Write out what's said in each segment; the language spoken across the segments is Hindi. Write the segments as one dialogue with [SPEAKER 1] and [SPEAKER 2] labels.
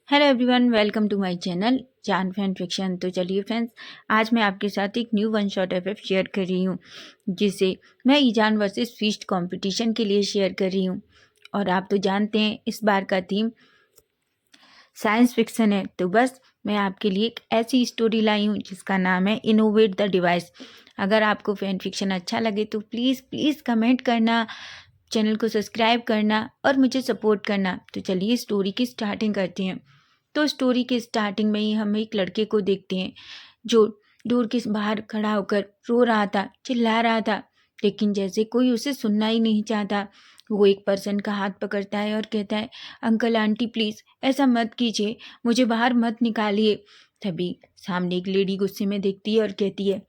[SPEAKER 1] Hello everyone, welcome to my channel Jaan fan fiction. तो चलिए फ्रेंड्स, आज मैं आपके साथ एक new one shot FF share कर रही हूँ, जिसे मैं ईजान वर्सेस फीस्ट कंपटीशन के लिए शेयर कर रही हूँ। और आप तो जानते हैं इस बार का थीम साइंस फिक्शन है, तो बस मैं आपके लिए एक ऐसी स्टोरी लाई हूँ जिसका नाम है इनोवेट द डिवाइस। अगर आपको फैन फिक्शन अच्छा लगे तो प्लीज़ प्लीज़ कमेंट करना, चैनल को सब्सक्राइब करना और मुझे सपोर्ट करना। तो चलिए स्टोरी की स्टार्टिंग करते हैं। तो स्टोरी के स्टार्टिंग में ही हम एक लड़के को देखते हैं जो डोर के बाहर खड़ा होकर रो रहा था, चिल्ला रहा था, लेकिन जैसे कोई उसे सुनना ही नहीं चाहता। वो एक पर्सन का हाथ पकड़ता है और कहता है, अंकल आंटी प्लीज़ ऐसा मत कीजिए, मुझे बाहर मत निकालिए। तभी सामने एक लेडी गुस्से में देखती है और कहती है,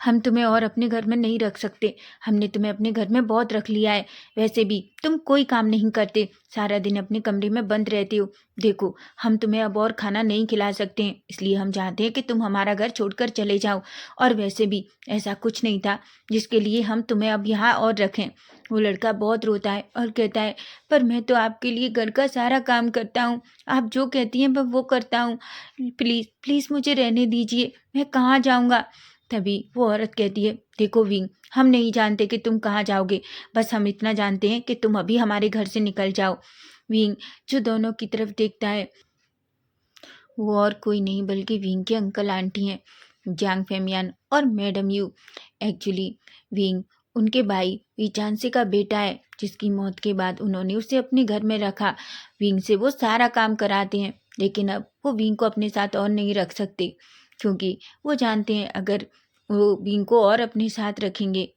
[SPEAKER 1] हम तुम्हें और अपने घर में नहीं रख सकते। हमने तुम्हें अपने घर में बहुत रख लिया है। वैसे भी तुम कोई काम नहीं करते, सारा दिन अपने कमरे में बंद रहते हो। देखो, हम तुम्हें अब और खाना नहीं खिला सकते हैं, इसलिए हम चाहते हैं कि तुम हमारा घर छोड़कर चले जाओ। और वैसे भी ऐसा कुछ नहीं था जिसके लिए हम तुम्हें अब यहाँ और रखें। वो लड़का बहुत रोता है और कहता है, पर मैं तो आपके लिए घर का सारा काम करता हूँ, आप जो कहती हैं मैं वो करता हूँ। प्लीज़ प्लीज़ मुझे रहने दीजिए, मैं कहाँ जाऊँगा। तभी वो औरत कहती है, देखो विंग, हम नहीं जानते कि तुम कहाँ जाओगे, बस हम इतना जानते हैं कि तुम अभी हमारे घर से निकल जाओ। विंग जो दोनों की तरफ देखता है, वो और कोई नहीं बल्कि विंग के अंकल आंटी हैं, जांग फेमियान और मैडम यू। एक्चुअली विंग उनके भाई वीचांसे का बेटा है, जिसकी मौत के बाद उन्होंने उसे अपने घर में रखा। विंग से वो सारा काम कराते हैं, लेकिन अब वो विंग को अपने साथ और नहीं रख सकते, क्योंकि वो जानते हैं अगर वो विंग को और अपने साथ रखेंगे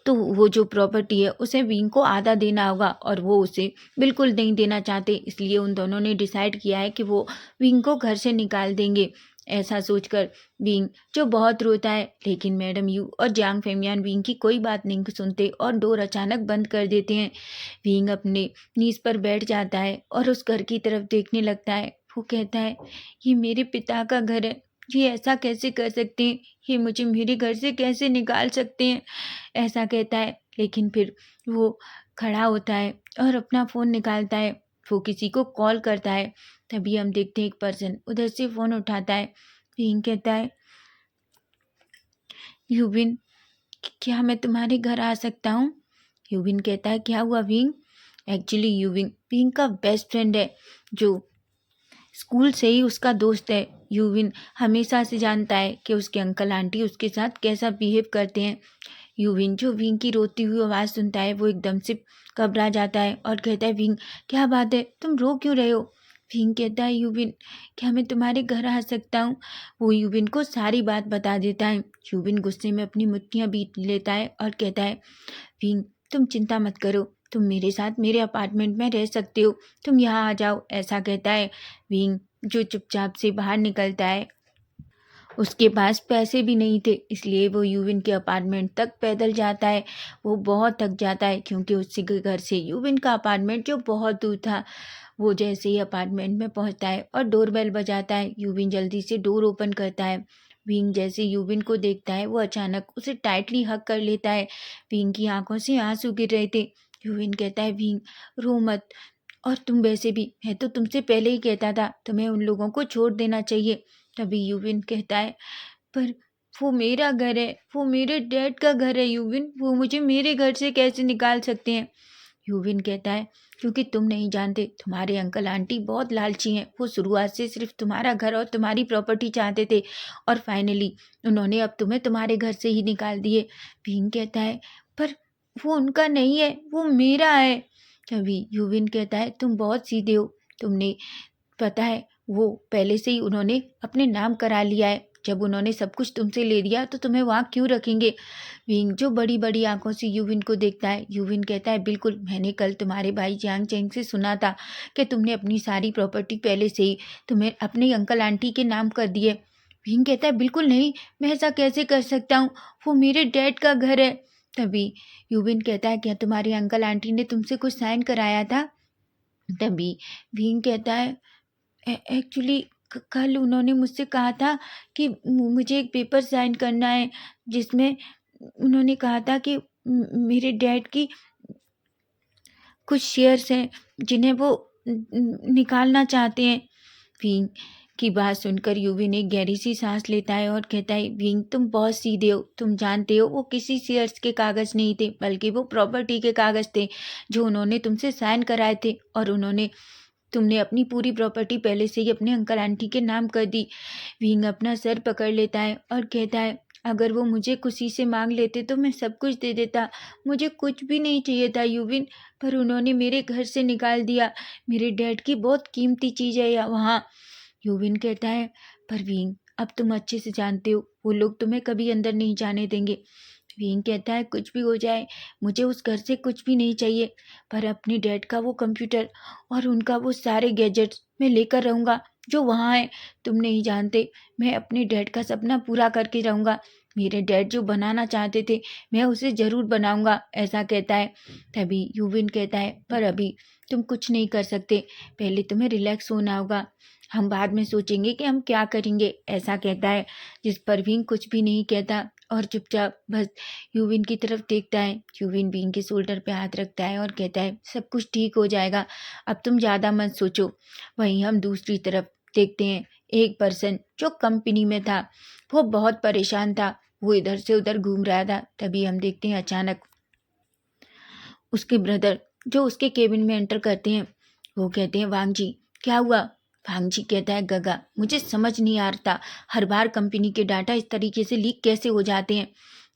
[SPEAKER 1] तो वो जो प्रॉपर्टी है उसे विंग को आधा देना होगा, और वो उसे बिल्कुल नहीं देना चाहते। इसलिए उन दोनों ने डिसाइड किया है कि वो विंग को घर से निकाल देंगे। ऐसा सोचकर विंग जो बहुत रोता है, लेकिन मैडम यू और जांग फेमियान विंग की कोई बात नहीं सुनते और डोर अचानक बंद कर देते हैं। विंग अपने नीज पर बैठ जाता है और उस घर की तरफ देखने लगता है। वो कहता है, ये मेरे पिता का घर है, ये ऐसा कैसे कर सकते हैं, ये मुझे मेरे घर से कैसे निकाल सकते हैं। ऐसा कहता है, लेकिन फिर वो खड़ा होता है और अपना फ़ोन निकालता है। वो किसी को कॉल करता है। तभी हम देखते हैं एक पर्सन उधर से फ़ोन उठाता है। विंग कहता है, यूबिन, क्या मैं तुम्हारे घर आ सकता हूँ? यूबिन कहता है, क्या हुआ विंग? एक्चुअली यूबिन विंग का बेस्ट फ्रेंड है, जो स्कूल से ही उसका दोस्त है। यूविन हमेशा से जानता है कि उसके अंकल आंटी उसके साथ कैसा बिहेव करते हैं। यूविन जो विंग की रोती हुई आवाज़ सुनता है, वो एकदम से घबरा जाता है और कहता है, विंग क्या बात है, तुम रो क्यों रहे हो? विंग कहता है, यूविन क्या मैं तुम्हारे घर आ सकता हूँ? वो यूविन को सारी बात बता देता है। यूविन गुस्से में अपनी मुट्ठियाँ बीट लेता है और कहता है, विंग तुम चिंता मत करो, तुम मेरे साथ मेरे अपार्टमेंट में रह सकते हो, तुम यहाँ आ जाओ। ऐसा कहता है विंग, जो चुपचाप से बाहर निकलता है। उसके पास पैसे भी नहीं थे, इसलिए वो यूविन के अपार्टमेंट तक पैदल जाता है। वो बहुत थक जाता है, क्योंकि उसके घर से यूविन का अपार्टमेंट जो बहुत दूर था। वो जैसे ही अपार्टमेंट में पहुंचता है और डोरबेल बजाता है, यूविन जल्दी से डोर ओपन करता है। विंग जैसे यूविन को देखता है, वो अचानक उसे टाइटली हग कर लेता है। विंग की आंखों से आंसू गिर रहे थे। यूविन कहता है, विंग रो मत, और तुम वैसे भी, मैं तो तुमसे पहले ही कहता था तुम्हें उन लोगों को छोड़ देना चाहिए। तभी यूविन कहता है, पर वो मेरा घर है, वो मेरे डैड का घर है यूविन, वो मुझे मेरे घर से कैसे निकाल सकते हैं? यूविन कहता है, क्योंकि तुम नहीं जानते, तुम्हारे अंकल आंटी बहुत लालची हैं। वो शुरुआत से सिर्फ तुम्हारा घर और तुम्हारी प्रॉपर्टी चाहते थे, और फाइनली उन्होंने अब तुम्हें तुम्हारे घर से ही निकाल दिए। विंग कहता है, पर वो उनका नहीं है, वो मेरा है। तभी यूविन कहता है, तुम बहुत सीधे हो, तुमने, पता है, वो पहले से ही उन्होंने अपने नाम करा लिया है। जब उन्होंने सब कुछ तुमसे ले लिया तो तुम्हें वहाँ क्यों रखेंगे? विंग जो बड़ी बड़ी आंखों से यूविन को देखता है। यूविन कहता है, बिल्कुल, मैंने कल तुम्हारे भाई जियांग चेंग से सुना था कि तुमने अपनी सारी प्रॉपर्टी पहले से ही तुम्हें अपने अंकल आंटी के नाम कर दी है। विंग कहता है, बिल्कुल नहीं, मैं ऐसा कैसे कर सकता हूँ, वो मेरे डैड का घर है। तभी यूविन कहता है, क्या तुम्हारे अंकल आंटी ने तुमसे कुछ साइन कराया था? तभी विंग कहता है, एक्चुअली कल उन्होंने मुझसे कहा था कि मुझे एक पेपर साइन करना है, जिसमें उन्होंने कहा था कि मेरे डैड की कुछ शेयर्स हैं, जिन्हें वो निकालना चाहते हैं। विंग की बात सुनकर यूविन एक गहरी सी सांस लेता है और कहता है, विंग तुम बहुत सीधे हो, तुम जानते हो वो किसी शेयर्स के कागज नहीं थे, बल्कि वो प्रॉपर्टी के कागज थे जो उन्होंने तुमसे साइन कराए थे, और तुमने अपनी पूरी प्रॉपर्टी पहले से ही अपने अंकल आंटी के नाम कर दी। विंग अपना सर पकड़ लेता है और कहता है, अगर वो मुझे खुशी से मांग लेते तो मैं सब कुछ दे देता, मुझे कुछ भी नहीं चाहिए था यूविन, पर उन्होंने मेरे घर से निकाल दिया। मेरे डैड की बहुत कीमती चीज़ है या वहाँ। यूविन कहता है, पर विंग अब तुम अच्छे से जानते हो वो लोग तुम्हें कभी अंदर नहीं जाने देंगे। विंग कहता है, कुछ भी हो जाए मुझे उस घर से कुछ भी नहीं चाहिए, पर अपने डैड का वो कंप्यूटर और उनका वो सारे गैजेट्स मैं लेकर रहूँगा जो वहाँ है। तुम नहीं जानते, मैं अपने डैड का सपना पूरा करके रहूँगा। मेरे डैड जो बनाना चाहते थे मैं उसे ज़रूर बनाऊँगा, ऐसा कहता है। तभी यूविन कहता है, पर अभी तुम कुछ नहीं कर सकते, पहले तुम्हें रिलैक्स होना होगा, हम बाद में सोचेंगे कि हम क्या करेंगे, ऐसा कहता है। जिस पर विंग कुछ भी नहीं कहता और चुपचाप बस यूविन की तरफ देखता है। यूविन विंग के शोल्डर पे हाथ रखता है और कहता है, सब कुछ ठीक हो जाएगा, अब तुम ज़्यादा मत सोचो। वहीं हम दूसरी तरफ देखते हैं, एक पर्सन जो कंपनी में था वो बहुत परेशान था, वो इधर से उधर घूम रहा था। तभी हम देखते हैं अचानक उसके ब्रदर जो उसके केबिन में एंटर करते हैं। वो कहते हैं, वांग जी क्या हुआ? वांग जी कहता है, गगा मुझे समझ नहीं आ रहा, हर बार कंपनी के डाटा इस तरीके से लीक कैसे हो जाते हैं।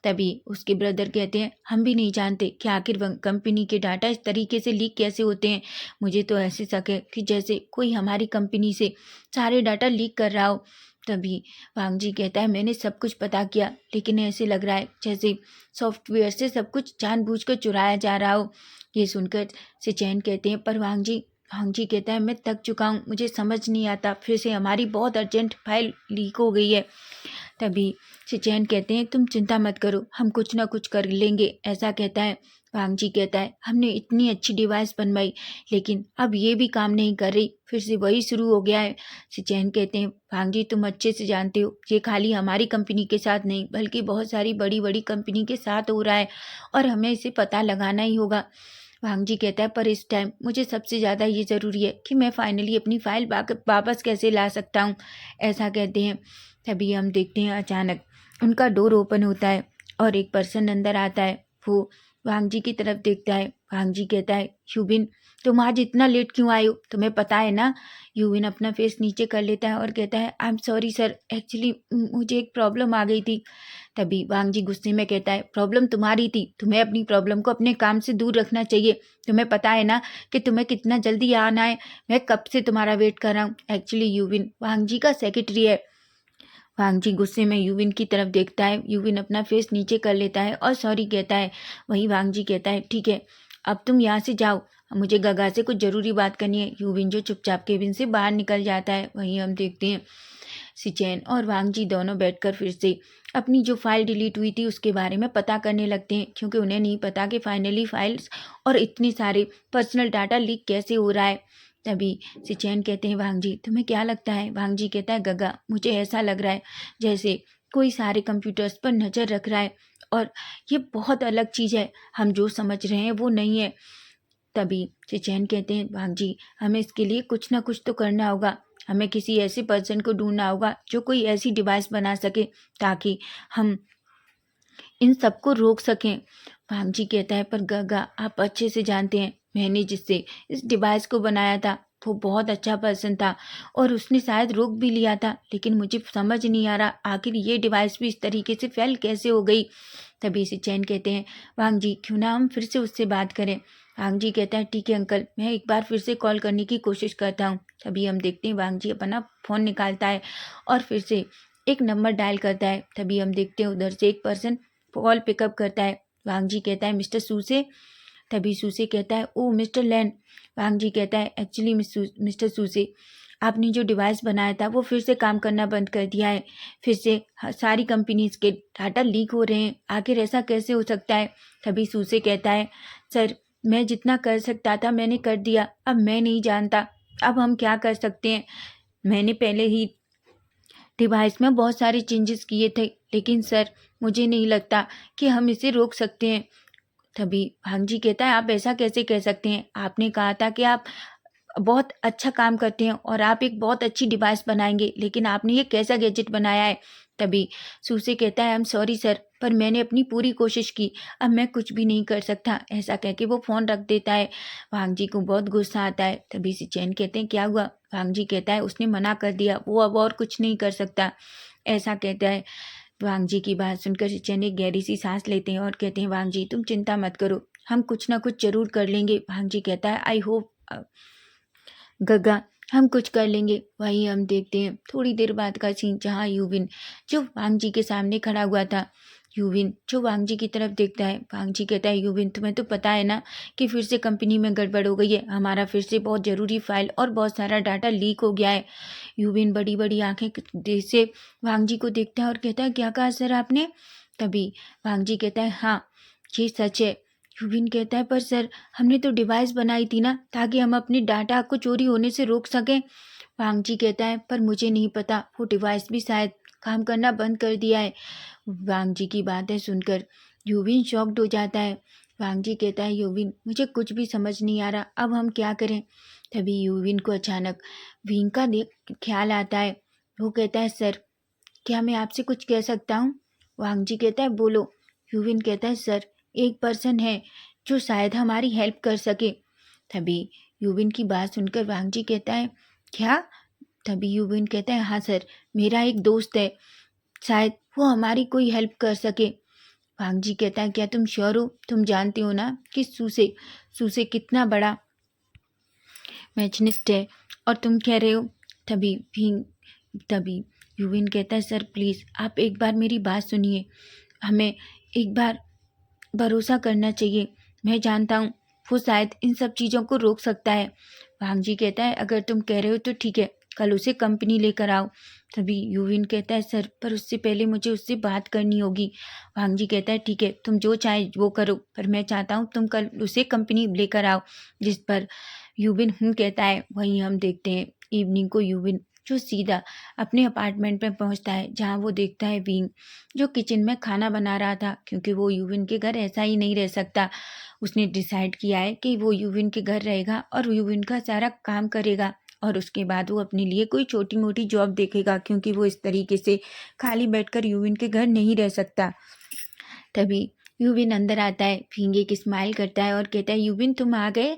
[SPEAKER 1] तभी उसके ब्रदर कहते हैं, हम भी नहीं जानते कि आखिर कंपनी के डाटा इस तरीके से लीक कैसे होते हैं। मुझे तो ऐसे शक है कि जैसे कोई हमारी कंपनी से सारे डाटा लीक कर रहा हो। तभी वांग जी कहता है, मैंने सब कुछ पता किया, लेकिन ऐसे लग रहा है जैसे सॉफ्टवेयर से सब कुछ जानबूझकर चुराया जा रहा हो। ये सुनकर सिचैन कहते हैं, पर वांग जी कहता है, मैं थक चुका हूँ, मुझे समझ नहीं आता, फिर से हमारी बहुत अर्जेंट फाइल लीक हो गई है। तभी सिचैन कहते हैं, तुम चिंता मत करो, हम कुछ ना कुछ कर लेंगे, ऐसा कहता है। वांग जी कहता है, हमने इतनी अच्छी डिवाइस बनवाई, लेकिन अब ये भी काम नहीं कर रही, फिर से वही शुरू हो गया है। सिचैन कहते हैं, वांग जी तुम अच्छे से जानते हो ये खाली हमारी कंपनी के साथ नहीं, बल्कि बहुत सारी बड़ी बड़ी कंपनी के साथ हो रहा है, और हमें इसे पता लगाना ही होगा। वांग जी कहता है, पर इस टाइम मुझे सबसे ज़्यादा ये ज़रूरी है कि मैं फाइनली अपनी फाइल वापस कैसे ला सकता हूँ, ऐसा कहते हैं। तभी हम देखते हैं अचानक उनका डोर ओपन होता है और एक पर्सन अंदर आता है। वो वांग जी की तरफ देखता है। वांग जी कहता है, यूबिन तुम आज इतना लेट क्यों आए हो, तुम्हें पता है ना? यूबिन अपना फेस नीचे कर लेता है और कहता है, I am sorry sir, actually मुझे एक प्रॉब्लम आ गई थी। तभी वांग जी गुस्से में कहता है, प्रॉब्लम तुम्हारी थी, तुम्हें अपनी प्रॉब्लम को अपने काम से दूर रखना चाहिए। तुम्हें पता है ना कि तुम्हें कितना जल्दी आना है, मैं कब से तुम्हारा वेट कर रहा हूँ। एक्चुअली यूबिन वांग जी का सेक्रेटरी है। वांग जी गुस्से में यूविन की तरफ देखता है। यूविन अपना फेस नीचे कर लेता है और सॉरी कहता है। वहीं वांग जी कहता है, ठीक है अब तुम यहाँ से जाओ, मुझे गगा से कुछ ज़रूरी बात करनी है। यूविन जो चुपचाप केबिन से बाहर निकल जाता है। वहीं हम देखते हैं सिचैन और वांग जी दोनों बैठकर फिर से अपनी जो फाइल डिलीट हुई थी उसके बारे में पता करने लगते हैं, क्योंकि उन्हें नहीं पता कि फाइनली फाइल्स और इतने सारे पर्सनल डाटा लीक कैसे हो रहा है। तभी सिचैन कहते हैं, वांग जी तुम्हें क्या लगता है? वांग जी कहता है, गगा मुझे ऐसा लग रहा है जैसे कोई सारे कंप्यूटर्स पर नज़र रख रहा है, और ये बहुत अलग चीज़ है, हम जो समझ रहे हैं वो नहीं है। तभी सिचैन कहते हैं, वांग जी हमें इसके लिए कुछ ना कुछ तो करना होगा, हमें किसी ऐसे पर्सन को ढूंढना होगा जो कोई ऐसी डिवाइस बना सके ताकि हम इन सबको रोक सकें। वांग जी कहता है, पर गगा आप अच्छे से जानते हैं मैंने जिससे इस डिवाइस को बनाया था वो बहुत अच्छा पर्सन था, और उसने शायद रोक भी लिया था, लेकिन मुझे समझ नहीं आ रहा आखिर ये डिवाइस भी इस तरीके से फेल कैसे हो गई। तभी से चैन कहते हैं, वांग जी क्यों ना हम फिर से उससे बात करें। वांग जी कहता है, ठीक है अंकल, मैं एक बार फिर से कॉल करने की कोशिश करता हूँ। तभी हम देखते हैं वांग जी अपना फ़ोन निकालता है और फिर से एक नंबर डायल करता है। तभी हम देखते हैं उधर से एक पर्सन कॉल पिकअप करता है। वांग जी कहता है, मिस्टर सूसे? तभी सूसे कहता है, ओ मिस्टर लैन। वांग जी कहता है, एक्चुअली मिस्टर सूसे आपने जो डिवाइस बनाया था वो फिर से काम करना बंद कर दिया है, फिर से सारी कंपनीज के डाटा लीक हो रहे हैं, आखिर ऐसा कैसे हो सकता है? तभी सूसे कहता है, सर मैं जितना कर सकता था मैंने कर दिया, अब मैं नहीं जानता अब हम क्या कर सकते हैं। मैंने पहले ही डिवाइस में बहुत सारे चेंजेस किए थे, लेकिन सर मुझे नहीं लगता कि हम इसे रोक सकते हैं। तभी भांग जी कहता है, आप ऐसा कैसे कह सकते हैं? आपने कहा था कि आप बहुत अच्छा काम करते हैं और आप एक बहुत अच्छी डिवाइस बनाएंगे, लेकिन आपने ये कैसा गैजेट बनाया है। तभी सूसे कहता है, आई एम सॉरी सर, पर मैंने अपनी पूरी कोशिश की, अब मैं कुछ भी नहीं कर सकता। ऐसा कह के वो फ़ोन रख देता है। वांग जी को बहुत गुस्सा आता है। तभी से चैन कहते हैं, क्या हुआ। वांग जी कहता है, उसने मना कर दिया, वो अब और कुछ नहीं कर सकता। ऐसा कहता है। वांग जी की बात सुनकर चैन एक गहरी सी सांस लेते हैं और कहते हैं, वांग जी तुम चिंता मत करो, हम कुछ ना कुछ जरूर कर लेंगे। वांग जी कहता है, आई होप गग्गा, हम कुछ कर लेंगे। वहीं हम देखते हैं थोड़ी देर बाद का सीन, जहाँ यूविन जो वांग जी के सामने खड़ा हुआ था। यूविन जो वांग जी की तरफ देखता है। वांग जी कहता है, यूविन तुम्हें तो पता है ना कि फिर से कंपनी में गड़बड़ हो गई है, हमारा फिर से बहुत ज़रूरी फाइल और बहुत सारा डाटा लीक हो गया है। यूविन बड़ी बड़ी आंखें देख से वांग जी को देखता है और कहता है, क्या कहा सर आपने। तभी वांग जी कहता है, हाँ ये सच है। यूविन कहता है, पर सर हमने तो डिवाइस बनाई थी ना, ताकि हम अपने डाटा को चोरी होने से रोक सकें। वांग जी कहता है, पर मुझे नहीं पता, वो डिवाइस भी शायद काम करना बंद कर दिया है। वांग जी की बातें सुनकर यूविन शॉक्ड हो जाता है। वांग जी कहता है, यूविन मुझे कुछ भी समझ नहीं आ रहा, अब हम क्या करें। तभी यूविन को अचानक विंग का ख्याल आता है। वो कहता है, सर क्या मैं आपसे कुछ कह सकता हूँ। वांग जी कहता है, बोलो। यूविन कहता है, सर एक पर्सन है जो शायद हमारी हेल्प कर सके। तभी यूविन की बात सुनकर वांग जी कहता है, क्या। तभी यूविन कहता है, हाँ सर, मेरा एक दोस्त है, शायद वो हमारी कोई हेल्प कर सके। वांग जी कहता है, क्या तुम श्योर हो, तुम जानते हो ना कि सूसे सूसे कितना बड़ा मैचनिस्ट है, और तुम कह रहे हो। तभी भी तभी यूविन कहता है, सर प्लीज़ आप एक बार मेरी बात सुनिए, हमें एक बार भरोसा करना चाहिए, मैं जानता हूँ वो शायद इन सब चीज़ों को रोक सकता है। वांग जी कहता है, अगर तुम कह रहे हो तो ठीक है, कल उसे कंपनी लेकर आओ। तभी यूविन कहता है, सर पर उससे पहले मुझे उससे बात करनी होगी। वांग जी कहता है, ठीक है, तुम जो चाहे वो करो, पर मैं चाहता हूँ तुम कल उसे कंपनी लेकर आओ। जिस पर यूविन कहता है। वहीं हम देखते हैं इवनिंग को यूविन जो सीधा अपने अपार्टमेंट में पहुंचता है, जहां वो देखता है विंग जो किचन में खाना बना रहा था, क्योंकि वो यूविन के घर ऐसा ही नहीं रह सकता। उसने डिसाइड किया है कि वो यूविन के घर रहेगा और यूविन का सारा काम करेगा, और उसके बाद वो अपने लिए कोई छोटी मोटी जॉब देखेगा, क्योंकि वो इस तरीके से खाली बैठकर यूविन के घर नहीं रह सकता। तभी यूविन अंदर आता है। विंग एक स्माइल करता है और कहता है, यूविन तुम आ गए।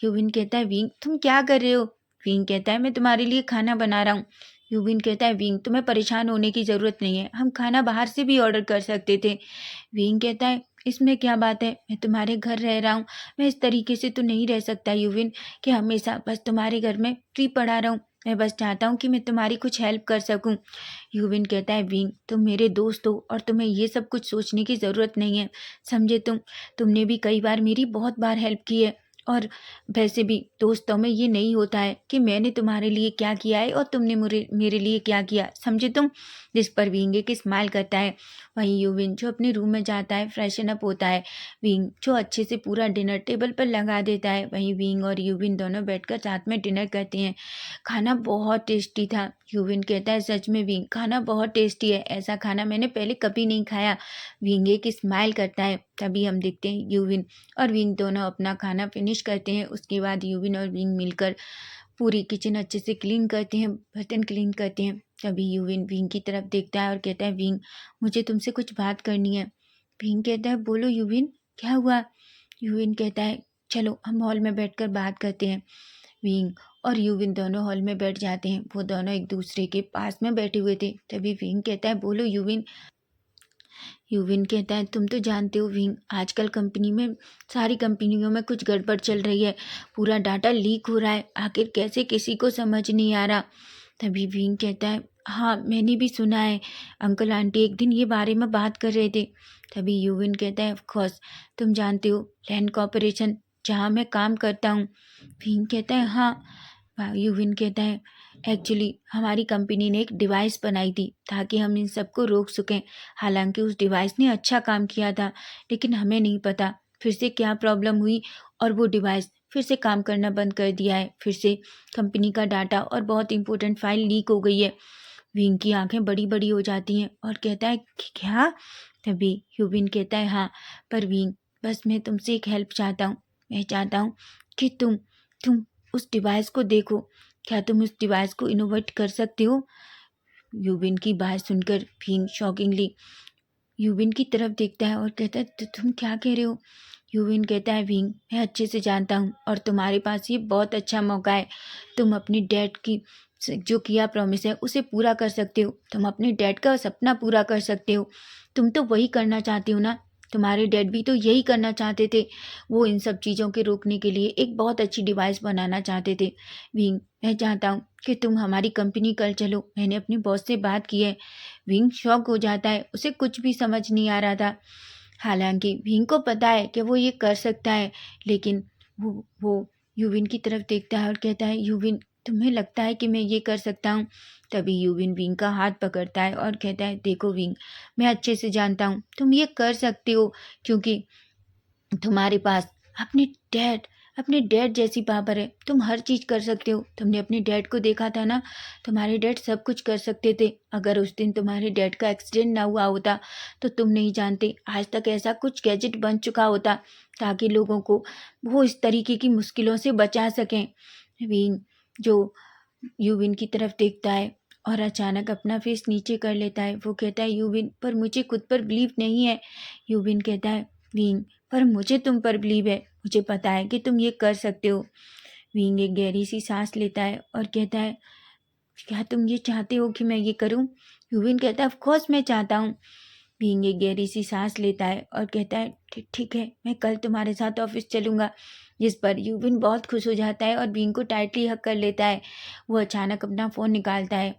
[SPEAKER 1] यूविन कहता है, विंग तुम क्या कर रहे हो। विंग कहता है, मैं तुम्हारे लिए खाना बना रहा हूँ। यूविन कहता है, विंग तुम्हें परेशान होने की ज़रूरत नहीं है, हम खाना बाहर से भी ऑर्डर कर सकते थे। विंग कहता है, इसमें क्या बात है, मैं तुम्हारे घर रह रहा हूँ, मैं इस तरीके से तो नहीं रह सकता यूविन कि हमेशा बस तुम्हारे घर में फ्री पड़ा रहूँ। मैं बस चाहता हूँ कि मैं तुम्हारी कुछ हेल्प कर सकूँ। यूविन कहता है, विंग तुम मेरे दोस्त हो और तुम्हें ये सब कुछ सोचने की ज़रूरत नहीं है, समझे तुमने भी कई बार मेरी बहुत बार हेल्प की है, और वैसे भी दोस्तों में ये नहीं होता है कि मैंने तुम्हारे लिए क्या किया है और तुमने मेरे लिए क्या किया, समझे तुम। जिस पर विंग एक स्माइल करता है। वहीं यूविन जो अपने रूम में जाता है, फ्रेशन अप होता है। विंग जो अच्छे से पूरा डिनर टेबल पर लगा देता है। वहीं विंग और यूविन दोनों बैठकर साथ में डिनर करते हैं। खाना बहुत टेस्टी था। यूविन कहता है, सच में विंग खाना बहुत टेस्टी है, ऐसा खाना मैंने पहले कभी नहीं खाया। विंग एक स्माइल करता है। तभी हम देखते हैं यूविन और विंग दोनों अपना खाना फिनिश करते हैं। उसके बाद यूविन और विंग मिलकर पूरी किचन अच्छे से क्लीन करते हैं, बर्तन क्लीन करते हैं। तभी यूविन विंग की तरफ देखता है और कहता है, विंग मुझे तुमसे कुछ बात करनी है। विंग कहता है, बोलो यूविन, क्या हुआ। यूविन कहता है, चलो हम हॉल में बैठकर बात करते हैं। विंग और यूविन दोनों हॉल में बैठ जाते हैं। वो दोनों एक दूसरे के पास में बैठे हुए थे। तभी विंग कहता है, बोलो यूविन। यूविन कहता है, तुम तो जानते हो विंग, आजकल कंपनी में सारी कंपनियों में कुछ गड़बड़ चल रही है, पूरा डाटा लीक हो रहा है, आखिर कैसे किसी को समझ नहीं आ रहा। तभी विंग कहता है, हाँ मैंने भी सुना है, अंकल आंटी एक दिन ये बारे में बात कर रहे थे। तभी यूविन कहता है, ऑफ कोर्स तुम जानते हो लैंड कॉर्पोरेशन जहाँ मैं काम करता हूँ। विंग कहता है, हाँ। यूविन कहता है, एक्चुअली हमारी कंपनी ने एक डिवाइस बनाई थी ताकि हम इन सबको रोक सकें। हालांकि उस डिवाइस ने अच्छा काम किया था, लेकिन हमें नहीं पता फिर से क्या प्रॉब्लम हुई और वो डिवाइस फिर से काम करना बंद कर दिया है। फिर से कंपनी का डाटा और बहुत इंपॉर्टेंट फाइल लीक हो गई है। विंग की आंखें बड़ी बड़ी हो जाती हैं और कहता है, क्या। तभी यूविन कहता है, हाँ पर विंग, बस मैं तुमसे एक हेल्प चाहता हूँ। मैं चाहता हूँ कि तुम उस डिवाइस को देखो, क्या तुम उस डिवाइस को इनोवेट कर सकते हो? यूविन की बात सुनकर विंग शॉकिंगली यूविन की तरफ देखता है और कहता है, तो तुम क्या कह रहे हो? यूविन कहता है, विंग, मैं अच्छे से जानता हूँ और तुम्हारे पास ये बहुत अच्छा मौका है। तुम अपनी डैड की जो किया प्रॉमिस है उसे पूरा कर सकते हो। तुम अपने डैड का सपना पूरा कर सकते हो। तुम तो वही करना चाहते हो ना? तुम्हारे डैड भी तो यही करना चाहते थे। वो इन सब चीज़ों के रोकने के लिए एक बहुत अच्छी डिवाइस बनाना चाहते थे। विंग, मैं चाहता हूँ कि तुम हमारी कंपनी कल चलो। मैंने अपनी बॉस से बात की है। विंग शॉक हो जाता है, उसे कुछ भी समझ नहीं आ रहा था। हालांकि विंग को पता है कि वो ये कर सकता है, लेकिन वो यूविन की तरफ देखता है और कहता है, यूविन, तुम्हें लगता है कि मैं ये कर सकता हूँ? तभी यूविन विंग का हाथ पकड़ता है और कहता है, देखो विंग, मैं अच्छे से जानता हूँ तुम ये कर सकते हो, क्योंकि तुम्हारे पास अपने डैड अपने डैड जैसी पावर है। तुम हर चीज़ कर सकते हो। तुमने अपने डैड को देखा था ना, तुम्हारे डैड सब कुछ कर सकते थे। अगर उस दिन तुम्हारे डैड का एक्सीडेंट ना हुआ होता तो तुम नहीं जानते आज तक ऐसा कुछ गैजेट बन चुका होता ताकि लोगों को वो इस तरीके की मुश्किलों से बचा सकें। विंग जो यूविन की तरफ देखता है और अचानक अपना फेस नीचे कर लेता है। वो कहता है, यूविन, पर मुझे खुद पर बिलीव नहीं है। यूविन कहता है, विंग, पर मुझे तुम पर बिलीव है। मुझे पता है कि तुम ये कर सकते हो। विंग एक गहरी सी सांस लेता है और कहता है, क्या तुम ये चाहते हो कि मैं ये करूं? यूविन कहता है, ऑफ कोर्स मैं चाहता हूँ। विंग एक गहरी सी सांस लेता है और कहता है, ठीक है, मैं कल तुम्हारे साथ ऑफिस चलूंगा। जिस पर यूविन बहुत खुश हो जाता है और विंग को टाइटली हक कर लेता है। वो अचानक अपना फ़ोन निकालता है।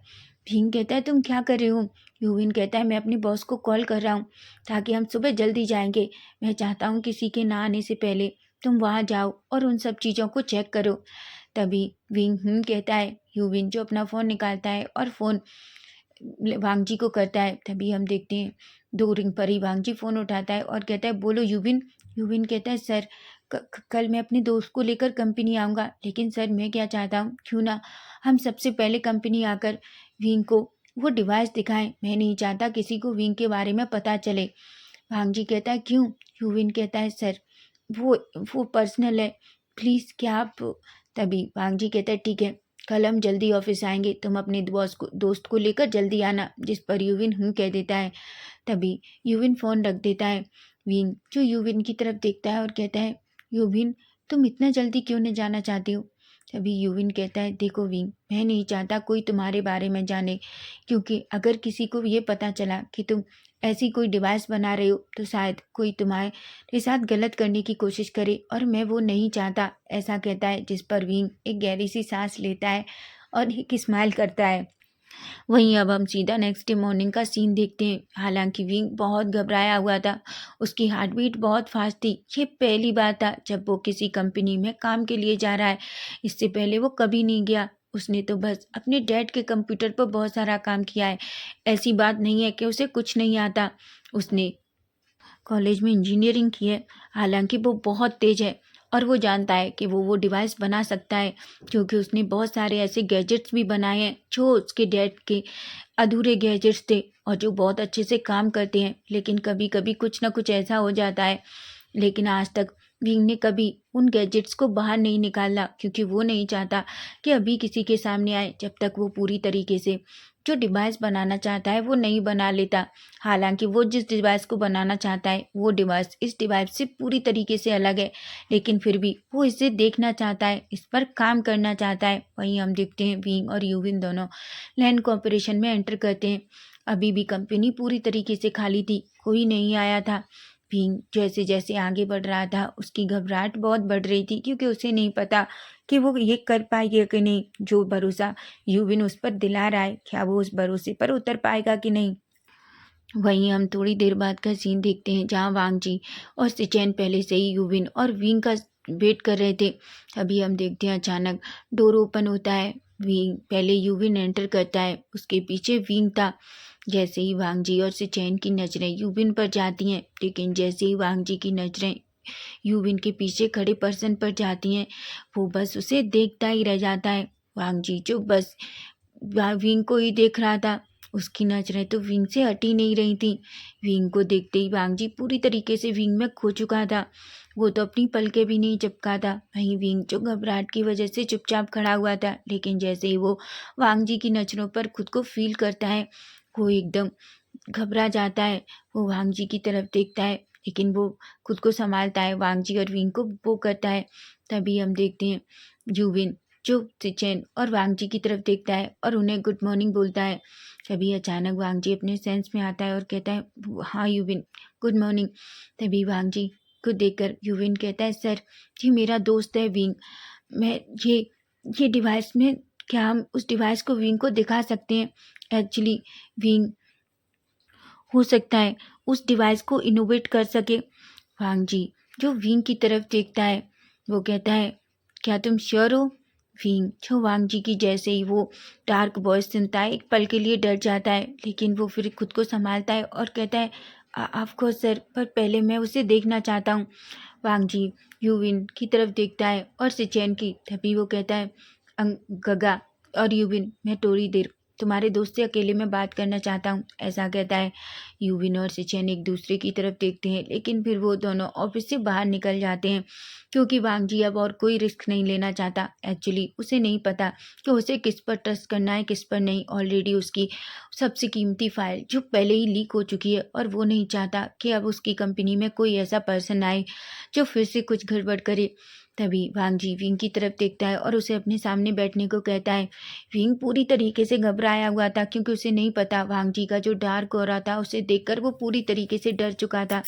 [SPEAKER 1] विंग कहता है, तुम क्या कर रहे हो? यूविन कहता है, मैं अपने बॉस को कॉल कर रहा हूँ ताकि हम सुबह जल्दी जाएंगे। मैं चाहता हूँ किसी के ना आने से पहले तुम वहाँ जाओ और उन सब चीज़ों को चेक करो। तभी विंग कहता है। यूविन जो अपना फ़ोन निकालता है और फ़ोन वांगजी को करता है। तभी हम देखते हैं 2 रिंग पर ही वांगजी फ़ोन उठाता है और कहता है, बोलो यूविन। यूविन कहता है, सर, कल मैं अपने दोस्त को लेकर कंपनी आऊँगा, लेकिन सर मैं क्या चाहता हूँ, क्यों ना हम सबसे पहले कंपनी आकर विंग को वो डिवाइस दिखाएं। मैं नहीं चाहता किसी को विंग के बारे में पता चले। वांगजी कहता है, क्यों? यूविन कहता है, सर, वो वो पर्सनल है, प्लीज़ क्या आप। तभी वांगजी कहता है, ठीक है, कल हम जल्दी ऑफिस आएंगे। तुम अपने दोस्त को लेकर जल्दी आना। जिस पर यूविन कह देता है। तभी यूविन फ़ोन रख देता है। विंग जो यूविन की तरफ देखता है और कहता है, यूविन, तुम इतना जल्दी क्यों नहीं जाना चाहती हो? तभी यूविन कहता है, देखो विंग, मैं नहीं चाहता कोई तुम्हारे बारे में जाने, क्योंकि अगर किसी को ये पता चला कि तुम ऐसी कोई डिवाइस बना रहे हो तो शायद कोई तुम्हारे साथ गलत करने की कोशिश करे, और मैं वो नहीं चाहता। ऐसा कहता है, जिस पर विंग एक गहरी सी सांस लेता है और एक स्माइल करता है। वहीं अब हम सीधा नेक्स्ट डे मॉर्निंग का सीन देखते हैं। हालांकि विंग बहुत घबराया हुआ था, उसकी हार्ट बीट बहुत फास्ट थी। ये पहली बार था जब वो किसी कंपनी में काम के लिए जा रहा है। इससे पहले वो कभी नहीं गया। उसने तो बस अपने डैड के कंप्यूटर पर बहुत सारा काम किया है। ऐसी बात नहीं है कि उसे कुछ नहीं आता। उसने कॉलेज में इंजीनियरिंग की है। हालांकि वो बहुत तेज है और वो जानता है कि वो डिवाइस बना सकता है, क्योंकि उसने बहुत सारे ऐसे गैजेट्स भी बनाए हैं जो उसके डैड के अधूरे गैजेट्स थे और जो बहुत अच्छे से काम करते हैं, लेकिन कभी कभी कुछ ना कुछ ऐसा हो जाता है। लेकिन आज तक विंग ने कभी उन गैजेट्स को बाहर नहीं निकाला, क्योंकि वो नहीं चाहता कि अभी किसी के सामने आए जब तक वो पूरी तरीके से जो डिवाइस बनाना चाहता है वो नहीं बना लेता। हालांकि वो जिस डिवाइस को बनाना चाहता है वो डिवाइस इस डिवाइस से पूरी तरीके से अलग है, लेकिन फिर भी वो इसे देखना चाहता है, इस पर काम करना चाहता है। वहीं हम देखते हैं विंग और यूविन दोनों लैंड कॉर्पोरेशन में एंटर करते हैं। अभी भी कंपनी पूरी तरीके से खाली थी, कोई नहीं आया था। विंग जैसे जैसे आगे बढ़ रहा था उसकी घबराहट बहुत बढ़ रही थी, क्योंकि उसे नहीं पता कि वो ये कर पाएगी कि नहीं। जो भरोसा यूविन उस पर दिला रहा है, क्या वो उस भरोसे पर उतर पाएगा कि नहीं। वहीं हम थोड़ी देर बाद का सीन देखते हैं जहाँ वांगजी और सिचैन पहले से ही यूविन और विंग का वेट कर रहे थे। अभी हम देखते हैं अचानक डोर ओपन होता है। विंग पहले यूविन एंटर करता है, उसके पीछे विंग था। जैसे ही वांगजी और सिचैन की नज़रें यूविन पर जाती हैं, लेकिन जैसे ही वांगजी की नज़रें यूविन के पीछे खड़े पर्सन पर जाती हैं, वो बस उसे देखता ही रह जाता है। वांगजी जो बस विंग को ही देख रहा था, उसकी नज़रें तो विंग से हट ही नहीं रही थी। विंग को देखते ही वांग जी पूरी तरीके से विंग में खो चुका था। वो तो अपनी पलकें भी नहीं झपका था। वहीं विंग जो घबराहट की वजह से चुपचाप खड़ा हुआ था, लेकिन जैसे ही वो वांग जी की नज़रों पर खुद को फील करता है, वो एकदम घबरा जाता है। वो वांग जी की तरफ देखता है, लेकिन वो खुद को संभालता है। वांग जी और विंग को वो करता है। तभी हम देखते हैं यूविन जो सिचेन और वांग जी की तरफ देखता है और उन्हें गुड मॉर्निंग बोलता है। तभी अचानक वांग जी अपने सेंस में आता है और कहता है, हाँ यूविन, गुड मॉर्निंग। तभी वांग जी को देखकर यूविन कहता है, सर ये मेरा दोस्त है विंग। मैं ये डिवाइस में, क्या हम उस डिवाइस को विंग को दिखा सकते हैं? एक्चुअली विंग हो सकता है उस डिवाइस को इनोवेट कर सके। वांग जी जो विंग की तरफ देखता है, वो कहता है, क्या तुम श्योर हो? विंग जो वांग जी की जैसे ही वो डार्क वॉइस सुनता है, एक पल के लिए डर जाता है, लेकिन वो फिर खुद को संभालता है और कहता है, ऑफ कोर्स सर, पर पहले मैं उसे देखना चाहता हूँ। वांग जी यूविन की तरफ देखता है और सिचेन की। तभी वो कहता है, गगा और यूविन, मैं थोड़ी देर तुम्हारे दोस्त से अकेले में बात करना चाहता हूँ, ऐसा कहता है। यूविन और सिचेन एक दूसरे की तरफ देखते हैं, लेकिन फिर वो दोनों ऑफिस से बाहर निकल जाते हैं, क्योंकि वांग जी अब और कोई रिस्क नहीं लेना चाहता। एक्चुअली उसे नहीं पता कि उसे किस पर ट्रस्ट करना है, किस पर नहीं। ऑलरेडी उसकी सबसे कीमती फाइल जो पहले ही लीक हो चुकी है, और वो नहीं चाहता कि अब उसकी कंपनी में कोई ऐसा पर्सन आए जो फिर से कुछ गड़बड़ करे। तभी वांग जी विंग की तरफ देखता है और उसे अपने सामने बैठने को कहता है। विंग पूरी तरीके से घबराया हुआ था, क्योंकि उसे नहीं पता वांग जी का जो डार्क ऑरा था, उसे देखकर वो पूरी तरीके से डर चुका था।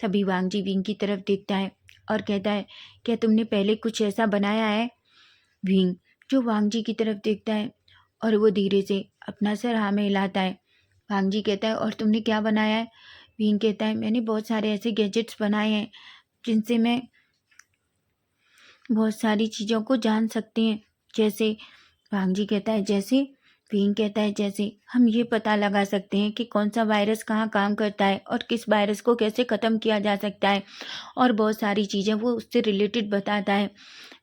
[SPEAKER 1] तभी वांग जी विंग की तरफ देखता है और कहता है, क्या तुमने पहले कुछ ऐसा बनाया है? विंग जो वांग जी की तरफ देखता है और वो धीरे से अपना सर हाँ में हिलाता है। वांग जी कहता है, और तुमने क्या बनाया है? विंग कहता है, मैंने बहुत सारे ऐसे गैजेट्स बनाए हैं जिनसे मैं बहुत सारी चीज़ों को जान सकते हैं। जैसे, वांग जी कहता है, जैसे? विंग कहता है, जैसे हम ये पता लगा सकते हैं कि कौन सा वायरस कहाँ काम करता है और किस वायरस को कैसे ख़त्म किया जा सकता है, और बहुत सारी चीज़ें वो उससे रिलेटेड बताता है।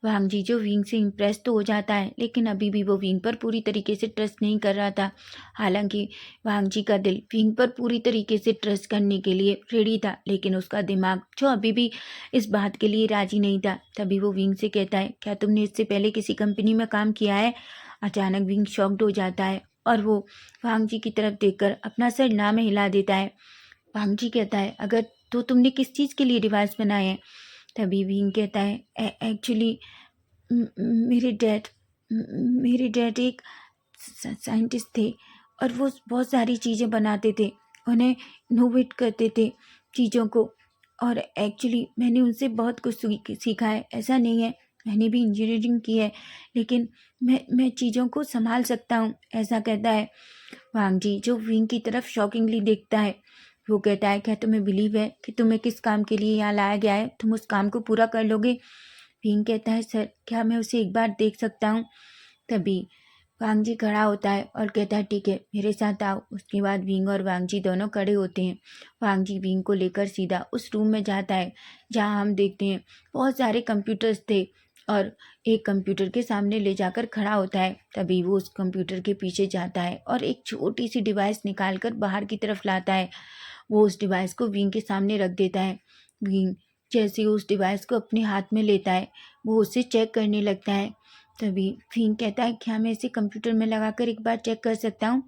[SPEAKER 1] वांग जी जो विंग से इम्प्रेस तो हो जाता है, लेकिन अभी भी वो विंग पर पूरी तरीके से ट्रस्ट नहीं कर रहा था। हालांकि वांग जी का दिल विंग पर पूरी तरीके से ट्रस्ट करने के लिए रेडी था, लेकिन उसका दिमाग जो अभी भी इस बात के लिए राजी नहीं था। तभी वो विंग से कहता है, क्या तुमने इससे पहले किसी कंपनी में काम किया है? अचानक विंग शॉक्ड हो जाता है और वो वांग जी की तरफ देखकर अपना सर ना में हिला देता है। वांग जी कहता है, अगर तो तुमने किस चीज़ के लिए डिवाइस बनाए हैं? तभी विंग कहता है, एक्चुअली मेरे डैड एक साइंटिस्ट थे, और वो बहुत सारी चीज़ें बनाते थे, उन्हें इनोवेट करते थे चीज़ों को। और एक्चुअली मैंने उनसे बहुत कुछ सीखा है। ऐसा नहीं है, मैंने भी इंजीनियरिंग की है, लेकिन मैं चीज़ों को संभाल सकता हूँ, ऐसा कहता है। वांग जी जो विंग की तरफ शॉकिंगली देखता है, वो कहता है, क्या तुम्हें बिलीव है कि तुम्हें किस काम के लिए यहाँ लाया गया है? तुम उस काम को पूरा कर लोगे? विंग कहता है, सर क्या मैं उसे एक बार देख सकता हूँ? तभी वांग जी खड़ा होता है और कहता है, ठीक है, मेरे साथ आओ। उसके बाद विंग और वांग जी दोनों खड़े होते हैं। वांग जी विंग को लेकर सीधा उस रूम में जाता है जहाँ हम देखते हैं बहुत सारे कंप्यूटर्स थे, और एक कंप्यूटर के सामने ले जाकर खड़ा होता है। तभी वो उस कंप्यूटर के पीछे जाता है और एक छोटी सी डिवाइस निकाल कर बाहर की तरफ लाता है। वो उस डिवाइस को विंग के सामने रख देता है। विंग जैसे ही उस डिवाइस को अपने हाथ में लेता है, वो उसे चेक करने लगता है। तभी विंग कहता है, क्या मैं इसे कंप्यूटर में लगाकर एक बार चेक कर सकता हूँ?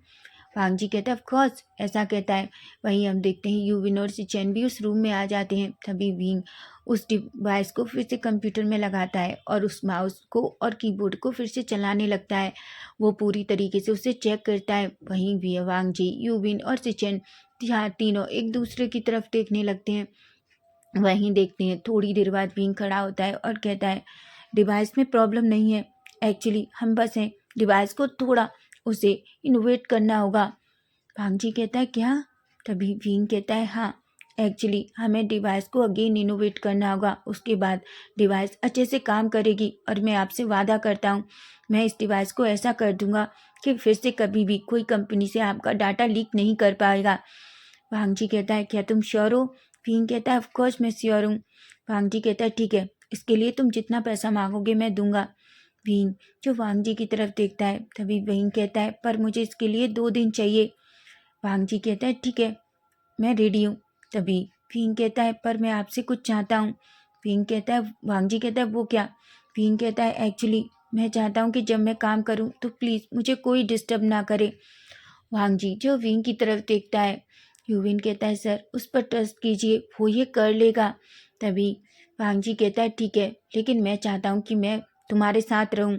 [SPEAKER 1] वांग जी कहता है, ऑफ कोर्स, ऐसा कहता है। वहीं हम देखते हैं यूविन और सिचेन भी उस रूम में आ जाते हैं। तभी विंग उस डिवाइस को फिर से कंप्यूटर में लगाता है और उस माउस को और कीबोर्ड को फिर से चलाने लगता है। वो पूरी तरीके से उसे चेक करता है। वहीं भी वांग जी, यूविन और सिचेन यहाँ तीनों एक दूसरे की तरफ देखने लगते हैं। वहीं देखते हैं थोड़ी देर बाद विंग खड़ा होता है और कहता है, डिवाइस में प्रॉब्लम नहीं है, एक्चुअली हम बस हैं डिवाइस को थोड़ा उसे इनोवेट करना होगा। भांग जी कहता है, क्या? तभी विंग कहता है, हाँ, एक्चुअली हमें डिवाइस को अगेन इनोवेट करना होगा। उसके बाद डिवाइस अच्छे से काम करेगी, और मैं आपसे वादा करता हूँ, मैं इस डिवाइस को ऐसा कर दूंगा कि फिर से कभी भी कोई कंपनी से आपका डाटा लीक नहीं कर पाएगा। भांग जी कहता है, क्या तुम श्योर हो? विंग कहता है, ऑफ कोर्स मैं श्योर हूँ। भांग जी कहता है, ठीक है, इसके लिए तुम जितना पैसा मांगोगे मैं दूंगा। विंग जो वांग जी की तरफ देखता है, तभी विंग कहता है, पर मुझे इसके लिए 2 दिन चाहिए। वांग जी कहता है ठीक है, मैं रेडी हूँ। तभी विंग कहता है पर मैं आपसे कुछ चाहता हूँ। विंग कहता है, वांग जी कहता है वो क्या? विंग कहता है एक्चुअली मैं चाहता हूँ कि जब मैं काम करूँ तो प्लीज़ मुझे कोई डिस्टर्ब ना करे। वांग जी जो विंग की तरफ देखता है, यूविन कहता है सर उस पर ट्रस्ट कीजिए, वो ये कर लेगा। तभी वांग जी कहता है ठीक है, लेकिन मैं चाहता हूँ कि मैं तुम्हारे साथ रहूँ।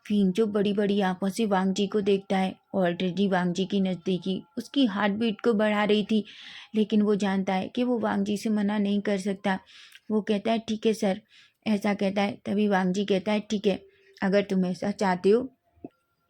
[SPEAKER 1] विंग जो बड़ी बड़ी आंखों से वांग जी को देखता है, ऑलरेडी वांग जी की नज़दीकी उसकी हार्ट बीट को बढ़ा रही थी, लेकिन वो जानता है कि वो वांग जी से मना नहीं कर सकता। वो कहता है ठीक है सर, ऐसा कहता है। तभी वांग जी कहता है ठीक है, अगर तुम ऐसा चाहते हो,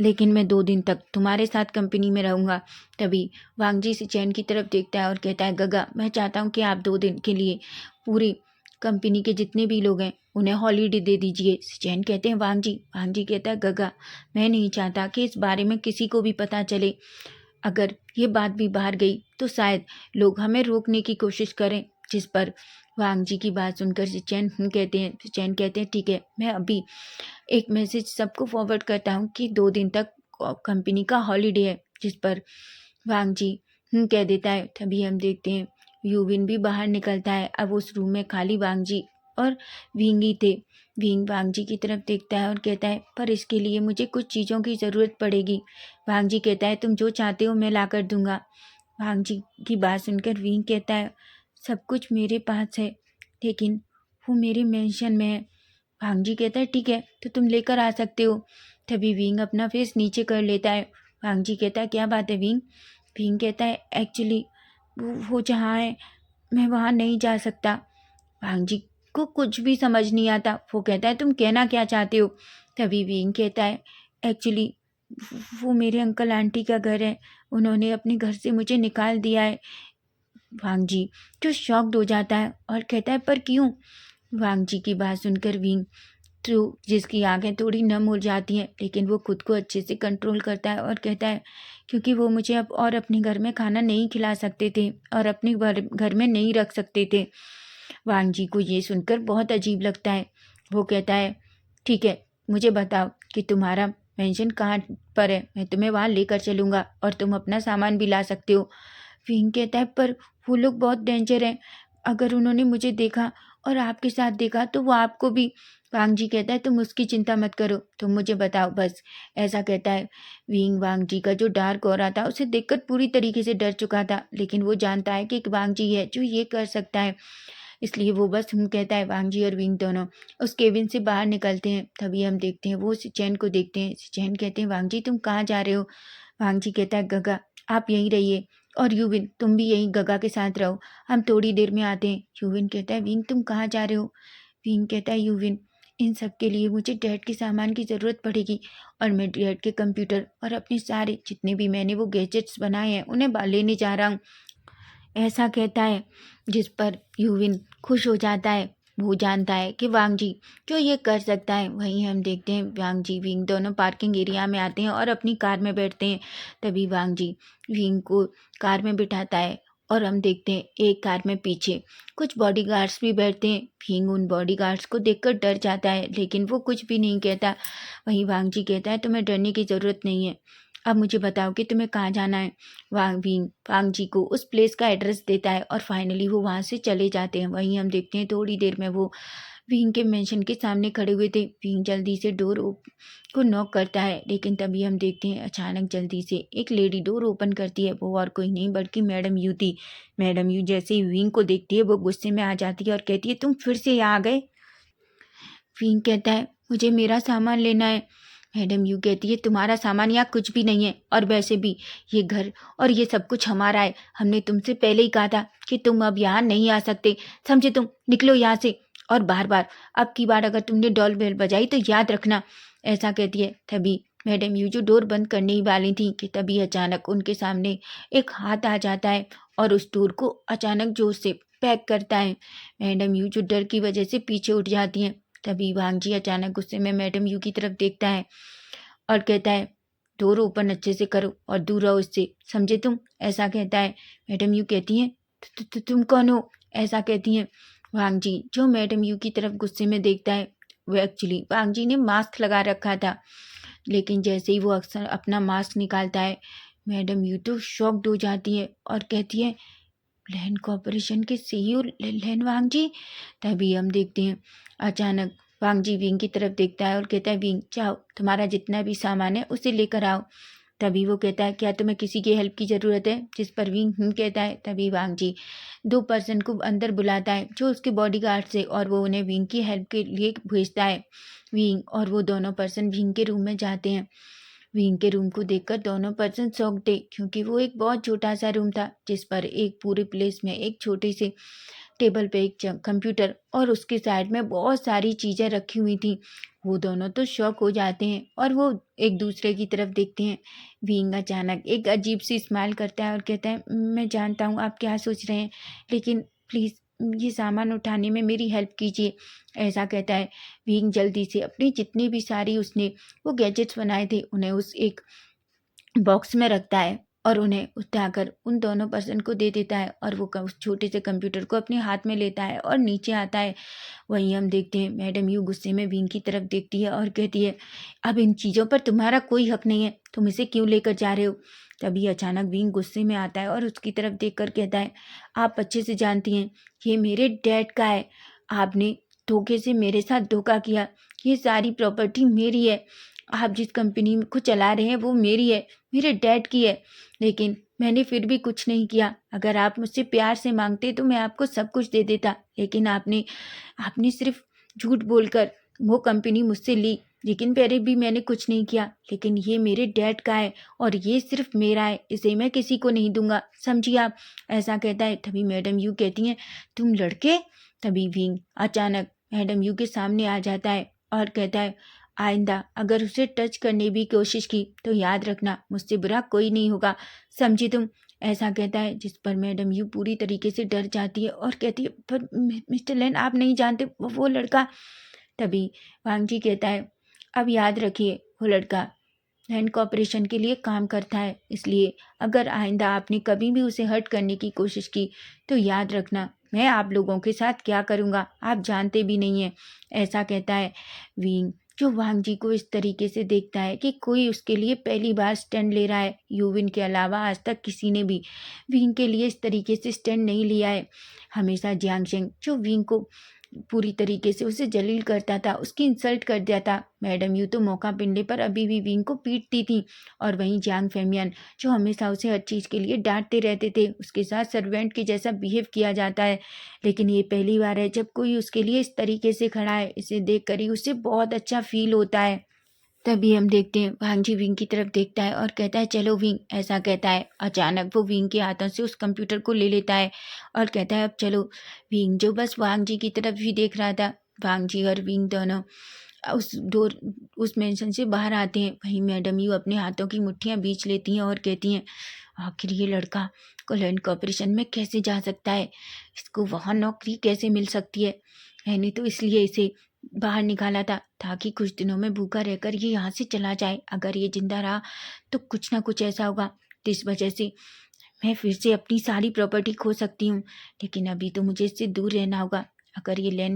[SPEAKER 1] लेकिन मैं 2 दिन तक तुम्हारे साथ कंपनी में रहूँगा। तभी वांग जी सिचैन की तरफ देखता है और कहता है गगा मैं चाहता हूँ कि आप 2 दिन के लिए पूरी कंपनी के जितने भी लोग हैं उन्हें हॉलीडे दे दीजिए। सिचैन कहते हैं वांग जी कहता है गगा मैं नहीं चाहता कि इस बारे में किसी को भी पता चले। अगर ये बात भी बाहर गई तो शायद लोग हमें रोकने की कोशिश करें। जिस पर वांग जी की बात सुनकर सिचैन कहते हैं ठीक है, मैं अभी एक मैसेज सबको फॉरवर्ड करता हूँ कि 2 दिन तक कंपनी का हॉलीडे है। जिस पर वांग जी कह देता है। तभी हम देखते हैं यूविन भी बाहर निकलता है। अब उस रूम में खाली वांग जी और विंग ही थे। विंग वांग जी की तरफ देखता है और कहता है पर इसके लिए मुझे कुछ चीज़ों की ज़रूरत पड़ेगी। वांग जी कहता है तुम जो चाहते हो मैं ला कर दूंगा। वांग जी की बात सुनकर विंग कहता है सब कुछ मेरे पास है, लेकिन वो मेरे मेंशन में है। भांग जी कहता है ठीक है तो तुम लेकर आ सकते हो। तभी विंग अपना फेस नीचे कर लेता है। भांग जी कहता है क्या बात है विंग? विंग कहता है एक्चुअली वो जहाँ है मैं वहाँ नहीं जा सकता। भांग जी को कुछ भी समझ नहीं आता। वो कहता है तुम कहना क्या चाहते हो? तभी विंग कहता है एक्चुअली वो मेरे अंकल आंटी का घर है, उन्होंने अपने घर से मुझे निकाल दिया है। भांग जी जो शॉक्ड हो जाता है और कहता है पर क्यों? वांग जी की बात सुनकर विंग तो जिसकी आंखें थोड़ी नम हो जाती हैं, लेकिन वो खुद को अच्छे से कंट्रोल करता है और कहता है क्योंकि वो मुझे अब और अपने घर में खाना नहीं खिला सकते थे और अपने घर में नहीं रख सकते थे। वांग जी को ये सुनकर बहुत अजीब लगता है। वो कहता है ठीक है, मुझे बताओ कि तुम्हारा मेंशन कहाँ पर है, मैं तुम्हें वहाँ लेकर चलूँगा और तुम अपना सामान भी ला सकते हो। विंग कहता है पर वो लोग बहुत डेंजर हैं, अगर उन्होंने मुझे देखा और आपके साथ देखा तो वो आपको भी। वांग जी कहता है तुम उसकी चिंता मत करो, तुम मुझे बताओ बस। ऐसा कहता है। विंग वांग जी का जो डार्क ऑरा था उसे देखकर पूरी तरीके से डर चुका था, लेकिन वो जानता है कि एक वांग जी है जो ये कर सकता है, इसलिए वो बस कहता है। वांग जी और विंग दोनों उस केबिन से बाहर निकलते हैं। तभी हम देखते हैं वो सिचैन को देखते हैं। सिचैन कहते हैं वांग जी तुम कहाँ जा रहे हो? वांग जी कहता है गगा आप यहीं रहिए और यूविन तुम भी यहीं गगा के साथ रहो, हम थोड़ी देर में आते हैं। यूविन कहता है विंग तुम कहाँ जा रहे हो? विंग कहता है यूविन इन सब के लिए मुझे डैड के सामान की ज़रूरत पड़ेगी और मैं डैड के कंप्यूटर और अपने सारे जितने भी मैंने वो गैजेट्स बनाए हैं उन्हें लेने जा रहा हूँ। ऐसा कहता है। जिस पर यूविन खुश हो जाता है। वो जानता है कि वांग जी जो ये कर सकता है। वहीं हम देखते हैं वांग जी विंग दोनों पार्किंग एरिया में आते हैं और अपनी कार में बैठते हैं। तभी वांग जी विंग को कार में बिठाता है और हम देखते हैं एक कार में पीछे कुछ बॉडीगार्ड्स भी बैठते हैं। विंग उन बॉडीगार्ड्स को देखकर डर जाता है, लेकिन वो कुछ भी नहीं कहता। वहीं वांग जी कहता है तुम्हें डरने की ज़रूरत नहीं है, अब मुझे बताओ कि तुम्हें कहाँ जाना है। वांग जी को उस प्लेस का एड्रेस देता है और फाइनली वो वहाँ से चले जाते हैं। वहीं हम देखते हैं थोड़ी देर में वो विंग के मेंशन के सामने खड़े हुए थे। विंग जल्दी से को नॉक करता है, लेकिन तभी हम देखते हैं अचानक जल्दी से एक लेडी डोर ओपन करती है। वो और कोई नहीं बल्कि मैडम यू थी। मैडम यू जैसे ही विंग को देखती है वो गुस्से में आ जाती है और कहती है तुम फिर से यहाँ आ गए? विंग कहता है मुझे मेरा सामान लेना है। मैडम यू कहती है तुम्हारा सामान यहाँ कुछ भी नहीं है, और वैसे भी ये घर और ये सब कुछ हमारा है। हमने तुमसे पहले ही कहा था कि तुम अब यहाँ नहीं आ सकते, समझे? तुम निकलो यहाँ से। और बार बार अब की बार अगर तुमने डॉल बेल बजाई तो याद रखना। ऐसा कहती है। तभी मैडम यू जो डोर बंद करने ही वाली थी कि तभी अचानक उनके सामने एक हाथ आ जाता है और उस डोर को अचानक जोर से पैक करता है। मैडम यू जो डर की वजह से पीछे उठ जाती हैं। तभी वांग जी अचानक गुस्से में मैडम यू की तरफ देखता है और कहता है डोर ओपन अच्छे से करो और दूर रहो इससे, समझे तुम? ऐसा कहता है। मैडम यू कहती हैं तुम कौन हो? ऐसा कहती हैं। वांग जी जो मैडम यू की तरफ गुस्से में देखता है, वो एक्चुअली वांग जी ने मास्क लगा रखा था, लेकिन जैसे ही वो अक्सर अपना मास्क निकालता है मैडम यू तो शॉक्ड हो जाती है और कहती है, लैंड कॉरपोरेशन के सीईओ लैन वांग जी। तभी हम देखते हैं अचानक वांग जी विंग की तरफ देखता है और कहता है, विंग जाओ तुम्हारा जितना भी सामान है उसे लेकर आओ। तभी वो कहता है, क्या तुम्हें किसी की हेल्प की ज़रूरत है? जिस पर विंग कहता है। तभी वांग जी 2 पर्सन को अंदर बुलाता है जो उसके बॉडीगार्ड से, और वो उन्हें विंग की हेल्प के लिए भेजता है। विंग और वो दोनों पर्सन विंग के रूम में जाते हैं। विंग के रूम को देखकर दोनों पर्सन शॉक्ड थे, क्योंकि वो एक बहुत छोटा सा रूम था जिस पर एक पूरे प्लेस में एक छोटे से टेबल पे एक कंप्यूटर और उसके साइड में बहुत सारी चीज़ें रखी हुई थी। वो दोनों तो शॉक हो जाते हैं और वो एक दूसरे की तरफ देखते हैं। विंग अचानक एक अजीब सी स्माइल करता है और कहता है, मैं जानता हूँ आप क्या सोच रहे हैं, लेकिन प्लीज़ ये सामान उठाने में मेरी हेल्प कीजिए। ऐसा कहता है। विंग जल्दी से अपनी जितनी भी सारी उसने वो गैजेट्स बनाए थे उन्हें उस एक बॉक्स में रखता है और उन्हें उठाकर उन दोनों पर्सन को दे देता है, और वो उस छोटे से कंप्यूटर को अपने हाथ में लेता है और नीचे आता है। वहीं हम देखते हैं मैडम यू गुस्से में विंग की तरफ देखती है और कहती है, अब इन चीज़ों पर तुम्हारा कोई हक नहीं है, तुम इसे क्यों लेकर जा रहे हो? तभी अचानक विंग गुस्से में आता है और उसकी तरफ देखकर कहता है, आप अच्छे से जानती हैं ये मेरे डैड का है, आपने धोखे से मेरे साथ धोखा किया, ये सारी प्रॉपर्टी मेरी है, आप जिस कंपनी को चला रहे हैं वो मेरी है, मेरे डैड की है, लेकिन मैंने फिर भी कुछ नहीं किया। अगर आप मुझसे प्यार से मांगते तो मैं आपको सब कुछ दे देता, लेकिन आपने आपने सिर्फ झूठ बोलकर वो कंपनी मुझसे ली, लेकिन पहले भी मैंने कुछ नहीं किया। लेकिन ये मेरे डैड का है और ये सिर्फ मेरा है, इसे मैं किसी को नहीं दूंगा, समझिए आप? ऐसा कहता है। तभी मैडम यू कहती हैं, तुम लड़के? तभी विंग अचानक मैडम यू के सामने आ जाता है और कहता है, आइंदा अगर उसे टच करने की कोशिश की तो याद रखना मुझसे बुरा कोई नहीं होगा, समझी तुम? ऐसा कहता है, जिस पर मैडम यू पूरी तरीके से डर जाती है और कहती है, पर मिस्टर लेन आप नहीं जानते वो लड़का। तभी वांग जी कहता है, अब याद रखिए वो लड़का लैंड कॉरपोरेशन के लिए काम करता है, इसलिए अगर आइंदा आपने कभी भी उसे हर्ट करने की कोशिश की तो याद रखना मैं आप लोगों के साथ क्या करूँगा आप जानते भी नहीं हैं। ऐसा कहता है। विंग जो वांग जी को इस तरीके से देखता है कि कोई उसके लिए पहली बार स्टैंड ले रहा है, यूविन के अलावा आज तक किसी ने भी विंग के लिए इस तरीके से स्टैंड नहीं लिया है। हमेशा जियांग शेंग जो विंग को पूरी तरीके से उसे जलील करता था, उसकी इंसल्ट कर दिया था, मैडम यू तो मौका मिलने पर अभी भी विंग को पीटती थी। और वहीं जियांग फेमियन जो हमेशा उसे हर चीज़ के लिए डांटते रहते थे, उसके साथ सर्वेंट के जैसा बिहेव किया जाता है, लेकिन ये पहली बार है जब कोई उसके लिए इस तरीके से खड़ा है। इसे देख कर ही उसे बहुत अच्छा फील होता है। तभी हम देखते हैं वांग जी विंग की तरफ देखता है और कहता है, चलो विंग। ऐसा कहता है। अचानक वो विंग के हाथों से उस कंप्यूटर को ले लेता है और कहता है, अब चलो। विंग जो बस वांग जी की तरफ ही देख रहा था। वांग जी और विंग दोनों उस मेंशन से बाहर आते हैं। वहीं मैडम यू अपने हाथों की मुट्ठियां बीच लेती हैं और कहती हैं, आखिर ये लड़का लैंड कॉरपोरेशन में कैसे जा सकता है, इसको वहाँ नौकरी कैसे मिल सकती है? मैंने तो इसलिए इसे बाहर निकाला था ताकि कुछ दिनों में भूखा रहकर ये यहाँ से चला जाए। अगर ये जिंदा रहा तो कुछ ना कुछ ऐसा होगा जिस वजह से मैं फिर से अपनी सारी प्रॉपर्टी खो सकती हूँ, लेकिन अभी तो मुझे इससे दूर रहना होगा। अगर ये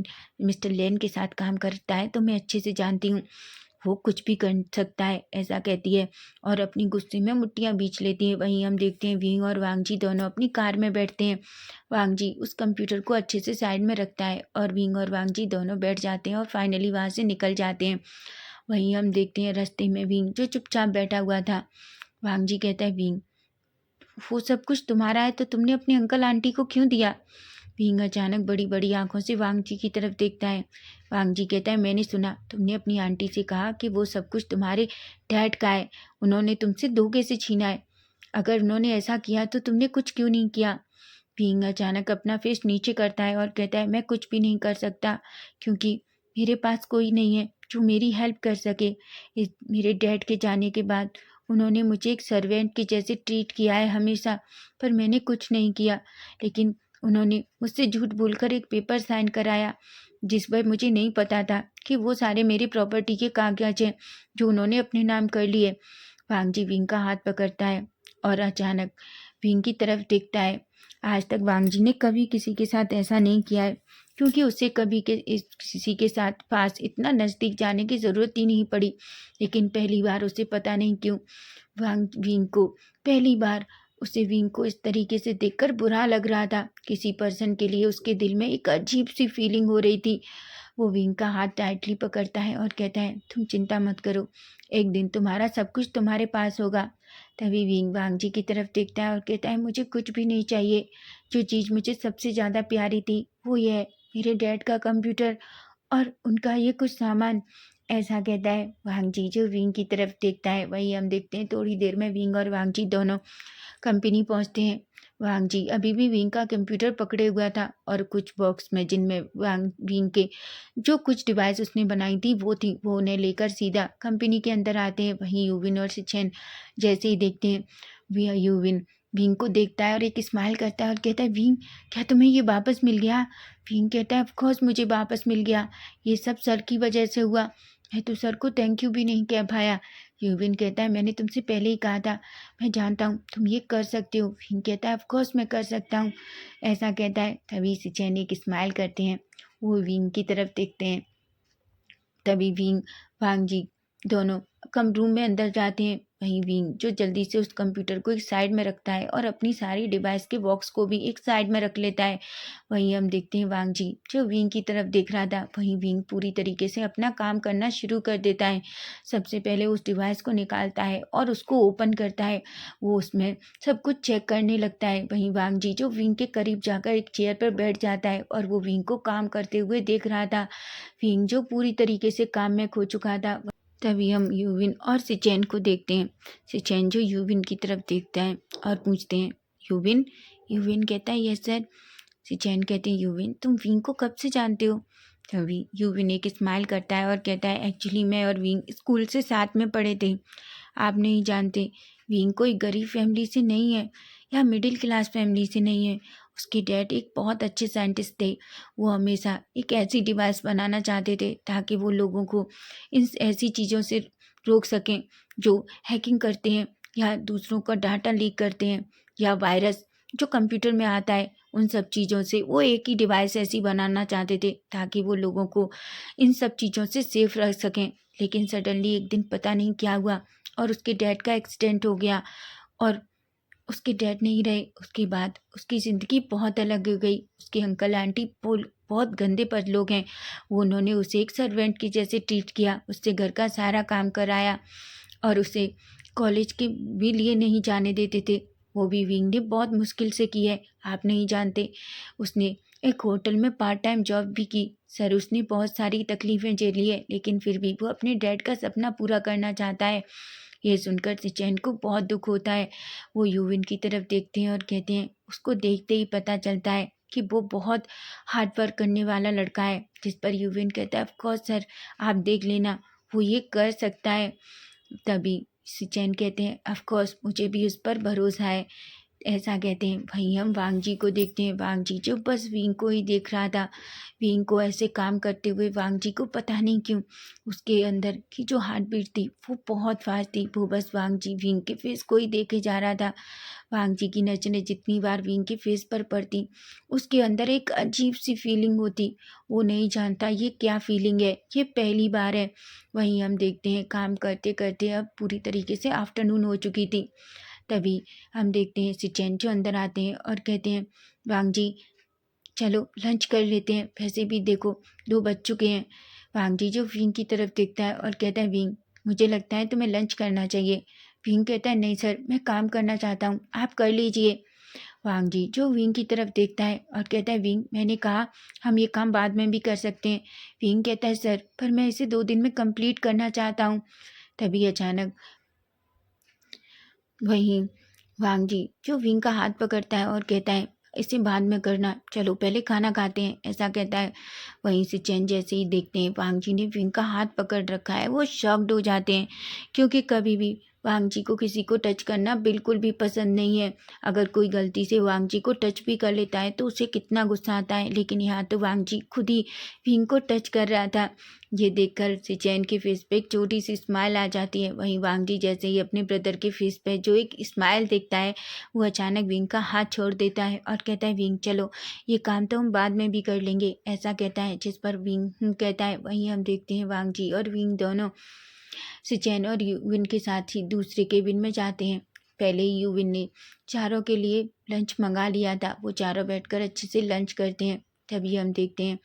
[SPEAKER 1] मिस्टर लेन के साथ काम करता है तो मैं अच्छे से जानती हूँ वो कुछ भी कर सकता है। ऐसा कहती है और अपनी गुस्से में मुट्ठियां बीच लेती है। वहीं हम देखते हैं विंग और वांग जी दोनों अपनी कार में बैठते हैं। वांग जी उस कंप्यूटर को अच्छे से साइड में रखता है और विंग और वांग जी दोनों बैठ जाते हैं और फाइनली वहाँ से निकल जाते हैं। वहीं हम देखते हैं रास्ते में विंग जो चुपचाप बैठा हुआ था। वांग जी कहता है, विंग वो सब कुछ तुम्हारा है तो तुमने अपने अंकल आंटी को क्यों दिया? विंग अचानक बड़ी बड़ी आंखों से वांग जी की तरफ देखता है। वांग जी कहता है, मैंने सुना तुमने अपनी आंटी से कहा कि वो सब कुछ तुम्हारे डैड का है, उन्होंने तुमसे धोखे से छीना है। अगर उन्होंने ऐसा किया तो तुमने कुछ क्यों नहीं किया? विंग अचानक अपना फेस नीचे करता है और कहता है, मैं कुछ भी नहीं कर सकता क्योंकि मेरे पास कोई नहीं है जो मेरी हेल्प कर सके। मेरे डैड के जाने के बाद उन्होंने मुझे एक सर्वेंट के जैसे ट्रीट किया है हमेशा, पर मैंने कुछ नहीं किया। लेकिन उन्होंने मुझसे झूठ बोलकर एक पेपर साइन कराया जिस पर मुझे नहीं पता था कि वो सारे मेरी प्रॉपर्टी के कागज हैं जो उन्होंने अपने नाम कर लिए। वांग जी विंग का हाथ पकड़ता है और अचानक विंग की तरफ देखता है। आज तक वांग जी ने कभी किसी के साथ ऐसा नहीं किया है, क्योंकि उसे कभी किसी के साथ पास इतना नज़दीक जाने की ज़रूरत ही नहीं पड़ी। लेकिन पहली बार उसे पता नहीं क्यों विंग को पहली बार उसे विंग को इस तरीके से देखकर बुरा लग रहा था। किसी पर्सन के लिए उसके दिल में एक अजीब सी फीलिंग हो रही थी। वो विंग का हाथ टाइटली पकड़ता है और कहता है, तुम चिंता मत करो, एक दिन तुम्हारा सब कुछ तुम्हारे पास होगा। तभी विंग वांग जी की तरफ देखता है और कहता है, मुझे कुछ भी नहीं चाहिए। जो चीज़ मुझे सबसे ज़्यादा प्यारी थी वो ये है, मेरे डैड का कंप्यूटर और उनका ये कुछ सामान। ऐसा कहता है वांग जी। जो विंग की तरफ देखता है वही हम देखते हैं। थोड़ी देर में विंग और वांग जी दोनों कंपनी पहुंचते हैं। वांग जी अभी भी विंग का कंप्यूटर पकड़े हुआ था और कुछ बॉक्स में जिनमें विंग के जो कुछ डिवाइस उसने बनाई थी वो उन्हें लेकर सीधा कंपनी के अंदर आते हैं। वहीं यूविन और सिचेन जैसे ही देखते हैं, यूविन विंग को देखता है और एक स्माइल करता है और कहता है, विंग क्या तुम्हें ये वापस मिल गया? विंग कहता है, ऑफ कोर्स मुझे वापस मिल गया, ये सब सर की वजह से हुआ। मैं तो सर को थैंक यू भी नहीं कह पाया। यूविन कहता है, मैंने तुमसे पहले ही कहा था, मैं जानता हूँ तुम ये कर सकते हो। विंग कहता है, ऑफ कोर्स मैं कर सकता हूँ। ऐसा कहता है। तभी सिचेन एक स्माइल करते हैं, वो विंग की तरफ देखते हैं। तभी विंग वांग जी दोनों कम रूम में अंदर जाते हैं। वहीं विंग जो जल्दी से उस कंप्यूटर को एक साइड में रखता है और अपनी सारी डिवाइस के बॉक्स को भी एक साइड में रख लेता है। वहीं हम देखते हैं वांग जी जो विंग की तरफ देख रहा था, वहीं विंग पूरी तरीके से अपना काम करना शुरू कर देता है। सबसे पहले उस डिवाइस को निकालता है और उसको ओपन करता है। वो उसमें सब कुछ चेक करने लगता है। वहीं वांग जी जो विंग के करीब जाकर एक चेयर पर बैठ जाता है और वो विंग को काम करते हुए देख रहा था। विंग जो पूरी तरीके से काम में खो चुका था। तभी हम यूविन और सिचेन को देखते हैं। सिचेन जो यूविन की तरफ देखता है और पूछते हैं, यूविन? यूविन कहता है, यस सर। सिचेन कहते हैं, यूविन तुम विंग को कब से जानते हो? तभी यूविन एक स्माइल करता है और कहता है, एक्चुअली मैं और विंग स्कूल से साथ में पढ़े थे। आप नहीं जानते, विंग कोई गरीब फैमिली से नहीं है या मिडिल क्लास फैमिली से नहीं है। उसके डैड एक बहुत अच्छे साइंटिस्ट थे। वो हमेशा एक ऐसी डिवाइस बनाना चाहते थे ताकि वो लोगों को इन ऐसी चीज़ों से रोक सकें जो हैकिंग करते हैं या दूसरों का डाटा लीक करते हैं या वायरस जो कंप्यूटर में आता है। उन सब चीज़ों से वो एक ही डिवाइस ऐसी बनाना चाहते थे ताकि वो लोगों को इन सब चीज़ों से सेफ रख सकें। लेकिन सडनली एक दिन पता नहीं क्या हुआ और उसके डैड का एक्सीडेंट हो गया और उसके डैड नहीं रहे। उसके बाद उसकी ज़िंदगी बहुत अलग हो गई। उसके अंकल आंटी बहुत गंदे पद लोग हैं। वो उन्होंने उसे एक सर्वेंट की जैसे ट्रीट किया, उससे घर का सारा काम कराया और उसे कॉलेज के भी लिए नहीं जाने देते थे। वो भी विंग ने बहुत मुश्किल से की है, आप नहीं जानते। उसने एक होटल में पार्ट टाइम जॉब भी की। सर उसने बहुत सारी तकलीफ़ें झेली है, लेकिन फिर भी वो अपने डैड का सपना पूरा करना चाहता है। ये सुनकर सिचेन को बहुत दुख होता है। वो यूविन की तरफ देखते हैं और कहते हैं, उसको देखते ही पता चलता है कि वो बहुत हार्ड वर्क करने वाला लड़का है। जिस पर यूविन कहता है, ऑफ कोर्स सर, आप देख लेना, वो ये कर सकता है। तभी सिचेन कहते हैं, ऑफ कोर्स मुझे भी उस पर भरोसा है। ऐसा कहते हैं। वहीं हम वांग जी को देखते हैं। वांग जी जो बस विंग को ही देख रहा था। विंग को ऐसे काम करते हुए वांग जी को पता नहीं क्यों उसके अंदर की जो हार्ट बीट थी वो बहुत फास्ट थी। वो बस विंग के फेस को ही देखे जा रहा था। वांग जी की नज़रें जितनी बार विंग के फेस पर पड़ती उसके अंदर एक अजीब सी फीलिंग होती। वो नहीं जानता ये क्या फीलिंग है, ये पहली बार है। वहीं हम देखते हैं काम करते करते अब पूरी तरीके से आफ्टरनून हो चुकी थी। तभी हम देखते हैं सिचेन जो अंदर आते हैं और कहते हैं, वांग जी चलो लंच कर लेते हैं, वैसे भी देखो 2 बज चुके हैं। वांग जी जो विंग की तरफ देखता है और कहता है, विंग मुझे लगता है तुम्हें लंच करना चाहिए। विंग कहता है, नहीं सर, मैं काम करना चाहता हूँ, आप कर लीजिए। वांग जी जो विंग की तरफ देखता है और कहता है, विंग मैंने कहा हम ये काम बाद में भी कर सकते हैं। विंग कहता है, सर पर मैं इसे 2 दिन में कंप्लीट करना चाहता हूँ। तभी अचानक वहीं वांग जी जो विंग का हाथ पकड़ता है और कहता है, इसे बाद में करना, चलो पहले खाना खाते हैं। ऐसा कहता है। वहीं से चैन जैसे ही देखते हैं वांग जी ने विंग का हाथ पकड़ रखा है, वो शॉक्ड हो जाते हैं क्योंकि कभी भी वांग जी को किसी को टच करना बिल्कुल भी पसंद नहीं है। अगर कोई गलती से वांग जी को टच भी कर लेता है तो उसे कितना गुस्सा आता है, लेकिन यहाँ तो वांग जी खुद ही विंग को टच कर रहा था। ये देखकर सिचेन के फेस पे एक छोटी सी स्माइल आ जाती है। वहीं वांग जी जैसे ही अपने ब्रदर के फेस पे जो एक स्माइल देखता है, वो अचानक विंग का हाथ छोड़ देता है और कहता है, विंग चलो, ये काम तो हम बाद में भी कर लेंगे, ऐसा कहता है। जिस पर विंग कहता है। वहीं हम देखते हैं वांग जी और विंग दोनों सिचेन और यूविन के साथ ही दूसरे केबिन में जाते हैं। पहले ही यूविन ने चारों के लिए लंच मंगा लिया था। वो चारों बैठकर अच्छे से लंच करते हैं। तभी हम देखते हैं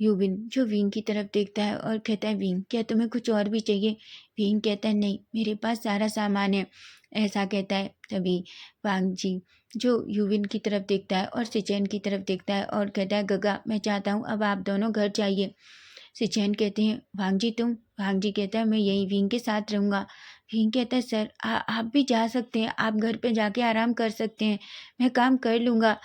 [SPEAKER 1] यूविन जो विंग की तरफ देखता है और कहता है, विंग क्या तुम्हें कुछ और भी चाहिए? विंग कहता है, नहीं, मेरे पास सारा सामान है, ऐसा कहता है। तभी वांग जी जो यूविन की तरफ देखता है और सिचेन की तरफ देखता है और कहता है, गगा मैं चाहता हूँ अब आप दोनों घर जाइए। सिचेन कहते हैं, वांग जी तुम? वांग जी कहता है, मैं यहीं विंग के साथ रहूँगा। विंग कहता है, सर आप भी जा सकते हैं, आप घर पे जाके आराम कर सकते हैं, मैं काम कर लूँगा।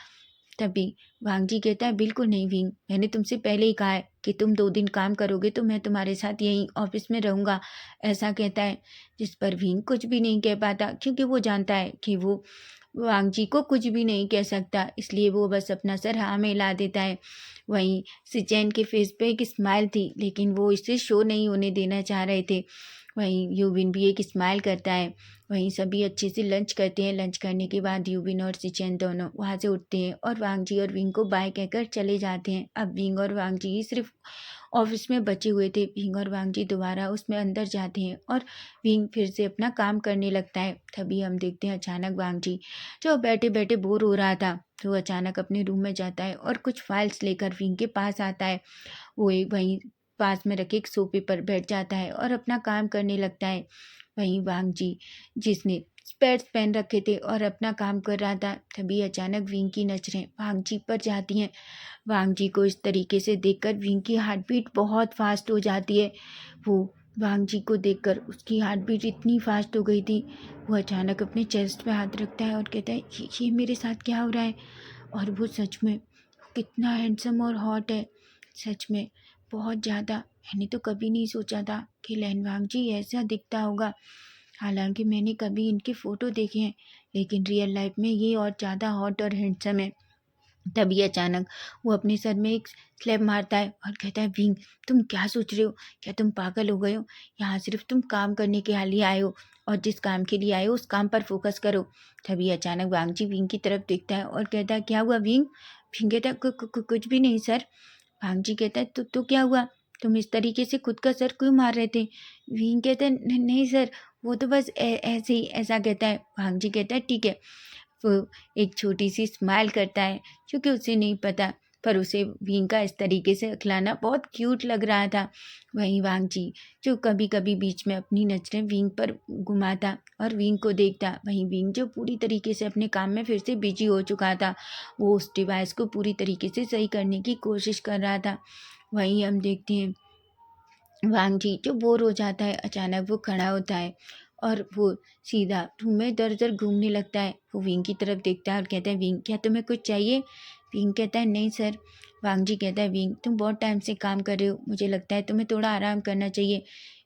[SPEAKER 1] तभी वांग जी कहता है, बिल्कुल नहीं विंग, मैंने तुमसे पहले ही कहा है कि तुम 2 दिन काम करोगे तो मैं तुम्हारे साथ यहीं ऑफिस में रहूँगा, ऐसा कहता है। जिस पर विंग कुछ भी नहीं कह पाता, क्योंकि वो जानता है कि वो वांग जी को कुछ भी नहीं कह सकता, इसलिए वो बस अपना सर हाँ में हिला देता है। वहीं सिचेन के फेस पे एक स्माइल थी, लेकिन वो इसे शो नहीं होने देना चाह रहे थे। वहीं यूविन भी एक स्माइल करता है। वहीं सभी अच्छे से लंच करते हैं। लंच करने के बाद यूविन और सिचेन दोनों वहाँ से उठते हैं और वांग जी और विंग को बाय कहकर चले जाते हैं। अब विंग और वांग जी ही सिर्फ ऑफिस में बचे हुए थे। विंग और वांग जी दोबारा उसमें अंदर जाते हैं और विंग फिर से अपना काम करने लगता है। तभी हम देखते हैं अचानक वांग जी जो बैठे बैठे बोर हो रहा था, तो अचानक अपने रूम में जाता है और कुछ फाइल्स लेकर विंग के पास आता है। वो वहीं पास में रखे एक सोफे पर बैठ जाता है और अपना काम करने लगता है। वहीं वांग जी जिसने स्पेट्स पहन रखे थे और अपना काम कर रहा था, तभी अचानक विंग की नजरें वांग जी पर जाती हैं। वांग जी को इस तरीके से देखकर विंग की हार्ट बीट बहुत फास्ट हो जाती है। वो वांग जी को देखकर उसकी हार्ट बीट इतनी फास्ट हो गई थी, वो अचानक अपने चेस्ट पे हाथ रखता है और कहता है, ये मेरे साथ क्या हो रहा है? और वो सच में कितना हैंडसम और हॉट है, सच में बहुत ज़्यादा। मैंने तो कभी नहीं सोचा था कि लैनवांग जी ऐसा दिखता होगा। हालांकि मैंने कभी इनके फ़ोटो देखे हैं, लेकिन रियल लाइफ में ये और ज़्यादा हॉट और हैंडसम है। तभी अचानक वो अपने सर में एक स्लैप मारता है और कहता है, विंग तुम क्या सोच रहे हो? क्या तुम पागल हो गए हो? यहाँ सिर्फ तुम काम करने के लिए आए हो, और जिस काम के लिए आए हो उस काम पर फोकस करो। तभी अचानक वांग जी विंग की तरफ देखता है और कहता है, क्या हुआ विंग? विंग कहता है, कुछ भी नहीं सर। भांग जी कहता है, तो क्या हुआ? तुम इस तरीके से खुद का सर क्यों मार रहे थे? विंग कहता है, नहीं सर, वो तो बस ऐसे ही", ऐसा कहता है। भांग जी कहता है, ठीक है। वो एक छोटी सी स्माइल करता है, क्योंकि उसे नहीं पता, पर उसे विंग का इस तरीके से खिलाना बहुत क्यूट लग रहा था। वहीं वांग जी जो कभी कभी बीच में अपनी नजरें विंग पर घुमाता और विंग को देखता, वहीं विंग जो पूरी तरीके से अपने काम में फिर से बिजी हो चुका था, वो उस डिवाइस को पूरी तरीके से सही करने की कोशिश कर रहा था। वहीं हम देखते हैं वांग जी जो बोर हो जाता है, अचानक वो खड़ा होता है और वो सीधा रूम में इधर उधर घूमने लगता है। वो विंग की तरफ देखता है और कहता है, विंग क्या तुम्हें कुछ चाहिए? विंग कहता है, नहीं सर। वांग जी कहता है, विंग तुम बहुत टाइम से काम कर रहे हो, मुझे लगता है तुम्हें थोड़ा आराम करना चाहिए।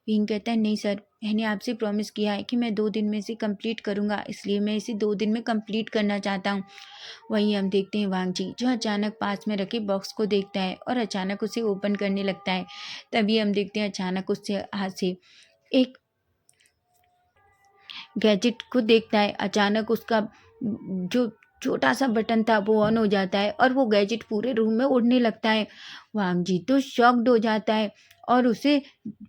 [SPEAKER 1] विंग कहता है, नहीं सर, मैंने आपसे प्रॉमिस किया है कि मैं 2 दिन में इसे कंप्लीट करूँगा, इसलिए मैं इसे 2 दिन में कंप्लीट करना चाहता हूँ। वहीं हम देखते हैं वांग जी जो अचानक पास में रखे बॉक्स को देखता है और अचानक उसे ओपन करने लगता है। तभी हम देखते हैं अचानक उससे हाथ से एक गैजेट को देखता है। अचानक उसका जो छोटा सा बटन था वो ऑन हो जाता है और वो गैजेट पूरे रूम में उड़ने लगता है। वांग जी तो शॉक्ड हो जाता है और उसे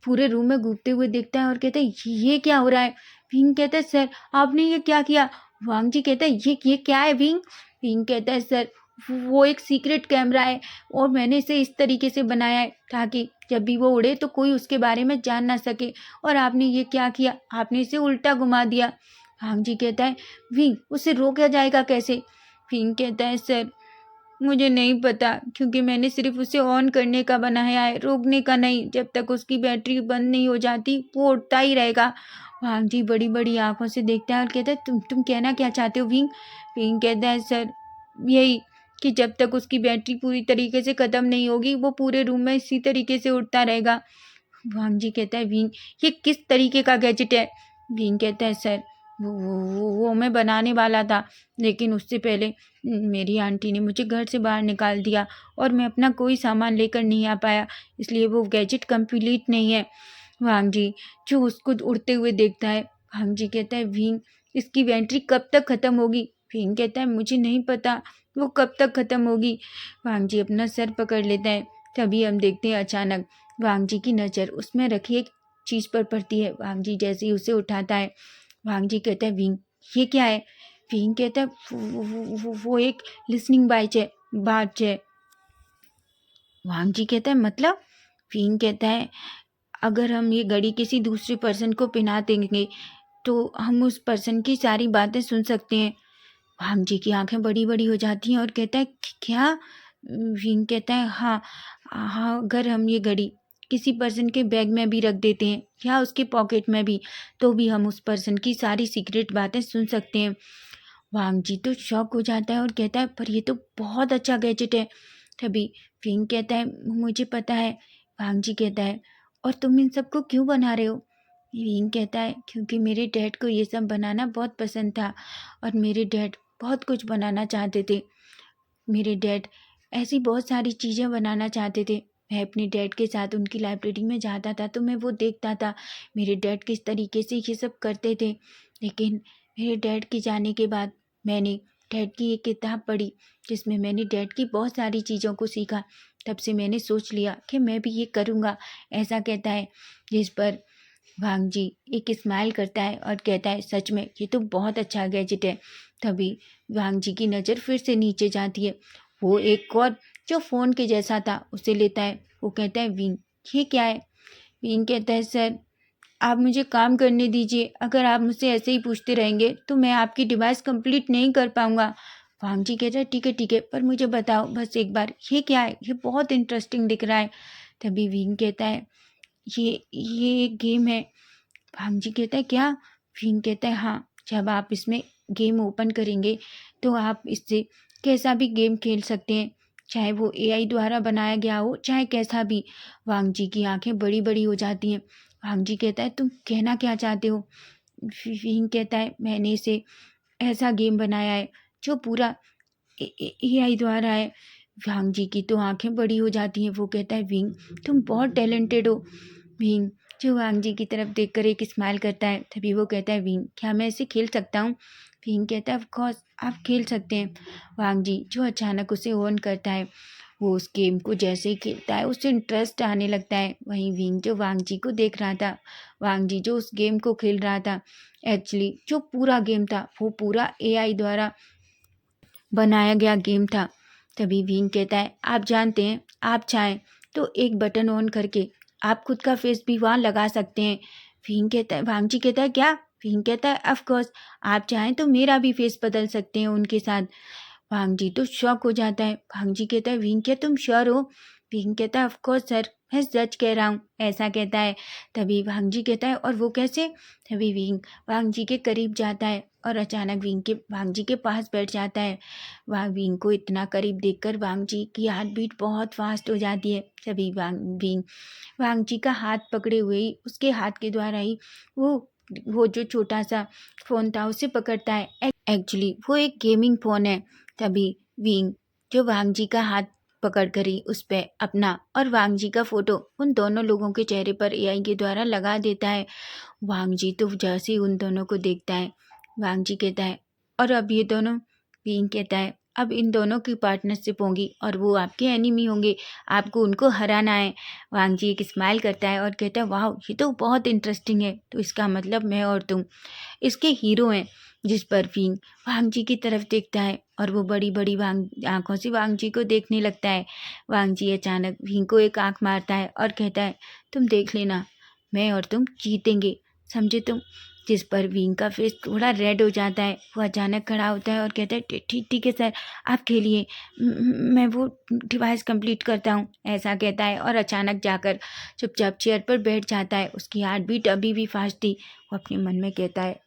[SPEAKER 1] पूरे रूम में घूमते हुए देखता है और कहता है, ये क्या हो रहा है? विंग कहता है, सर आपने ये क्या किया? वांग जी कहता है, ये क्या है विंग? विंग कहता है, सर वो एक सीक्रेट कैमरा है और मैंने इसे इस तरीके से बनाया है ताकि जब भी वो उड़े तो कोई उसके बारे में जान ना सके, और आपने ये क्या किया? आपने इसे उल्टा घुमा दिया। भांग जी कहता है, विंग उसे रोका जाएगा कैसे? विंग कहता है, सर मुझे नहीं पता, क्योंकि मैंने सिर्फ उसे ऑन करने का बनाया है, रोकने का नहीं। जब तक उसकी बैटरी बंद नहीं हो जाती वो उड़ता ही रहेगा। भांग जी बड़ी बड़ी आंखों से देखता है और कहता है, तुम कहना क्या चाहते हो विंग? विंग कहता है, सर यही कि जब तक उसकी बैटरी पूरी तरीके से ख़त्म नहीं होगी वो पूरे रूम में इसी तरीके से उड़ता रहेगा। भांग जी कहता है, विंग ये किस तरीके का गैजेट है? भीम कहता है सर वो मैं बनाने वाला था, लेकिन उससे पहले मेरी आंटी ने मुझे घर से बाहर निकाल दिया और मैं अपना कोई सामान लेकर नहीं आ पाया, इसलिए वो गैजेट कंप्लीट नहीं है। वांग जी जो उसको उड़ते हुए देखता है, वांग जी कहता है भीम इसकी बैटरी कब तक ख़त्म होगी? भीम कहता है मुझे नहीं पता वो कब तक ख़त्म होगी। वांग जी अपना सर पकड़ लेता है। तभी हम देखते हैं अचानक वांग जी की नज़र उसमें रखी एक चीज़ पर पड़ती है। वांग जी जैसे ही उसे उठाता है, वांग जी कहता है विंग ये क्या है? विंग कहता है वो एक लिसनिंग बाज है। वांग जी कहता है मतलब? विंग कहता है अगर हम ये घड़ी किसी दूसरे पर्सन को पहना देंगे तो हम उस पर्सन की सारी बातें सुन सकते हैं। वांग जी की आंखें बड़ी बड़ी हो जाती हैं और कहता है क्या? विंग कहता है हाँ हाँ, अगर हम ये घड़ी किसी पर्सन के बैग में भी रख देते हैं या उसके पॉकेट में भी, तो भी हम उस पर्सन की सारी सीक्रेट बातें सुन सकते हैं। वांग जी तो शॉक हो जाता है और कहता है पर ये तो बहुत अच्छा गैजेट है। तभी विंग कहता है मुझे पता है। वांग जी कहता है और तुम इन सबको क्यों बना रहे हो? विंग कहता है क्योंकि मेरे डैड को ये सब बनाना बहुत पसंद था और मेरे डैड बहुत कुछ बनाना चाहते थे। मेरे डैड ऐसी बहुत सारी चीज़ें बनाना चाहते थे। मैं अपने डैड के साथ उनकी लाइब्रेरी में जाता था तो मैं वो देखता था मेरे डैड किस तरीके से ये सब करते थे। लेकिन मेरे डैड के जाने के बाद मैंने डैड की एक किताब पढ़ी जिसमें मैंने डैड की बहुत सारी चीज़ों को सीखा। तब से मैंने सोच लिया कि मैं भी ये करूँगा, ऐसा कहता है। जिस पर वांग जी एक स्माइल करता है और कहता है सच में ये तो बहुत अच्छा गैजेट है। तभी वांग जी की नज़र फिर से नीचे जाती है। वो एक और जो फ़ोन के जैसा था उसे लेता है। वो कहता है विंग ये क्या है? विंग कहता है सर आप मुझे काम करने दीजिए, अगर आप मुझसे ऐसे ही पूछते रहेंगे तो मैं आपकी डिवाइस कंप्लीट नहीं कर पाऊंगा। वांग जी कहता है ठीक है पर मुझे बताओ बस एक बार ये क्या है? ये बहुत इंटरेस्टिंग दिख रहा है। तभी विंग कहता है ये एक गेम है। भांग जी कहता है क्या? फिंग कहता है हाँ, जब आप इसमें गेम ओपन करेंगे तो आप इससे कैसा भी गेम खेल सकते हैं, चाहे वो एआई द्वारा बनाया गया हो चाहे कैसा भी। वांग जी की आंखें बड़ी बड़ी हो जाती हैं। वांग जी कहता है तुम कहना क्या चाहते हो? फिंग कहता है मैंने इसे ऐसा गेम बनाया है जो पूरा एआई द्वारा है। वांग जी की तो आंखें बड़ी हो जाती हैं। वो कहता है विंग तुम बहुत टैलेंटेड हो। विंग जो वांग जी की तरफ देखकर एक स्माइल करता है। तभी वो कहता है विंग क्या मैं इसे खेल सकता हूँ? विंग कहता है ऑफ कोर्स आप खेल सकते हैं। वांग जी जो अचानक उसे ऑन करता है, वो उस गेम को जैसे ही खेलता है उसे इंटरेस्ट आने लगता है। वहीं विंग जो वांग जी को देख रहा था, वांग जी जो उस गेम को खेल रहा था, एक्चुअली जो पूरा गेम था वो पूरा एआई द्वारा बनाया गया गेम था। तभी विंग कहता है आप जानते हैं आप चाहें तो एक बटन ऑन करके आप खुद का फेस भी वहाँ लगा सकते हैं। विंग कहता है वांग जी कहता है क्या? विंग कहता है ऑफ कोर्स आप चाहें तो मेरा भी फेस बदल सकते हैं उनके साथ। भांग जी तो शॉक हो जाता है। भांग जी कहता है विंग क्या तुम श्योर हो? विंग कहता है ऑफ कोर्स सर मैं सच कह रहा हूँ, ऐसा कहता है। तभी भांग जी कहता है और वो कैसे? तभी विंग भांग जी के करीब जाता है और अचानक विंग के भांग जी के पास बैठ जाता है। वहाँ विंग को इतना करीब देखकर भांग जी की हार्ट बीट बहुत फास्ट हो जाती है। तभी विंग भांग जी का हाथ पकड़े हुए ही उसके हाथ के द्वारा ही वो जो छोटा सा फ़ोन था उसे पकड़ता है। एक्चुअली वो एक गेमिंग फ़ोन है। तभी विंग जो वांग जी का हाथ पकड़ कर ही उस पे अपना और वांग जी का फोटो उन दोनों लोगों के चेहरे पर एआई के द्वारा लगा देता है। वांग जी तो जैसे ही उन दोनों को देखता है, वांग जी कहता है और अब ये दोनों, विंग कहता है अब इन दोनों की पार्टनरशिप होगी और वो आपके एनिमी होंगे, आपको उनको हराना है। वांग जी एक स्माइल करता है और कहता है वाह ये तो बहुत इंटरेस्टिंग है, तो इसका मतलब मैं और तुम इसके हीरो हैं। जिस पर विंग वांग जी की तरफ देखता है और वो बड़ी बड़ी वांग आंखों से वांग जी को देखने लगता है। वांग जी अचानक विंग को एक आंख मारता है और कहता है तुम देख लेना मैं और तुम जीतेंगे, समझे तुम? जिस पर विंग का फेस थोड़ा रेड हो जाता है। वो अचानक खड़ा होता है और कहता है ठीक ठीक है सर आप खेलिए, मैं वो डिवाइस कंप्लीट करता हूँ, ऐसा कहता है और अचानक जाकर चुपचाप चेयर पर बैठ जाता है। उसकी हार्ट बीट अभी भी फास्ट थी। वो अपने मन में कहता है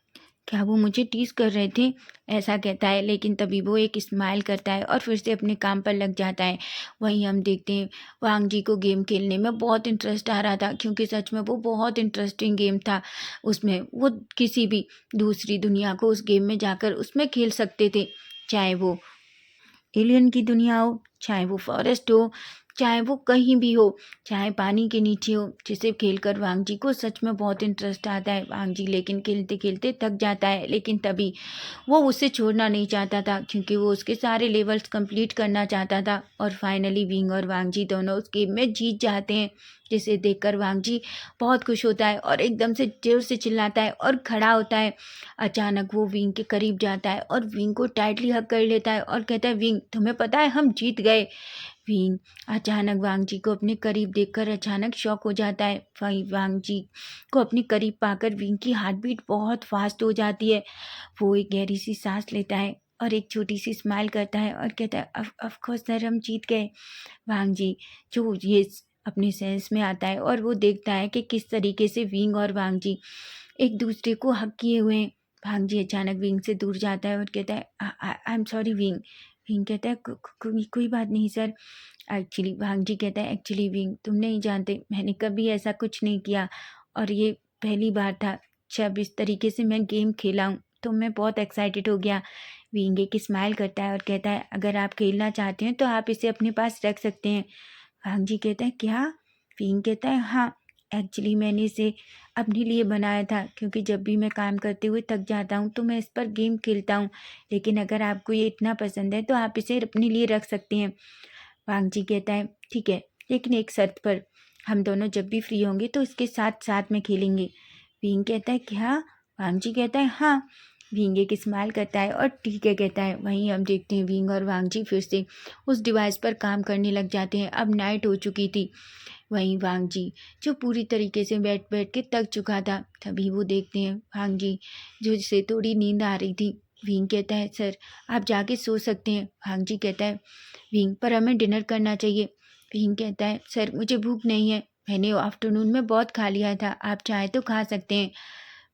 [SPEAKER 1] क्या वो मुझे टीज़ कर रहे थे? ऐसा कहता है, लेकिन तभी वो एक स्माइल करता है और फिर से अपने काम पर लग जाता है। वहीं हम देखते हैं वांग जी को गेम खेलने में बहुत इंटरेस्ट आ रहा था, क्योंकि सच में वो बहुत इंटरेस्टिंग गेम था। उसमें वो किसी भी दूसरी दुनिया को उस गेम में जाकर उसमें खेल सकते थे, चाहे वो एलियन की दुनिया हो, चाहे वो फॉरेस्ट हो, चाहे वो कहीं भी हो, चाहे पानी के नीचे हो, जिसे खेलकर वांग जी को सच में बहुत इंटरेस्ट आता है। वांग जी लेकिन खेलते खेलते थक जाता है, लेकिन तभी वो उसे छोड़ना नहीं चाहता था, क्योंकि वो उसके सारे लेवल्स कंप्लीट करना चाहता था। और फाइनली विंग और वांग जी दोनों उस गेम में जीत जाते हैं, जिसे देखकर वांग जी बहुत खुश होता है और एकदम से जोर से चिल्लाता है और खड़ा होता है। अचानक वो विंग के करीब जाता है और विंग को टाइटली हग कर लेता है और कहता है, विंग तुम्हें पता है हम जीत गए। विंग अचानक वांग जी को अपने करीब देखकर अचानक शॉक हो जाता है। वहीं वांग जी को अपने करीब पाकर विंग की हार्ट बीट बहुत फास्ट हो जाती है। वो एक गहरी सी सांस लेता है और एक छोटी सी स्माइल करता है और कहता है, ऑफ कोर्स सर, हम जीत गए। वांग जी जो ये अपने सेंस में आता है और वो देखता है कि किस तरीके से विंग और वांग जी एक दूसरे को हक किए हुए हैं। वांग जी अचानक विंग से दूर जाता है और कहता है, I am sorry wing. Wing कहता है, कोई बात नहीं सर। एक्चुअली वांग जी कहता है, एक्चुअली विंग तुम नहीं जानते, मैंने कभी ऐसा कुछ नहीं किया और ये पहली बार था जब इस तरीके से मैं गेम खेला हूँ, तो मैं बहुत एक्साइटेड हो गया। विंग एक स्माइल करता है और कहता है, अगर आप खेलना चाहते हैं तो आप इसे अपने पास रख सकते हैं। वांग जी कहता है, क्या? विंग कहता है, हाँ, एक्चुअली मैंने इसे अपने लिए बनाया था, क्योंकि जब भी मैं काम करते हुए थक जाता हूँ तो मैं इस पर गेम खेलता हूँ, लेकिन अगर आपको ये इतना पसंद है तो आप इसे अपने लिए रख सकते हैं। वांग जी कहता है, ठीक है, लेकिन एक शर्त पर, हम दोनों जब भी फ्री होंगे तो इसके साथ साथ में खेलेंगे। विंग कहता है, क्या? वांग जी कहता है, हाँ। विंग एक स्माइल करता है और ठीक है कहता है। वहीं हम देखते हैं विंग और वांग जी फिर से उस डिवाइस पर काम करने लग जाते हैं। अब नाइट हो चुकी थी। वहीं वांग जी जो पूरी तरीके से बैठ बैठ के थक चुका था, तभी वो देखते हैं वांग जी जो जिसे थोड़ी नींद आ रही थी। विंग कहता है, सर आप जाके सो सकते हैं। वांग जी कहता है, विंग पर हमें डिनर करना चाहिए। विंग कहता है, सर मुझे भूख नहीं है, मैंने आफ्टरनून में बहुत खा लिया था, आप चाहे तो खा सकते हैं।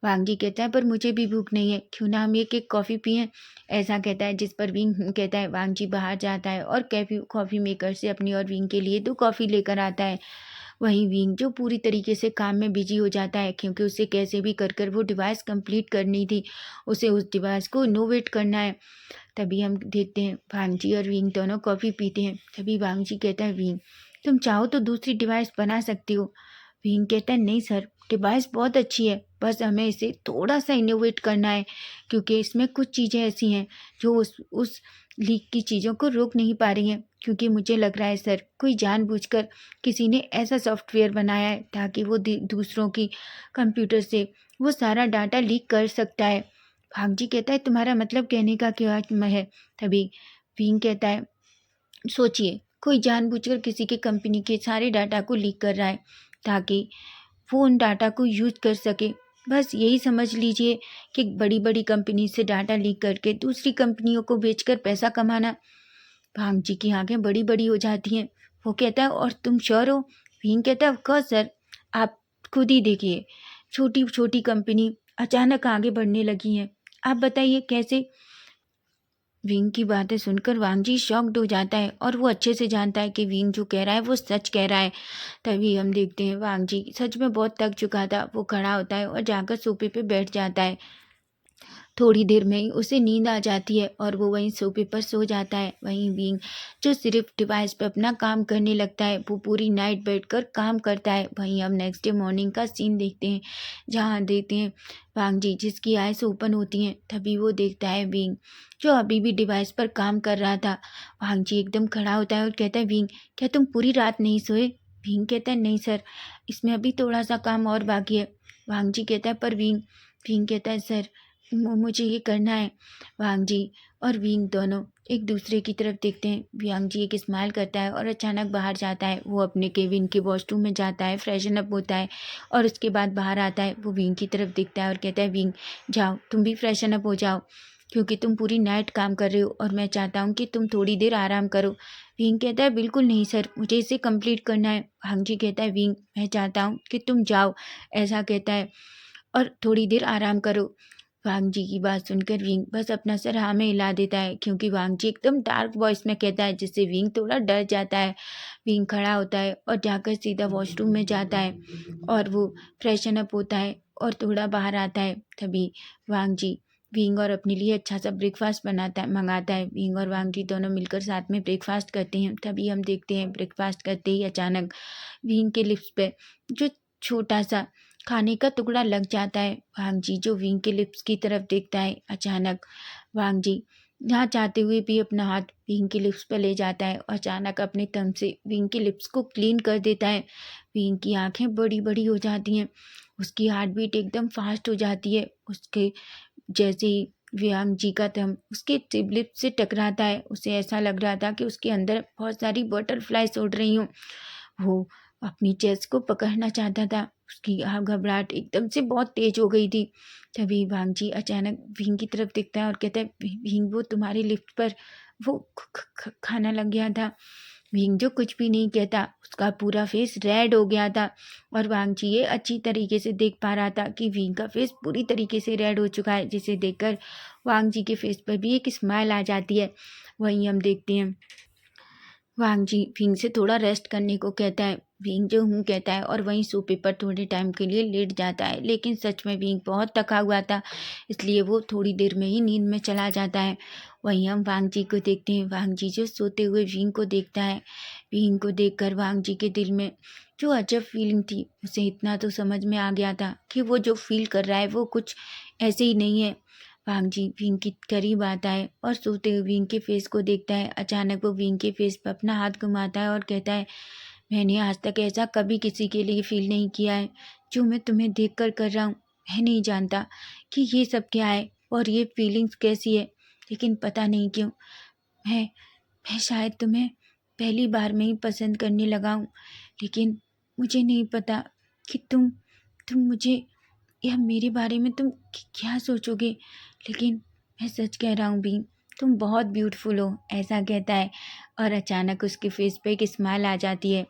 [SPEAKER 1] वांग जी कहता है, पर मुझे भी भूख नहीं है, क्यों ना हम एक कॉफ़ी पिएं। ऐसा कहता है, जिस पर विंग कहता है। वांग जी बाहर जाता है और कॉफ़ी मेकर से अपनी और विंग के लिए 2 कॉफ़ी लेकर आता है। वहीं विंग जो पूरी तरीके से काम में बिजी हो जाता है, क्योंकि उसे कैसे भी कर कर वो डिवाइस कंप्लीट करनी थी, उसे उस डिवाइस को इनोवेट करना है। तभी हम देखते हैं वांग जी और विंग दोनों कॉफ़ी पीते हैं। तभी वांग जी कहता है, विंग तुम चाहो तो दूसरी डिवाइस बना सकती हो। विंग कहता है, नहीं सर, डिवाइस बहुत अच्छी है, बस हमें इसे थोड़ा सा इनोवेट करना है, क्योंकि इसमें कुछ चीज़ें ऐसी हैं जो उस लीक की चीज़ों को रोक नहीं पा रही हैं। क्योंकि मुझे लग रहा है सर, कोई जानबूझकर किसी ने ऐसा सॉफ्टवेयर बनाया है ताकि वो दूसरों की कंप्यूटर से वो सारा डाटा लीक कर सकता है। भाग जी कहता है, तुम्हारा मतलब कहने का क्या है? तभी विंग कहता है, सोचिए, कोई जानबूझकर किसी के कंपनी के सारे डाटा को लीक कर रहा है ताकि वो उन डाटा को यूज कर सके। बस यही समझ लीजिए कि बड़ी बड़ी कंपनी से डाटा लीक करके दूसरी कंपनियों को बेचकर पैसा कमाना। भांग जी की आंखें बड़ी बड़ी हो जाती हैं। वो कहता है, और तुम श्योर हो? भीम कहता है, ऑफकोर्स सर, आप खुद ही देखिए, छोटी छोटी कंपनी अचानक आगे बढ़ने लगी हैं। आप बताइए कैसे? विंग की बातें सुनकर वांग जी शॉक्ड हो जाता है और वो अच्छे से जानता है कि विंग जो कह रहा है वो सच कह रहा है। तभी हम देखते हैं वांग जी सच में बहुत थक चुका था। वो खड़ा होता है और जाकर सोफे पे बैठ जाता है। थोड़ी देर में ही उसे नींद आ जाती है और वो वहीं सोफे पर सो जाता है। वहीं विंग जो सिर्फ डिवाइस पे अपना काम करने लगता है, वो पूरी नाइट बैठकर काम करता है। वहीं हम नेक्स्ट डे मॉर्निंग का सीन देखते हैं, जहाँ देखते हैं वांग जी जिसकी आइज ओपन होती हैं। तभी वो देखता है विंग जो अभी भी डिवाइस पर काम कर रहा था। वांग जी एकदम खड़ा होता है और कहता है, विंग क्या तुम पूरी रात नहीं सोए? विंग कहता है, नहीं सर, इसमें अभी थोड़ा सा काम और बाकी है। वांग जी कहता है, पर विंग विंग कहता है, सर मुझे ये करना है। वांग जी और विंग दोनों एक दूसरे की तरफ देखते हैं। वांग जी एक स्माइल करता है और अचानक बाहर जाता है। वो अपने केबिन के वॉशरूम में जाता है, फ्रेशन अप होता है और उसके बाद बाहर आता है। वो विंग की तरफ देखता है और कहता है, विंग जाओ तुम भी फ्रेशन अप हो जाओ, क्योंकि तुम पूरी नाइट काम कर रहे हो और मैं चाहता हूँ कि तुम थोड़ी देर आराम करो। विंग कहता है, बिल्कुल नहीं सर, मुझे इसे कंप्लीट करना है। वांग जी कहता है, विंग मैं चाहता हूँ कि तुम जाओ, ऐसा कहता है, और थोड़ी देर आराम करो। वांग जी की बात सुनकर विंग बस अपना सर हाँ में हिला देता है, क्योंकि वांग जी एकदम डार्क वॉइस में कहता है, जिससे विंग थोड़ा डर जाता है। विंग खड़ा होता है और जाकर सीधा वॉशरूम में जाता है और वो फ्रेशन अप होता है और थोड़ा बाहर आता है। तभी वांग जी विंग और अपने लिए अच्छा सा ब्रेकफास्ट मंगाता है। विंग और वांग जी दोनों मिलकर साथ में ब्रेकफास्ट करते हैं। तभी हम देखते हैं ब्रेकफास्ट करते ही अचानक विंग के लिप्स पे जो छोटा सा खाने का टुकड़ा लग जाता है। वांग जी जो विंग के लिप्स की तरफ देखता है, अचानक वांग जी ना चाहते हुए भी अपना हाथ विंग के लिप्स पर ले जाता है और अचानक अपने थंब से विंग के लिप्स को क्लीन कर देता है। विंग की आंखें बड़ी बड़ी हो जाती हैं, उसकी हार्ट बीट एकदम फास्ट हो जाती है। उसके जैसे ही वांग जी का थंब उसके लिप्स से टकराता है, उसे ऐसा लग रहा था कि उसके अंदर बहुत सारी बटरफ्लाइज उड़ रही हों। वो अपनी चेस्ट को पकड़ना चाहता था, उसकी घबराहट एकदम से बहुत तेज हो गई थी। तभी वांग जी अचानक विंग की तरफ देखता है और कहता है, विंग वो तुम्हारी लिफ्ट पर वो खाना लग गया था। विंग जो कुछ भी नहीं कहता, उसका पूरा फेस रेड हो गया था और वांग जी ये अच्छी तरीके से देख पा रहा था कि विंग का फेस पूरी तरीके से रेड हो चुका है, जिसे देखकर वांग जी के फेस पर भी एक स्माइल आ जाती है। वहीं हम देखते हैं वांग जी विंग से थोड़ा रेस्ट करने को कहता है। विंग जो हूँ कहता है और वहीं सोफे पर थोड़े टाइम के लिए लेट जाता है, लेकिन सच में विंग बहुत थका हुआ था, इसलिए वो थोड़ी देर में ही नींद में चला जाता है। वहीं हम वांग जी को देखते हैं। वांग जी जो सोते हुए विंग को देखता है। विंग को देखकर वांग जी के दिल में जो अजब फीलिंग थी, उसे इतना तो समझ में आ गया था कि वो जो फील कर रहा है वो कुछ ऐसे ही नहीं है। वांग जी विंग के करीब आता है और सोते हुए विंग के फेस को देखता है। अचानक वो विंग के फेस पर अपना हाथ घुमाता है और कहता है, मैंने आज तक ऐसा कभी किसी के लिए फील नहीं किया है जो मैं तुम्हें देख कर रहा हूँ। मैं नहीं जानता कि ये सब क्या है और ये फीलिंग्स कैसी है, लेकिन पता नहीं क्यों मैं मैं शायद तुम्हें पहली बार में ही पसंद करने लगा हूँ। लेकिन मुझे नहीं पता कि तुम मुझे या मेरे बारे में तुम क्या सोचोगे, लेकिन मैं सच कह रहा हूँ भी, तुम बहुत ब्यूटीफुल हो, ऐसा कहता है। और अचानक उसके फेस पे एक स्माइल आ जाती है।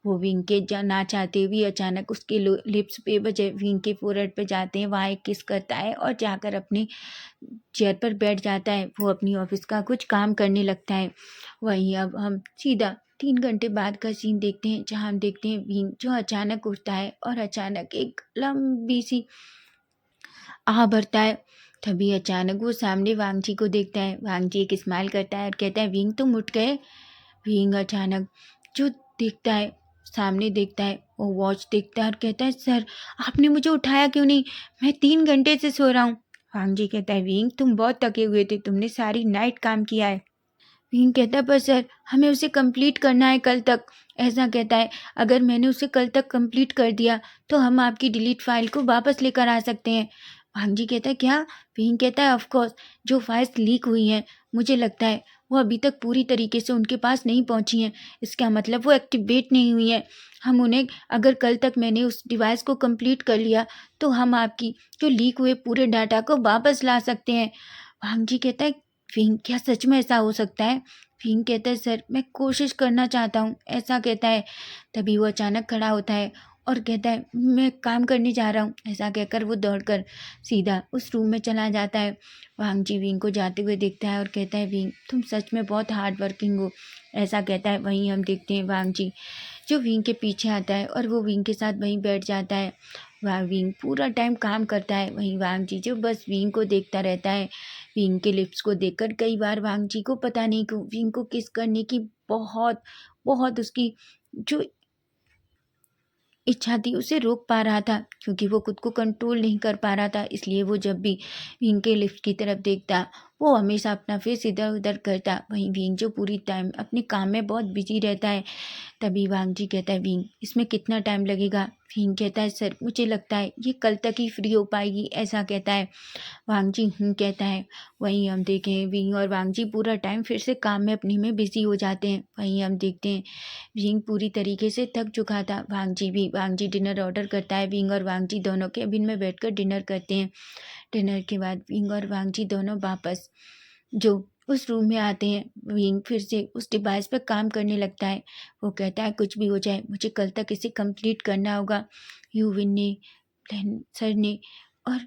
[SPEAKER 1] वो विंग के ना चाहते हुए अचानक उसके लिप्स पे बजाय विंग के फोrehead पे जाते हैं, वहाँ एक किस करता है और जाकर अपनी चेयर पर बैठ जाता है। वो अपनी ऑफिस का कुछ काम करने लगता है। वहीं अब हम सीधा 3 घंटे बाद का सीन देखते हैं, जहाँ हम देखते हैं विंग जो अचानक उठता है और अचानक एक लंबी सी आह भरता है। तभी अचानक वो सामने वांग जी को देखता है। वांग जी एक स्माइल करता है और कहता है, विंग तुम उठ गए। विंग अचानक जो देखता है, सामने देखता है, वो वॉच देखता है और कहता है, सर आपने मुझे उठाया क्यों नहीं, मैं 3 घंटे से सो रहा हूँ। वांग जी कहता है, विंग तुम बहुत थके हुए थे, तुमने सारी नाइट काम किया है। विंग कहता है, पर सर हमें उसे कंप्लीट करना है कल तक। ऐसा कहता है, अगर मैंने उसे कल तक कंप्लीट कर दिया तो हम आपकी डिलीट फाइल को वापस लेकर आ सकते हैं। वांग जी कहता है, क्या? विंग कहता है, ऑफ कोर्स जो फाइल्स लीक हुई हैं, मुझे लगता है वो अभी तक पूरी तरीके से उनके पास नहीं पहुंची हैं। इसका मतलब वो एक्टिवेट नहीं हुई हैं। हम उन्हें, अगर कल तक मैंने उस डिवाइस को कंप्लीट कर लिया तो हम आपकी जो लीक हुए पूरे डाटा को वापस ला सकते हैं। वांग जी कहता है, विंग क्या सच में ऐसा हो सकता है? विंग कहता है, सर मैं कोशिश करना चाहता हूँ, ऐसा कहता है। तभी वो अचानक खड़ा होता है और कहता है, मैं काम करने जा रहा हूँ। ऐसा कहकर वो दौड़कर सीधा उस रूम में चला जाता है। वांग जी विंग को जाते हुए देखता है और कहता है, विंग तुम सच में बहुत हार्ड वर्किंग हो, ऐसा कहता है। वहीं हम देखते हैं वांग जी जो विंग के पीछे आता है और वो विंग के साथ वहीं बैठ जाता है। वह विंग पूरा टाइम काम करता है, वहीं वांग जी जो बस विंग को देखता रहता है। विंग के लिप्स को देखकर कई बार वांग जी को पता नहीं क्यों विंग को किस करने की बहुत बहुत उसकी जो इच्छा थी उसे रोक पा रहा था, क्योंकि वो खुद को कंट्रोल नहीं कर पा रहा था। इसलिए वो जब भी विंग के लिफ्ट की तरफ देखता, वो हमेशा अपना फेस इधर उधर करता। वहीं विंग जो पूरी टाइम अपने काम में बहुत बिजी रहता है। तभी वांग जी कहता है, विंग इसमें कितना टाइम लगेगा? विंग कहता है, सर मुझे लगता है ये कल तक ही फ्री हो पाएगी, ऐसा कहता है। वांग जी कहता है। वहीं हम देखें विंग और वांग जी पूरा टाइम फिर से काम में अपने में बिजी हो जाते हैं। वहीं हम देखते हैं विंग पूरी तरीके से थक चुका था, वांग जी डिनर ऑर्डर करता है। विंग और वांग जी दोनों केबिन में बैठकर डिनर करते हैं। डिनर के बाद विंग और वांग जी दोनों वापस जो उस रूम में आते हैं। विंग फिर से उस डिवाइस पर काम करने लगता है। वो कहता है, कुछ भी हो जाए मुझे कल तक इसे कंप्लीट करना होगा। यूविन ने, सर ने और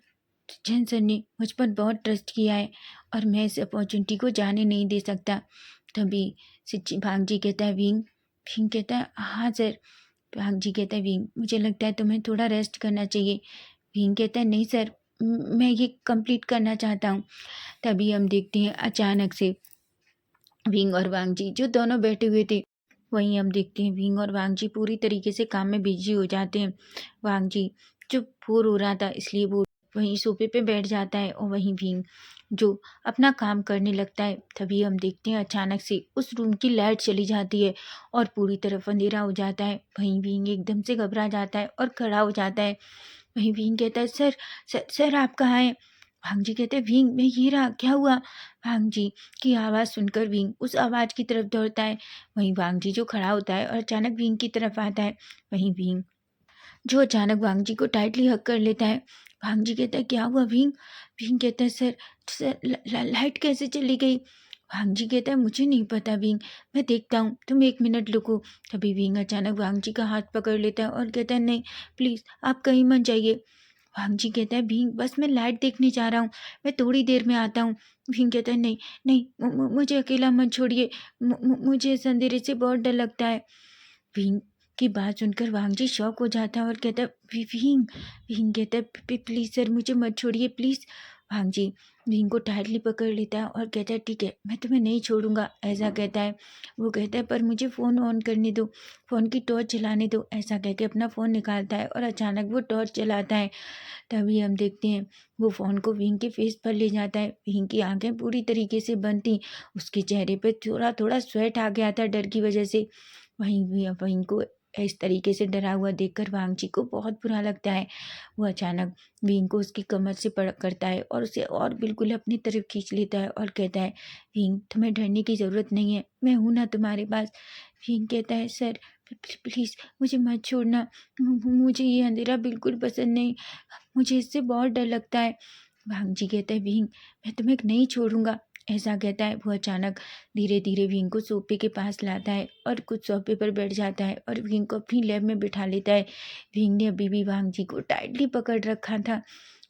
[SPEAKER 1] जैन सर ने मुझ पर बहुत ट्रस्ट किया है और मैं इस अपॉर्चुनिटी को जाने नहीं दे सकता। तभी सिची भांग जी कहता है विंग। विंग कहता है हाँ सर। भांग जी कहता है विंग मुझे लगता है तुम्हें थोड़ा रेस्ट करना चाहिए। विंग कहता है नहीं सर, मैं ये कंप्लीट करना चाहता हूँ। तभी हम देखते हैं अचानक से विंग और वांग जी जो दोनों बैठे हुए थे, वहीं हम देखते हैं विंग और वांग जी पूरी तरीके से काम में बिजी हो जाते हैं। वांग जी जो बोर हो रहा था इसलिए वो वहीं सोफे पे बैठ जाता है और वहीं विंग जो अपना काम करने लगता है। तभी हम देखते हैं अचानक से उस रूम की लाइट चली जाती है और पूरी तरफ अंधेरा हो जाता है। वहीं विंग एकदम से घबरा जाता है और खड़ा हो जाता है। वहीं विंग कहता है सर आप कहाँ हैं? भांग जी कहते हैं विंग मैं ये रहा, क्या हुआ? भांग जी की आवाज़ सुनकर विंग उस आवाज़ की तरफ दौड़ता है। वहीं वांग जी जो खड़ा होता है और अचानक विंग की तरफ आता है। वहीं विंग जो अचानक वांग जी को टाइटली हग कर लेता है। वांग जी कहता है क्या हुआ विंग? विंग कहता है सर लाइट कैसे चली गई? वांग जी कहता है मुझे नहीं पता विंग, मैं देखता हूँ, तुम 1 मिनट रुको। तभी विंग अचानक वांग जी का हाथ पकड़ लेता है और कहता है नहीं प्लीज़ आप कहीं मत जाइए। वांग जी कहता है भींग बस मैं लाइट देखने जा रहा हूँ, मैं थोड़ी देर में आता हूँ। भींग कहता है नहीं नहीं मुझे अकेला मत छोड़िए, मुझे इस अंधेरे से बहुत डर लगता है। भींग की बात सुनकर वांग जी शॉक हो जाता है और कहता है भींग। भींग कहता है प्लीज़ सर मुझे मत छोड़िए प्लीज़। वांग जी भींग को टाइटली पकड़ लेता है और कहता है ठीक है मैं तुम्हें नहीं छोड़ूंगा, ऐसा कहता है। वो कहता है पर मुझे फ़ोन ऑन करने दो, फ़ोन की टॉर्च चलाने दो, ऐसा कह के अपना फ़ोन निकालता है और अचानक वो टॉर्च चलाता है। तभी हम देखते हैं वो फ़ोन को विंग के फेस पर ले जाता है। विंग की आंखें पूरी तरीके से बंद थी, उसके चेहरे पे थोड़ा थोड़ा स्वेट आ गया था डर की वजह से। वहीं भी विंग को इस तरीके से डरा हुआ देखकर वांग जी को बहुत बुरा लगता है। वो अचानक विंग को उसकी कमर से पकड़ता है और उसे और बिल्कुल अपनी तरफ खींच लेता है और कहता है विंग तुम्हें डरने की ज़रूरत नहीं है, मैं हूं ना तुम्हारे पास। विंग कहता है सर प्लीज़ मुझे मत छोड़ना, मुझे ये अंधेरा बिल्कुल पसंद नहीं, मुझे इससे बहुत डर लगता है। भांग जी कहता है भींग मैं तुम्हें नहीं छोड़ूंगा, ऐसा कहता है। वो अचानक धीरे धीरे भींग को सोफे के पास लाता है और कुछ सोफे पर बैठ जाता है और भींग को अपनी लैब में बिठा लेता है। भींग ने अभी भी भांग जी को टाइटली पकड़ रखा था।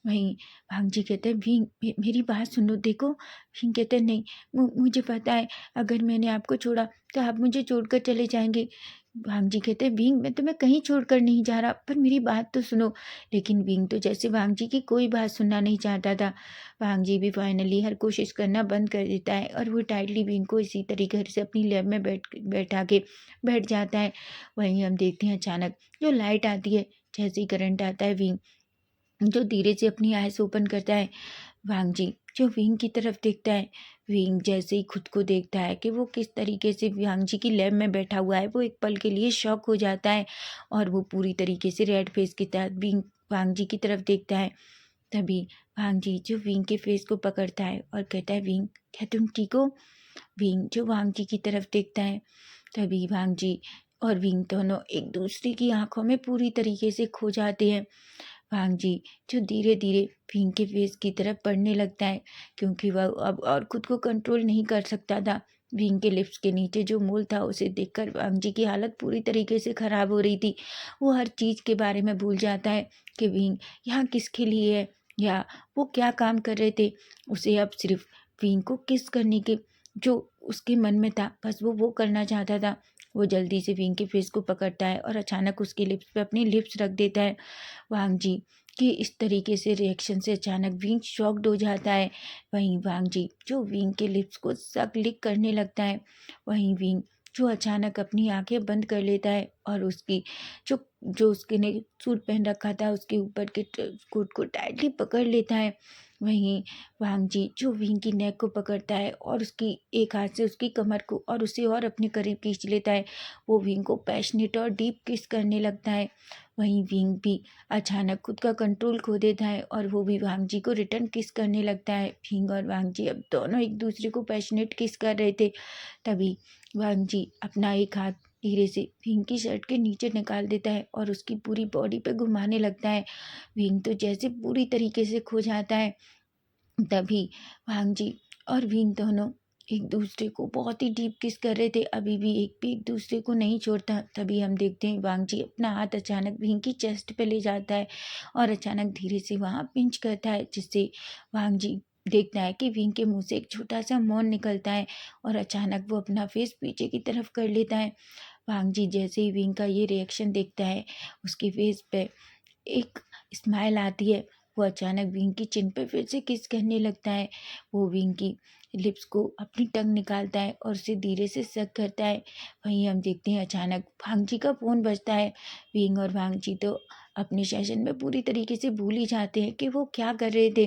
[SPEAKER 1] वहीं भांग जी कहते हैं भींग मेरी बात सुनो देखो। भींग कहते हैं नहीं मुझे पता है अगर मैंने आपको छोड़ा तो आप मुझे छोड़कर चले जाएंगे। भांग जी कहते हैं भींग मैं तुम्हें कहीं छोड़कर नहीं जा रहा, पर मेरी बात तो सुनो। लेकिन भींग तो जैसे भांग जी की कोई बात सुनना नहीं चाहता था। भांग जी भी फाइनली हर कोशिश करना बंद कर देता है और वो टाइटली भींग को इसी तरीके से अपनी लैब में बैठा के बैठ जाता है। वहीं हम देखते हैं अचानक जो लाइट आती है, जैसे ही करंट आता है भींग जो धीरे से अपनी आइज़ ओपन करता है। वांग जी जो विंग की तरफ देखता है, विंग जैसे ही खुद को देखता है कि वो किस तरीके से वांग जी की लैब में बैठा हुआ है, वो एक पल के लिए शॉक हो जाता है और वो पूरी तरीके से रेड फेस के तहत विंग वांग जी की तरफ देखता है। तभी वांग जी जो विंग के फेस को पकड़ता है और कहता है विंग क्या तुम ठीक हो? विंग जो वांग जी की तरफ देखता है। तभी वांग जी और विंग दोनों एक दूसरे की आंखों में पूरी तरीके से खो जाते हैं। भांग जी जो धीरे धीरे भींग के फेस की तरफ बढ़ने लगता है क्योंकि वह अब और खुद को कंट्रोल नहीं कर सकता था। भींग के लिप्स के नीचे जो मूल था उसे देखकर भांग जी की हालत पूरी तरीके से खराब हो रही थी। वो हर चीज़ के बारे में भूल जाता है कि भींग यहाँ किसके लिए है या वो क्या काम कर रहे थे। उसे अब सिर्फ भींग को किस करने के जो उसके मन में था बस वो करना चाहता था। वो जल्दी से भींग के फेस को पकड़ता है और अचानक उसके लिप्स पे अपनी लिप्स रख देता है। वांग जी कि इस तरीके से रिएक्शन से अचानक विंग शॉक्ड हो जाता है। वहीं वांग जी जो विंग के लिप्स को सक लिक करने लगता है। वहीं विंग जो अचानक अपनी आंखें बंद कर लेता है और उसकी जो जो उसके ने सूट पहन रखा था उसके ऊपर के कोट को टाइटली पकड़ लेता है। वहीं वांग जी जो विंग की नेक को पकड़ता है और उसकी एक हाथ से उसकी कमर को और उसे और अपने करीब खींच लेता है। वो विंग को पैशनेट और डीप किस करने लगता है। वहीं विंग भी अचानक खुद का कंट्रोल खो देता है और वो भी वांग जी को रिटर्न किस करने लगता है। विंग और वांग जी अब दोनों एक दूसरे को पैशनेट किस कर रहे थे। तभी वांग जी अपना एक हाथ धीरे से विंग की शर्ट के नीचे निकाल देता है और उसकी पूरी बॉडी पे घुमाने लगता है। विंग तो जैसे पूरी तरीके से खो जाता है। तभी वांग जी और विंग दोनों एक दूसरे को बहुत ही डीप किस कर रहे थे, अभी भी एक भी एक दूसरे को नहीं छोड़ता। तभी हम देखते हैं वांगजी अपना हाथ अचानक विंग की चेस्ट पे ले जाता है और अचानक धीरे से वहाँ पिंच करता है, जिससे वांगजी देखता है कि विंग के मुंह से एक छोटा सा मौन निकलता है और अचानक वो अपना फेस पीछे की तरफ कर लेता है। वांगजी जैसे ही विंग का ये रिएक्शन देखता है, उसके फेस पे एक स्माइल आती है। वो अचानक विंग की चिन पे फिर से किस करने लगता है। वो विंग की लिप्स को अपनी टंग निकालता है और उसे धीरे से सक करता है। वहीं हम देखते हैं अचानक भांगजी का फ़ोन बजता है। विंग और भांगजी तो अपने सेशन में पूरी तरीके से भूल ही जाते हैं कि वो क्या कर रहे थे।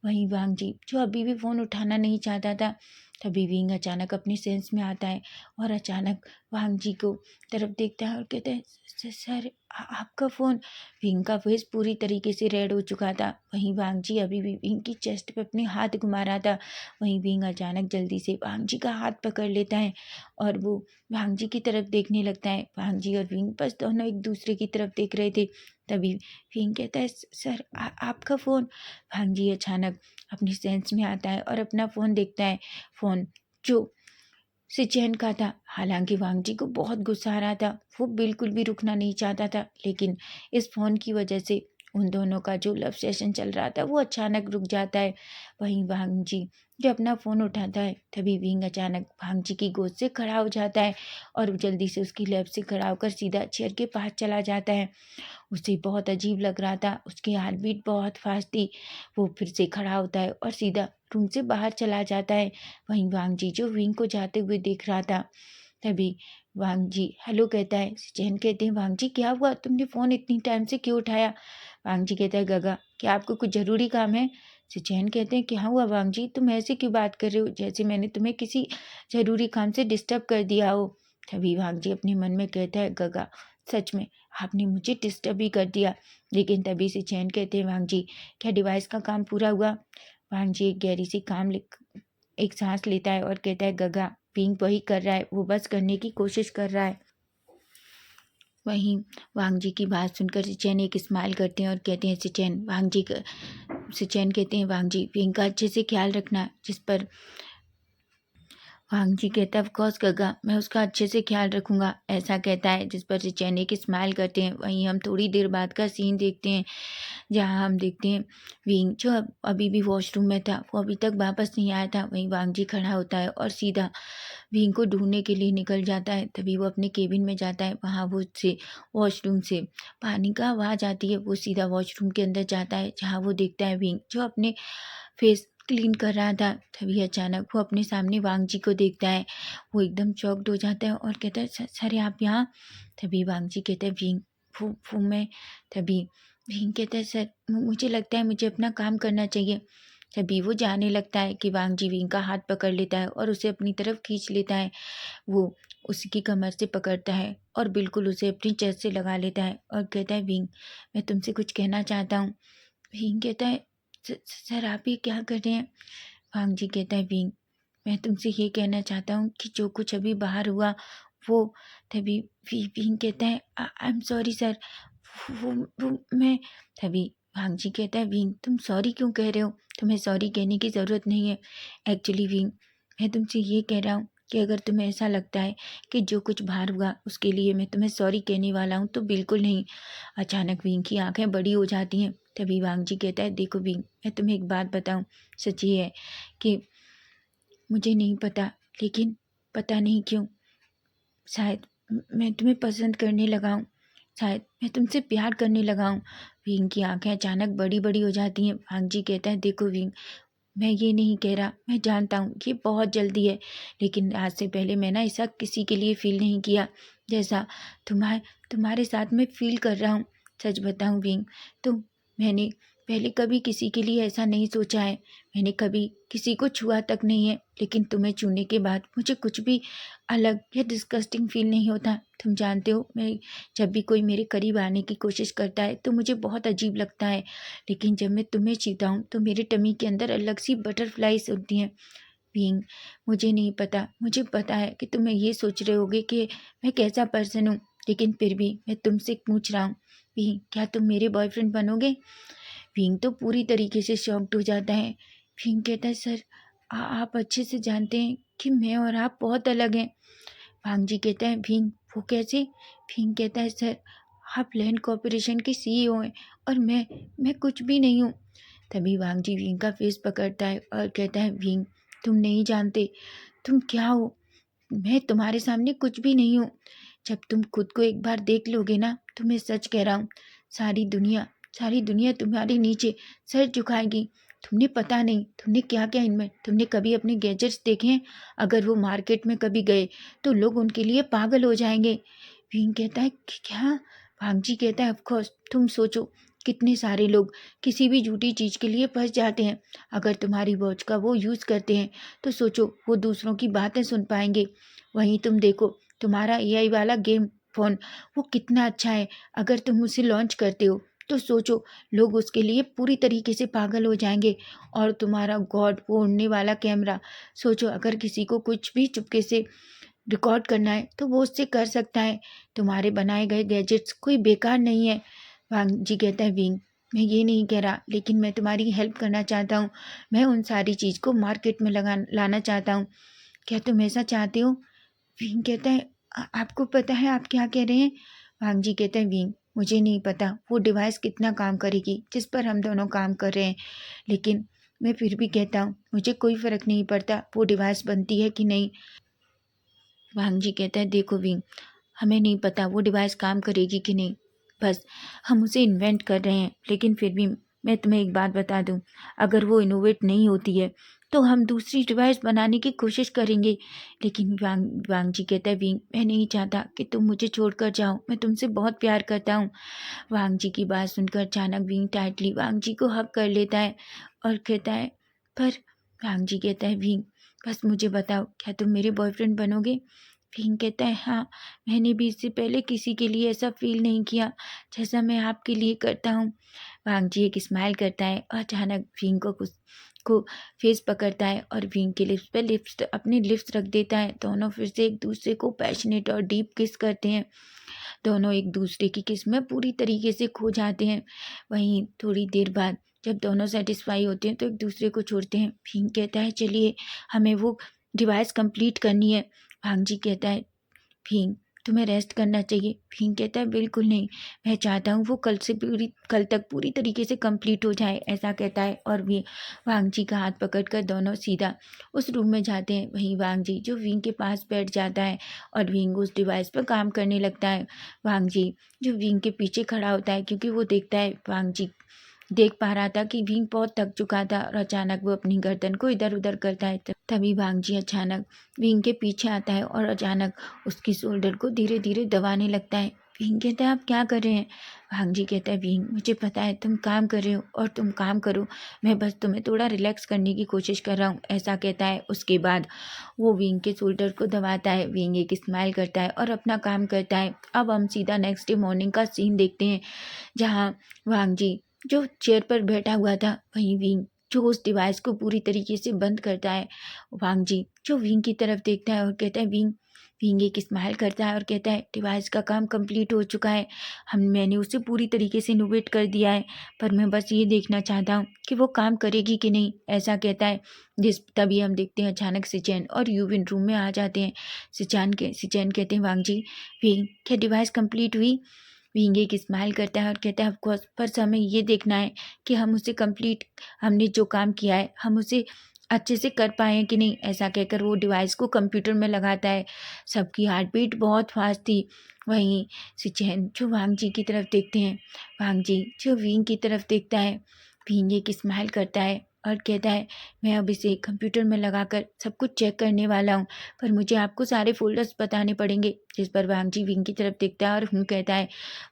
[SPEAKER 1] वहीं भांगजी जो अभी भी फ़ोन उठाना नहीं चाहता था, तभी विंग अचानक अपने सेंस में आता है और अचानक भांगजी को तरफ देखता है और कहता है, सर आपका फ़ोन। विंग का फेस पूरी तरीके से रेड हो चुका था। वहीं वांगजी अभी भी विंग की चेस्ट पे अपने हाथ घुमा रहा था। वहीं विंग अचानक जल्दी से वांगजी का हाथ पकड़ लेता है और वो वांगजी की तरफ देखने लगता है। वांगजी और विंग बस दोनों एक दूसरे की तरफ देख रहे थे। तभी विंग कहता है, सर आपका फ़ोन। वांगजी अचानक अपनी सेंस में आता है और अपना फ़ोन देखता है। फ़ोन जो सिचेन का था। हालांकि वांगजी को बहुत गुस्सा आ रहा था, वो बिल्कुल भी रुकना नहीं चाहता था, लेकिन इस फ़ोन की वजह से उन दोनों का जो लव सेशन चल रहा था वो अचानक रुक जाता है। वहीं वांगजी जब अपना फ़ोन उठाता है, तभी विंग अचानक वांगजी की गोद से खड़ा हो जाता है और जल्दी से उसकी लेफ्ट से खड़ा होकर सीधा चेयर के पास चला जाता है। उसे बहुत अजीब लग रहा था, उसकी हार्ट बीट बहुत फास्ट थी। वो फिर से खड़ा होता है और सीधा रूम से बाहर चला जाता है। वहीं वांगजी जो विंग को जाते हुए देख रहा था, तभी वांगजी हेलो कहता है। सिचेन कहते हैं, वांगजी क्या हुआ, तुमने फ़ोन इतनी टाइम से क्यों उठाया। वांगजी कहता है, गगा क्या आपको कुछ ज़रूरी काम है। सिचेन कहते हैं, क्या हुआ वांगजी, तुम ऐसे क्यों बात कर रहे हो जैसे मैंने तुम्हें किसी ज़रूरी काम से डिस्टर्ब कर दिया हो। तभी वांगजी अपने मन में कहता है, गगा सच में आपने मुझे डिस्टर्ब ही कर दिया। लेकिन तभी सिचेन कहते हैं, वांगजी क्या डिवाइस का काम पूरा हुआ। वांगजी एक गहरी सी एक सांस लेता है और कहता है, गगा पिंग वही कर रहा है, वो बस करने की कोशिश कर रहा है। वहीं वांगजी की बात सुनकर सिचेन एक स्माइल करते हैं और कहते हैं, सिचेन कहते हैं, वांगजी पिंग का अच्छे से ख्याल रखना। जिस पर वांगजी कहता है, ऑफ कोर्स गगा मैं उसका अच्छे से ख्याल रखूंगा, ऐसा कहता है। जिस पर सिचेन एक स्माइल करते हैं। वहीं हम थोड़ी देर बाद का सीन देखते हैं, जहाँ हम देखते हैं विंग जो अभी भी वॉशरूम में था, वो अभी तक वापस नहीं आया था। वहीं वांगजी खड़ा होता है और सीधा विंग को ढूंढने के लिए निकल जाता है। तभी वो अपने केबिन में जाता है। वहाँ वो से वॉशरूम से पानी का आवाज़ आती है। वो सीधा वॉशरूम के अंदर जाता है, जहाँ वो देखता है विंग जो अपने फेस क्लीन कर रहा था। तभी अचानक वो अपने सामने वांगजी को देखता है। वो एकदम शॉक्ड हो जाता है और कहता है, सर आप यहाँ। तभी वांगजी कहता है, विंग वो मैं। तभी विंग कहता है, सर मुझे लगता है मुझे अपना काम करना चाहिए। तभी वो जाने लगता है कि वांगजी विंग का हाथ पकड़ लेता है और उसे अपनी तरफ खींच लेता है। वो उसकी कमर से पकड़ता है और बिल्कुल उसे अपनी चेस्ट से लगा लेता है और कहता है, विंग मैं तुमसे कुछ कहना चाहता हूँ। विंग कहता है, सर आप ये क्या कर रहे हैं। वांगजी कहता है, विंग मैं तुमसे ये कहना चाहता हूँ कि जो कुछ अभी बाहर हुआ वो। तभी विंग कहता है, आई एम सॉरी सर। वो मैं। तभी वांगजी कहता है, विंग तुम सॉरी क्यों कह रहे हो, तुम्हें सॉरी कहने की ज़रूरत नहीं है। एक्चुअली विंग मैं तुमसे ये कह रहा हूँ कि अगर तुम्हें ऐसा लगता है कि जो कुछ बाहर हुआ उसके लिए मैं तुम्हें सॉरी कहने वाला हूँ, तो बिल्कुल नहीं। अचानक विंग की आंखें बड़ी हो जाती हैं। तभी वांगजी कहता है, देखो विंग मैं तुम्हें एक बात बताऊँ, सच ये है कि मुझे नहीं पता, लेकिन पता नहीं क्यों शायद मैं तुम्हें पसंद करने लगा हूँ, शायद मैं तुमसे प्यार करने लगा हूँ। विंग की आंखें अचानक बड़ी बड़ी हो जाती हैं। वांगजी कहता है, देखो विंग मैं ये नहीं कह रहा, मैं जानता हूँ ये बहुत जल्दी है, लेकिन आज से पहले मैं ना ऐसा किसी के लिए फील नहीं किया जैसा तुम्हारे साथ मैं फील कर रहा हूँ। सच बताऊँ विंग तो मैंने पहले कभी किसी के लिए ऐसा नहीं सोचा है। मैंने कभी किसी को छुआ तक नहीं है, लेकिन तुम्हें छूने के बाद मुझे कुछ भी अलग या डिस्गस्टिंग फील नहीं होता। तुम जानते हो मैं जब भी कोई मेरे करीब आने की कोशिश करता है तो मुझे बहुत अजीब लगता है, लेकिन जब मैं तुम्हें छूता हूँ तो मेरे टमी के अंदर अलग सी बटरफ्लाइज होती हैं। बीइंग मुझे नहीं पता, मुझे पता है कि तुम ये सोच रहे होगे कि मैं कैसा पर्सन हूँ, लेकिन फिर भी मैं तुमसे पूछ रहा हूँ, बीइंग क्या तुम मेरे बॉयफ्रेंड बनोगे। बीइंग तो पूरी तरीके से शॉक्ड हो जाता है। बीइंग कहता है, सर आप अच्छे से जानते हैं कि मैं और आप बहुत अलग हैं। भांग जी कहता है, भींग वो कैसे? भींग कहता है, सर आप लैंड कॉर्पोरेशन के सीईओ हैं और मैं कुछ भी नहीं हूँ। तभी भांग जी भींग का फेस पकड़ता है और कहता है, भींग तुम नहीं जानते तुम क्या हो। मैं तुम्हारे सामने कुछ भी नहीं हूँ। जब तुम खुद को एक बार देख लोगे ना, तो मैं सच कह रहा हूँ, सारी दुनिया तुम्हारे नीचे सर झुकाएगी। तुमने पता नहीं तुमने क्या क्या इनमें, तुमने कभी अपने गैजेट्स देखे हैं? अगर वो मार्केट में कभी गए तो लोग उनके लिए पागल हो जाएंगे। भीम कहता है कि क्या? भांग जी कहता है, ऑफकोर्स तुम सोचो कितने सारे लोग किसी भी झूठी चीज़ के लिए फंस जाते हैं। अगर तुम्हारी वॉच का वो यूज़ करते हैं तो सोचो वो दूसरों की बातें सुन पाएंगे। वहीं तुम देखो तुम्हारा एआई वाला गेम फ़ोन वो कितना अच्छा है। अगर तुम उसे लॉन्च करते हो तो सोचो लोग उसके लिए पूरी तरीके से पागल हो जाएंगे। और तुम्हारा गॉड वो उड़ने वाला कैमरा, सोचो अगर किसी को कुछ भी चुपके से रिकॉर्ड करना है तो वो उससे कर सकता है। तुम्हारे बनाए गए गैजेट्स कोई बेकार नहीं है। वांग जी कहता है, विंग मैं ये नहीं कह रहा, लेकिन मैं तुम्हारी हेल्प करना चाहता हूँ। मैं उन सारी चीज़ को मार्केट में लगा लाना चाहता हूँ। क्या तुम ऐसा चाहते हो? विंग कहता है, आपको पता है आप क्या कह रहे हैं?" वांग जी कहते हैं, विंग मुझे नहीं पता वो डिवाइस कितना काम करेगी जिस पर हम दोनों काम कर रहे हैं, लेकिन मैं फिर भी कहता हूँ मुझे कोई फ़र्क नहीं पड़ता वो डिवाइस बनती है कि नहीं। वांग जी कहता है, देखो विंग हमें नहीं पता वो डिवाइस काम करेगी कि नहीं, बस हम उसे इन्वेंट कर रहे हैं। लेकिन फिर भी मैं तुम्हें एक बात बता दूं, अगर वो इनोवेट नहीं होती है तो हम दूसरी डिवाइस बनाने की कोशिश करेंगे। लेकिन वांग वांग जी कहता है, विंग मैं नहीं चाहता कि तुम मुझे छोड़कर जाओ, मैं तुमसे बहुत प्यार करता हूँ। वांग जी की बात सुनकर अचानक विंग टाइटली वांग जी को हक कर लेता है और कहता है, पर वांग जी कहता है, विंग बस मुझे बताओ क्या तुम मेरे बॉयफ्रेंड बनोगे? फिंग कहता है, हाँ मैंने भी इससे पहले किसी के लिए ऐसा फील नहीं किया जैसा मैं आपके लिए करता हूँ। वांग जी एक स्माइल करता है और अचानक फिंग को फेस पकड़ता है और फिंग के लिप्स पे लिप्स अपने लिप्स रख देता है। दोनों फिर से एक दूसरे को पैशनेट और डीप किस करते हैं। दोनों एक दूसरे की किस में पूरी तरीके से खो जाते हैं। वहीं थोड़ी देर बाद जब दोनों सेटिस्फाई होते हैं तो एक दूसरे को छोड़ते हैं। फिंग कहता है, चलिए हमें वो डिवाइस कंप्लीट करनी है। भांग जी कहता है, भींग तुम्हें रेस्ट करना चाहिए। भींग कहता है, बिल्कुल नहीं, मैं चाहता हूँ वो कल तक पूरी तरीके से कंप्लीट हो जाए, ऐसा कहता है। और भी वांग जी का हाथ पकड़कर दोनों सीधा उस रूम में जाते हैं। वहीं वांग जी जो विंग के पास बैठ जाता है और विंग उस डिवाइस पर काम करने लगता है। वांग जी जो विंग के पीछे खड़ा होता है क्योंकि वो देखता है, वांग जी देख पा रहा था कि विंग बहुत थक चुका था और अचानक वो अपनी गर्दन को इधर उधर करता है। तभी भांग जी अचानक विंग के पीछे आता है और अचानक उसकी शोल्डर को धीरे धीरे दबाने लगता है। विंग कहता है, आप क्या कर रहे हैं? भांग जी कहता है, विंग मुझे पता है तुम काम कर रहे हो और तुम काम करो, मैं बस तुम्हें थोड़ा रिलैक्स करने की कोशिश कर रहा हूँ, ऐसा कहता है। उसके बाद वो विंग के शोल्डर को दबाता है। विंग एक स्माइल करता है और अपना काम करता है। अब हम सीधा नेक्स्ट डे मॉर्निंग का सीन देखते हैं, जहाँ वांग जी जो चेयर पर बैठा हुआ था, वहीं विंग जो उस डिवाइस को पूरी तरीके से बंद करता है। वांग जी जो विंग की तरफ देखता है और कहता है, विंग विंग एक स्माइल करता है और कहता है, डिवाइस का काम कंप्लीट हो चुका है, मैंने उसे पूरी तरीके से इनोवेट कर दिया है, पर मैं बस ये देखना चाहता हूँ कि वो काम करेगी कि नहीं, ऐसा कहता है। तभी हम देखते हैं अचानक सिचैन और यूविन रूम में आ जाते हैं। सिचैन कहते हैं, वांग जी विंग क्या डिवाइस कंप्लीट हुई? विंग एक स्माइल करता है और कहता है, ऑफ कोर्स, पर हमें ये देखना है कि हम उसे कंप्लीट हमने जो काम किया है हम उसे अच्छे से कर पाए हैं कि नहीं, ऐसा कहकर वो डिवाइस को कंप्यूटर में लगाता है। सबकी हार्ट बीट बहुत फास्ट थी। वहीं सिचैन जो वांग जी की तरफ देखते हैं, वांग जी जो विंग की तरफ देखता है। विंग एक स्माइल करता है और कहता है, मैं अब इसे कंप्यूटर में लगाकर सब कुछ चेक करने वाला हूँ, पर मुझे आपको सारे फ़ोल्डर्स बताने पड़ेंगे। जिस पर वांग जी विंग की तरफ देखता है और कहता है।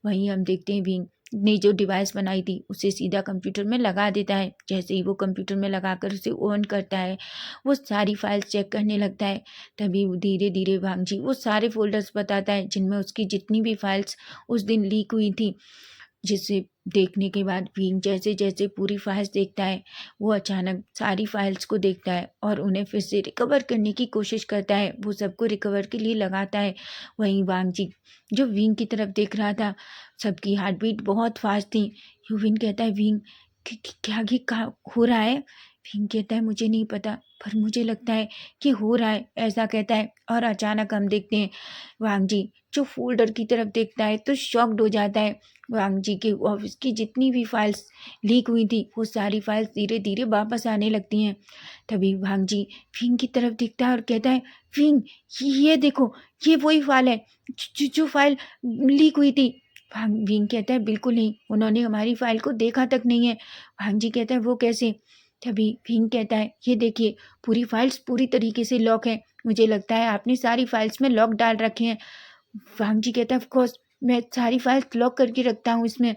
[SPEAKER 1] वहीं हम देखते हैं विंग ने जो डिवाइस बनाई थी उसे सीधा कंप्यूटर में लगा देता है। जैसे ही वो कंप्यूटर में लगाकर उसे ऑन करता है, वो सारी फाइल्स चेक करने लगता है। तभी धीरे धीरे वांग जी वो सारे फ़ोल्डर्स बताता है जिनमें उसकी जितनी भी फाइल्स उस दिन लीक हुई थी। जिसे देखने के बाद विंग जैसे जैसे पूरी फाइल्स देखता है, वो अचानक सारी फाइल्स को देखता है और उन्हें फिर से रिकवर करने की कोशिश करता है, वो सबको रिकवर के लिए लगाता है। वहीं वांग जी जो विंग की तरफ देख रहा था, सबकी हार्ट बीट बहुत फास्ट थी। यूविन कहता है, विंग क्या ही हो रहा है? फिंग कहता है मुझे नहीं पता, पर मुझे लगता है कि हो रहा है, ऐसा कहता है। और अचानक हम देखते हैं वांग जी जो फोल्डर की तरफ देखता है तो शॉक्ड हो जाता है। वांग जी के ऑफिस की जितनी भी फाइल्स लीक हुई थी वो सारी फाइल्स धीरे धीरे वापस आने लगती हैं। तभी वांग जी फिंग की तरफ देखता है और कहता है, फिंग ये देखो, ये वही फाइल है जो फाइल लीक हुई थी। विंग कहता है बिल्कुल नहीं, उन्होंने हमारी फाइल को देखा तक नहीं है। वांग जी कहता है वो कैसे? तभी विंग कहता है ये देखिए, पूरी फाइल्स पूरी तरीके से लॉक है, मुझे लगता है आपने सारी फाइल्स में लॉक डाल रखे हैं। वांग जी कहता है ऑफ कोर्स मैं सारी फाइल्स लॉक करके रखता हूँ इसमें।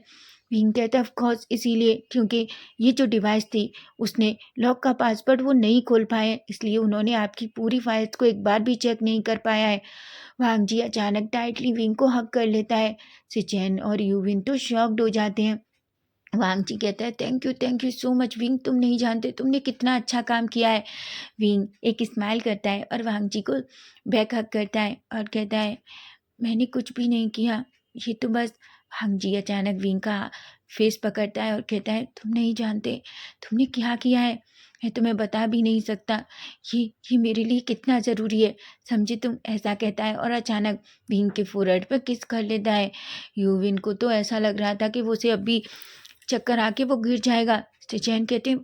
[SPEAKER 1] विंग कहता है ऑफ कोर्स इसीलिए क्योंकि ये जो डिवाइस थी उसने लॉक का पासवर्ड वो नहीं खोल पाए, इसलिए उन्होंने आपकी पूरी फाइल्स को एक बार भी चेक नहीं कर पाया है। वांग जी अचानक टाइटली विंग को हग कर लेता है। सिचेन और यूविन तो शॉक्ड हो जाते हैं। वांग जी कहता है thank you so much wing, तुम नहीं जानते तुमने कितना अच्छा काम किया है। विंग एक स्माइल करता है और वांग जी को बैक हग करता है और कहता है मैंने कुछ भी नहीं किया, ये तो बस। वांग जी अचानक विंग का फेस पकड़ता है और कहता है तुम नहीं जानते तुमने क्या किया है, मैं तुम्हें बता भी नहीं सकता, ये मेरे लिए कितना ज़रूरी है, समझे तुम, ऐसा कहता है। और अचानक विंग के फोrehead पर किस कर लेता है। यूविन को तो ऐसा लग रहा था कि वो उसे अभी चक्कर आके वो गिर जाएगा। स्टिचैन कहते हैं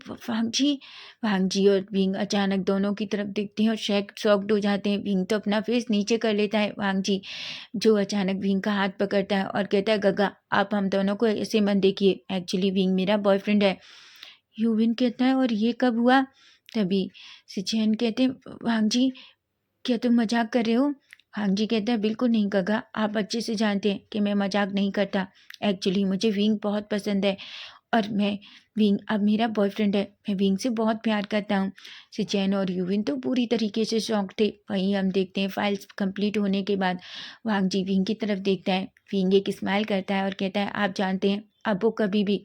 [SPEAKER 1] वांग जी और विंग अचानक दोनों की तरफ देखते हैं और शॉक्ड हो जाते हैं। विंग तो अपना फेस नीचे कर लेता है। वांग जी जो अचानक विंग का हाथ पकड़ता है और कहता है गगा आप हम दोनों को ऐसे मत देखिए, एक्चुअली विंग मेरा बॉयफ्रेंड है। यूविन कहता है और ये कब हुआ? तभी सिचेन कहते हैं वांग जी क्या तुम मजाक कर रहे हो? वांग जी कहता है बिल्कुल नहीं गगा, आप अच्छे से जानते हैं कि मैं मजाक नहीं करता, एक्चुअली मुझे विंग बहुत पसंद है और मैं विंग अब मेरा बॉयफ्रेंड है, मैं विंग से बहुत प्यार करता हूँ। सिचैन और यूविन तो पूरी तरीके से शॉक थे। वहीं हम देखते हैं फाइल्स कंप्लीट होने के बाद वांग जी विंग की तरफ देखता है। विंग एक स्माइल करता है और कहता है आप जानते हैं अब वो कभी भी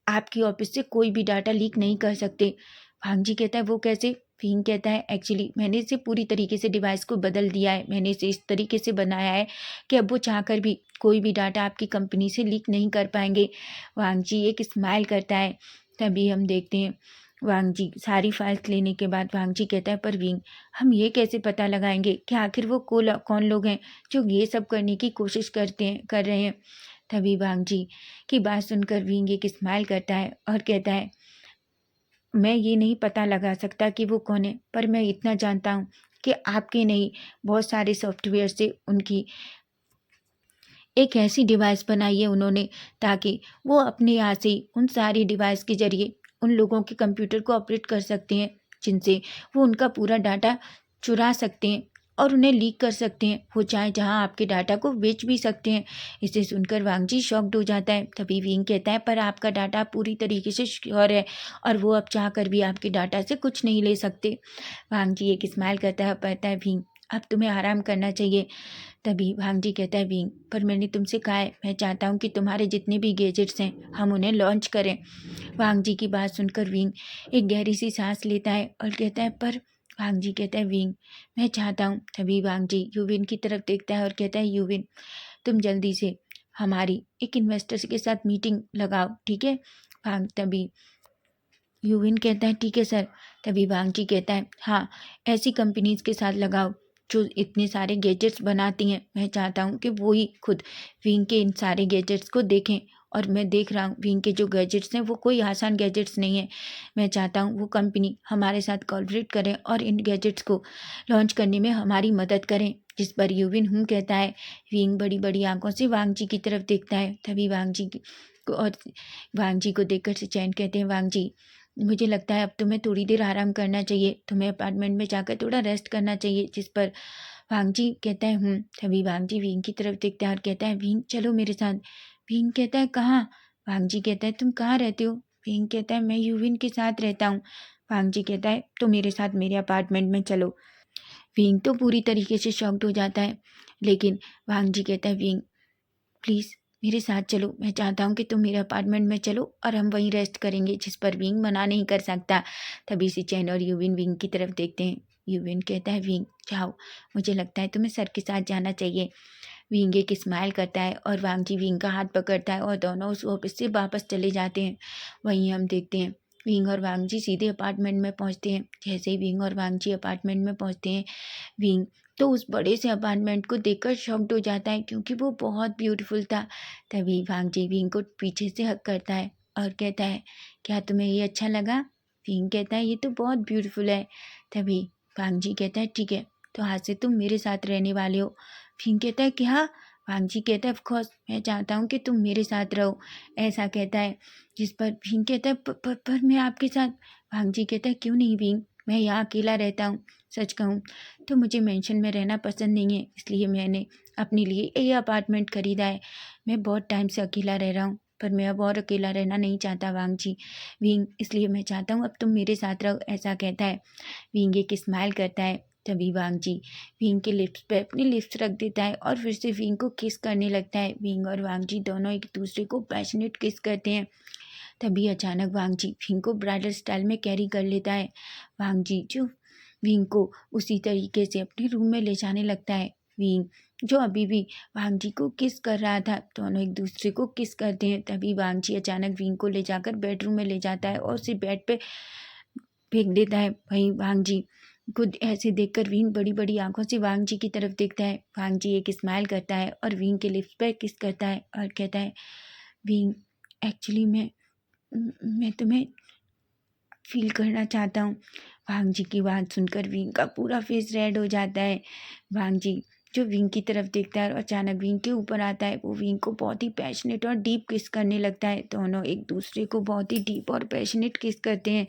[SPEAKER 1] आपकी ऑफिस से कोई भी डाटा लीक नहीं कर सकते। वांग जी कहता है वो कैसे? विंग कहता है एक्चुअली मैंने इसे पूरी तरीके से डिवाइस को बदल दिया है, मैंने इसे इस तरीके से बनाया है कि अब वो चाहकर भी कोई भी डाटा आपकी कंपनी से लीक नहीं कर पाएंगे। वांग जी एक स्माइल करता है। तभी हम देखते हैं वांग जी सारी फाइल्स लेने के बाद वांग जी कहता है पर विंग हम ये कैसे पता लगाएंगे कि आखिर वो कौन लोग हैं जो ये सब करने की कोशिश कर रहे हैं। तभी वांग जी की बात सुनकर विंग एक स्माइल करता है और कहता है मैं ये नहीं पता लगा सकता कि वो कौन है, पर मैं इतना जानता हूँ कि आपके नहीं बहुत सारे सॉफ्टवेयर से उनकी एक ऐसी डिवाइस बनाई है उन्होंने ताकि वो अपने यहाँ से उन सारी डिवाइस के ज़रिए उन लोगों के कंप्यूटर को ऑपरेट कर सकते हैं जिनसे वो उनका पूरा डाटा चुरा सकते हैं और उन्हें लीक कर सकते हैं, वो चाहे जहाँ आपके डाटा को बेच भी सकते हैं। इसे सुनकर वांग जी शॉक्ड हो जाता है। तभी विंग कहता है पर आपका डाटा पूरी तरीके से श्योर है और वो अब चाह कर भी आपके डाटा से कुछ नहीं ले सकते। वांग जी एक स्माइल करता है, कहता है विंग अब तुम्हें आराम करना चाहिए। तभी वांग जी कहता है विंग पर मैंने तुमसे कहा है मैं चाहता हूँ कि तुम्हारे जितने भी गैजेट्स हैं हम उन्हें लॉन्च करें। वांग जी की बात सुनकर विंग एक गहरी सी सांस लेता है और कहता है पर वांग जी कहता है विंग मैं चाहता हूँ। तभी वांग जी यूविन की तरफ देखता है और कहता है यूविन तुम जल्दी से हमारी एक इन्वेस्टर्स के साथ मीटिंग लगाओ, ठीक है? वांग तभी यूविन कहता है ठीक है सर। तभी वांग जी कहता है हाँ ऐसी कंपनीज के साथ लगाओ जो इतने सारे गैजेट्स बनाती हैं, मैं चाहता हूँ कि वो ही खुद विंग के इन सारे गैजेट्स को देखें और मैं देख रहा हूँ विंग के जो गैजेट्स हैं वो कोई आसान गैजेट्स नहीं है, मैं चाहता हूँ वो कंपनी हमारे साथ कोलैबोरेट करें और इन गैजेट्स को लॉन्च करने में हमारी मदद करें। जिस पर यूविन कहता है। विंग बड़ी बड़ी आंखों से वांग जी की तरफ देखता है। तभी वांग जी को देखकर सिचैन कहते हैं वांग जी मुझे लगता है अब तुम्हें थोड़ी देर आराम करना चाहिए, तुम्हें अपार्टमेंट में जाकर थोड़ा रेस्ट करना चाहिए। जिस पर वांग जी कहता है तभी वांग जी विंग की तरफ देखता है और कहता है विंग चलो मेरे साथ। विंग कहता है कहाँ? वांग जी कहता है तुम कहाँ रहते हो? विंग कहता है मैं यूविन के साथ रहता हूँ। वांग जी कहता है तो मेरे साथ मेरे अपार्टमेंट में चलो। विंग तो पूरी तरीके से शॉक्ड हो जाता है, लेकिन वांग जी कहता है विंग प्लीज़ मेरे साथ चलो, मैं चाहता हूँ कि तुम मेरे अपार्टमेंट में चलो और हम वहीं रेस्ट करेंगे। जिस पर विंग मना नहीं कर सकता। तभी सिचैन और यूविन विंग की तरफ देखते हैं। यूविन कहता है विंग जाओ, मुझे लगता है तुम्हें सर के साथ जाना चाहिए। विंग एक स्माइल करता है और वांग जी विंग का हाथ पकड़ता है और दोनों उस ऑफिस से वापस चले जाते हैं। वहीं हम देखते हैं विंग और वांगजी सीधे अपार्टमेंट में पहुंचते हैं। जैसे ही विंग और वांगजी अपार्टमेंट में पहुंचते हैं, विंग तो उस बड़े से अपार्टमेंट को देखकर शॉक्ड हो जाता है क्योंकि वो बहुत ब्यूटीफुल था। तभी वांगजी विंग को पीछे से हग करता है और कहता है, क्या तुम्हें ये अच्छा लगा? विंग कहता है, ये तो बहुत ब्यूटीफुल है। तभी वांगजी कहता है, ठीक है, तो आज से तुम मेरे साथ रहने वाले हो। विंग कहता है, क्या? वांगजी कहता है, ऑफ कोर्स मैं चाहता हूँ कि तुम मेरे साथ रहो, ऐसा कहता है। जिस पर विंग कहता है, पर मैं आपके साथ। वांगजी कहता है, क्यों नहीं विंग, मैं यहाँ अकेला रहता हूँ। सच कहूँ तो मुझे मेंशन में रहना पसंद नहीं है, इसलिए मैंने अपने लिए ये अपार्टमेंट खरीदा है। मैं बहुत टाइम से अकेला रह रहा हूँ, पर मैं अब और अकेला रहना नहीं चाहता वांगजी विंग, इसलिए मैं चाहता हूँ अब तुम मेरे साथ रहो, ऐसा कहता है। विंग एक स्माइल करता है। तभी वांगजी विंग के लिप्स पे अपनी लिप्स रख देता है और फिर से विंग को किस करने लगता है। विंग और वांगजी दोनों एक दूसरे को पैशनेट किस करते हैं। तभी अचानक वांगजी विंग को ब्राइडल स्टाइल में कैरी कर लेता है। वांगजी जो विंग को उसी तरीके से अपने रूम में ले जाने लगता है। विंग जो अभी भी वांगजी को किस कर रहा था, दोनों एक दूसरे को किस करते हैं। तभी वांगजी अचानक विंग को ले जाकर बेडरूम में ले जाता है और उसे बेड पे फेंक देता है। वहीं वांगजी खुद ऐसे देखकर विंग बड़ी बड़ी आंखों से वांगजी की तरफ देखता है। वांगजी एक स्माइल करता है और विंग के लिप्स पे किस करता है और कहता है, विंग एक्चुअली मैं तुम्हें फील करना चाहता हूँ। वांगजी की बात सुनकर विंग का पूरा फेस रेड हो जाता है। वांगजी जो विंग की तरफ देखता है और अचानक विंग के ऊपर आता है, वो विंग को बहुत ही पैशनेट और डीप किस करने लगता है। दोनों एक दूसरे को बहुत ही डीप और पैशनेट किस करते हैं।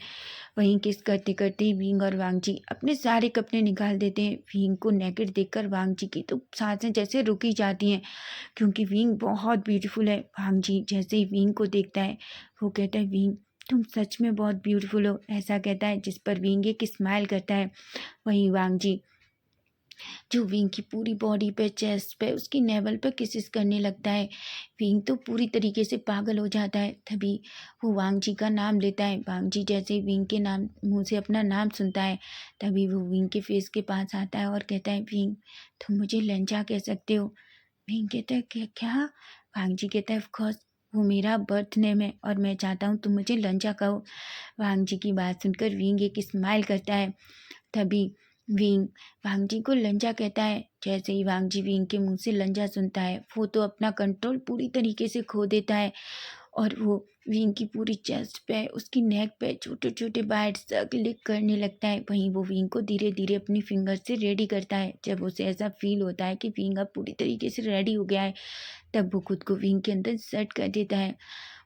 [SPEAKER 1] वहीं किस करते करते ही विंग और वांगजी अपने सारे कपड़े निकाल देते हैं। विंग को नेकेड देखकर वांगजी की तो सांसें जैसे रुकी जाती हैं, क्योंकि विंग बहुत ब्यूटीफुल है। वांगजी जैसे ही विंग को देखता है, वो कहता है, विंग तुम सच में बहुत ब्यूटीफुल हो, ऐसा कहता है। जिस पर विंग एक स्माइल करता है। वहीं वांगजी जो विंग की पूरी बॉडी पे, चेस्ट पे, उसकी नेवल पे किसेस करने लगता है। विंग तो पूरी तरीके से पागल हो जाता है। तभी वो वांगजी का नाम लेता है। वांगजी जैसे विंग के नाम मुंह से अपना नाम सुनता है, तभी वो विंग के फेस के पास आता है और कहता है, विंग तुम मुझे लंचा कह सकते हो। विंग कहता है, क्या? वांगजी कहता है, ऑफ कोर्स वो मेरा बर्थ नेम है और मैं चाहता हूँ तुम मुझे लंचा कहो। वांगजी की बात सुनकर विंग एक स्माइल करता है। तभी विंग वांगजी को लंजा कहता है। जैसे ही वांगजी विंग के मुंह से लंजा सुनता है, वो तो अपना कंट्रोल पूरी तरीके से खो देता है और वो विंग की पूरी चेस्ट पे, उसकी नेक पे छोटे छोटे बाइट्स क्लिक करने लगता है। वहीं वो विंग को धीरे धीरे अपनी फिंगर से रेडी करता है। जब उसे ऐसा फील होता है कि विंग अब पूरी तरीके से रेडी हो गया है, तब वो खुद को विंग के अंदर सेट कर देता है।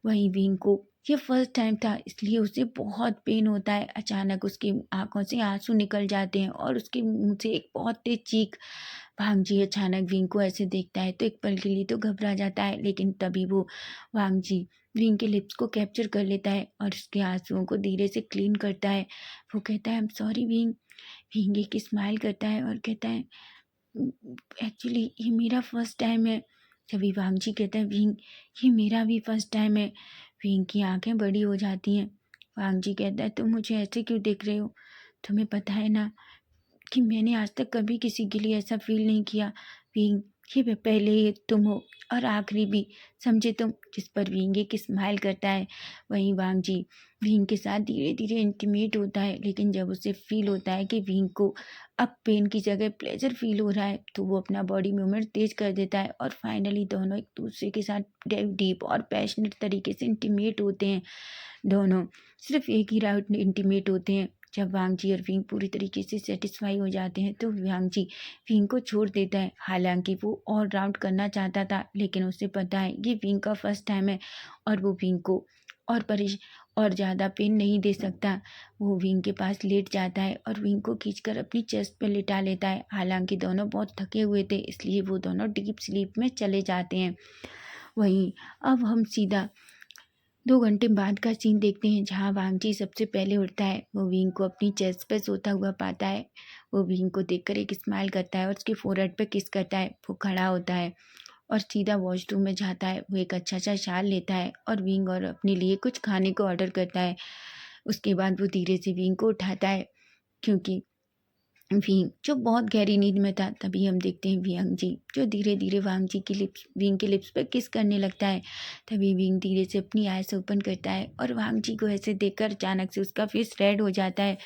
[SPEAKER 1] वहीं विंग को ये फर्स्ट टाइम था, इसलिए उसे बहुत पेन होता है। अचानक उसकी आंखों से आंसू निकल जाते हैं और उसके मुंह से एक बहुत तेज चीख। वांगजी अचानक विंग को ऐसे देखता है तो एक पल के लिए तो घबरा जाता है, लेकिन तभी वो वांगजी विंग के लिप्स को कैप्चर कर लेता है और उसके आंसुओं को धीरे से क्लीन करता है। वो कहता है, I am sorry wing. Wing एक स्माइल करता है और कहता है, एक्चुअली ये मेरा फर्स्ट टाइम है। तभी वांगजी कहता है, विंग ये मेरा भी फर्स्ट टाइम है। विंग की आंखें बड़ी हो जाती हैं। वांगजी कहता है, तुम मुझे ऐसे क्यों देख रहे हो? तुम्हें पता है ना कि मैंने आज तक कभी किसी के लिए ऐसा फील नहीं किया। विंग ये पहले ही तुम हो और आखिरी भी, समझे तुम। जिस पर विंग एक स्माइल करता है। वहीं वांगजी विंग के साथ धीरे धीरे इंटीमेट होता है, लेकिन जब उसे फील होता है कि विंग को अब पेन की जगह प्लेजर फील हो रहा है, तो वो अपना बॉडी मूवमेंट तेज कर देता है और फाइनली दोनों एक दूसरे के साथ डीप और पैशनेट तरीके से इंटीमेट होते हैं। दोनों सिर्फ एक ही राउंड इंटीमेट होते हैं। जब वांगजी और विंग पूरी तरीके से सेटिस्फाई हो जाते हैं, तो वांगजी विंग को छोड़ देता है। हालांकि वो और राउंड करना चाहता था, लेकिन उसे पता है ये विंग का फर्स्ट टाइम है और वो विंग को और और ज़्यादा पेन नहीं दे सकता। वो विंग के पास लेट जाता है और विंग को खींचकर अपनी चेस्ट पर लिटा लेता है। हालांकि दोनों बहुत थके हुए थे, इसलिए वो दोनों डीप स्लीप में चले जाते हैं। वहीं अब हम सीधा 2 घंटे बाद का सीन देखते हैं, जहाँ वांगजी सबसे पहले उठता है। वो विंग को अपनी चेस्ट पर सोता हुआ पाता है। वो विंग को देखकर एक स्माइल करता है और उसके फोरहेड पे किस करता है। वो खड़ा होता है और सीधा वॉशरूम में जाता है। वो एक अच्छा सा शाल लेता है और विंग और अपने लिए कुछ खाने को ऑर्डर करता है। उसके बाद वो धीरे से विंग को उठाता है, क्योंकि विंग जो बहुत गहरी नींद में था, तभी हम देखते हैं वियांग जी जो धीरे धीरे वांग जी की लिप्स विंग के लिप्स पर किस करने लगता है। तभी विंग धीरे से अपनी आइज ओपन करता है और वांग जी को ऐसे देखकर अचानक से उसका फेस रेड हो जाता है।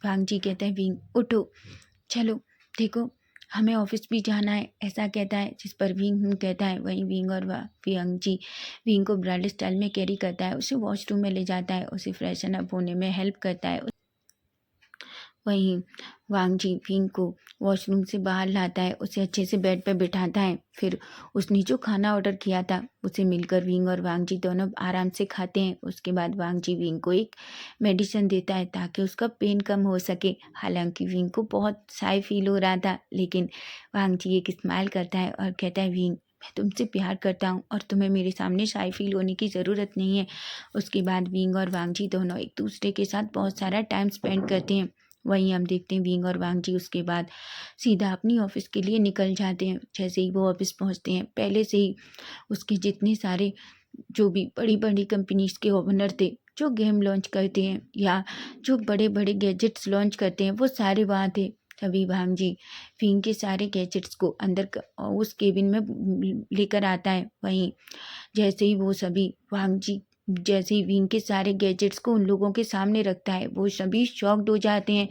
[SPEAKER 1] वांग जी कहता है विंग उठो, चलो देखो हमें ऑफिस भी जाना है, ऐसा कहता है। जिस पर विंग कहता है। वहीं विंग और वियांग जी विंग को ब्राइडल स्टाइल में कैरी करता है, उसे वॉशरूम में ले जाता है, उसे फ्रेशन अप होने में हेल्प करता है। वहीं वांग जी विंग को वॉशरूम से बाहर लाता है, उसे अच्छे से बेड पर बिठाता है। फिर उसने जो खाना ऑर्डर किया था उसे मिलकर विंग और वांग जी दोनों आराम से खाते हैं। उसके बाद वांग जी विंग को एक मेडिसिन देता है ताकि उसका पेन कम हो सके। हालांकि विंग को बहुत शाय फील हो रहा था, लेकिन वांग जी एक स्माइल करता है और कहता है विंग मैं तुमसे प्यार करता हूँ और तुम्हें मेरे सामने शाय फील होने की ज़रूरत नहीं है। उसके बाद विंग और वांग जी दोनों एक दूसरे के साथ बहुत सारा टाइम स्पेंड करते हैं। वहीं हम देखते हैं विंग और वांग जी उसके बाद सीधा अपनी ऑफिस के लिए निकल जाते हैं। जैसे ही वो ऑफिस पहुंचते हैं, पहले से ही उसके जितने सारे जो भी बड़ी बड़ी कंपनीज के ओनर थे जो गेम लॉन्च करते हैं या जो बड़े बड़े गैजेट्स लॉन्च करते हैं, वो सारे वहाँ थे। तभी वांग जी विंग के सारे गैजेट्स को अंदर उस केबिन में लेकर आता है। वहीं जैसे ही वो सभी वांग जी जैसे ही विंग के सारे गैजेट्स को उन लोगों के सामने रखता है, वो सभी शॉक्ड हो जाते हैं।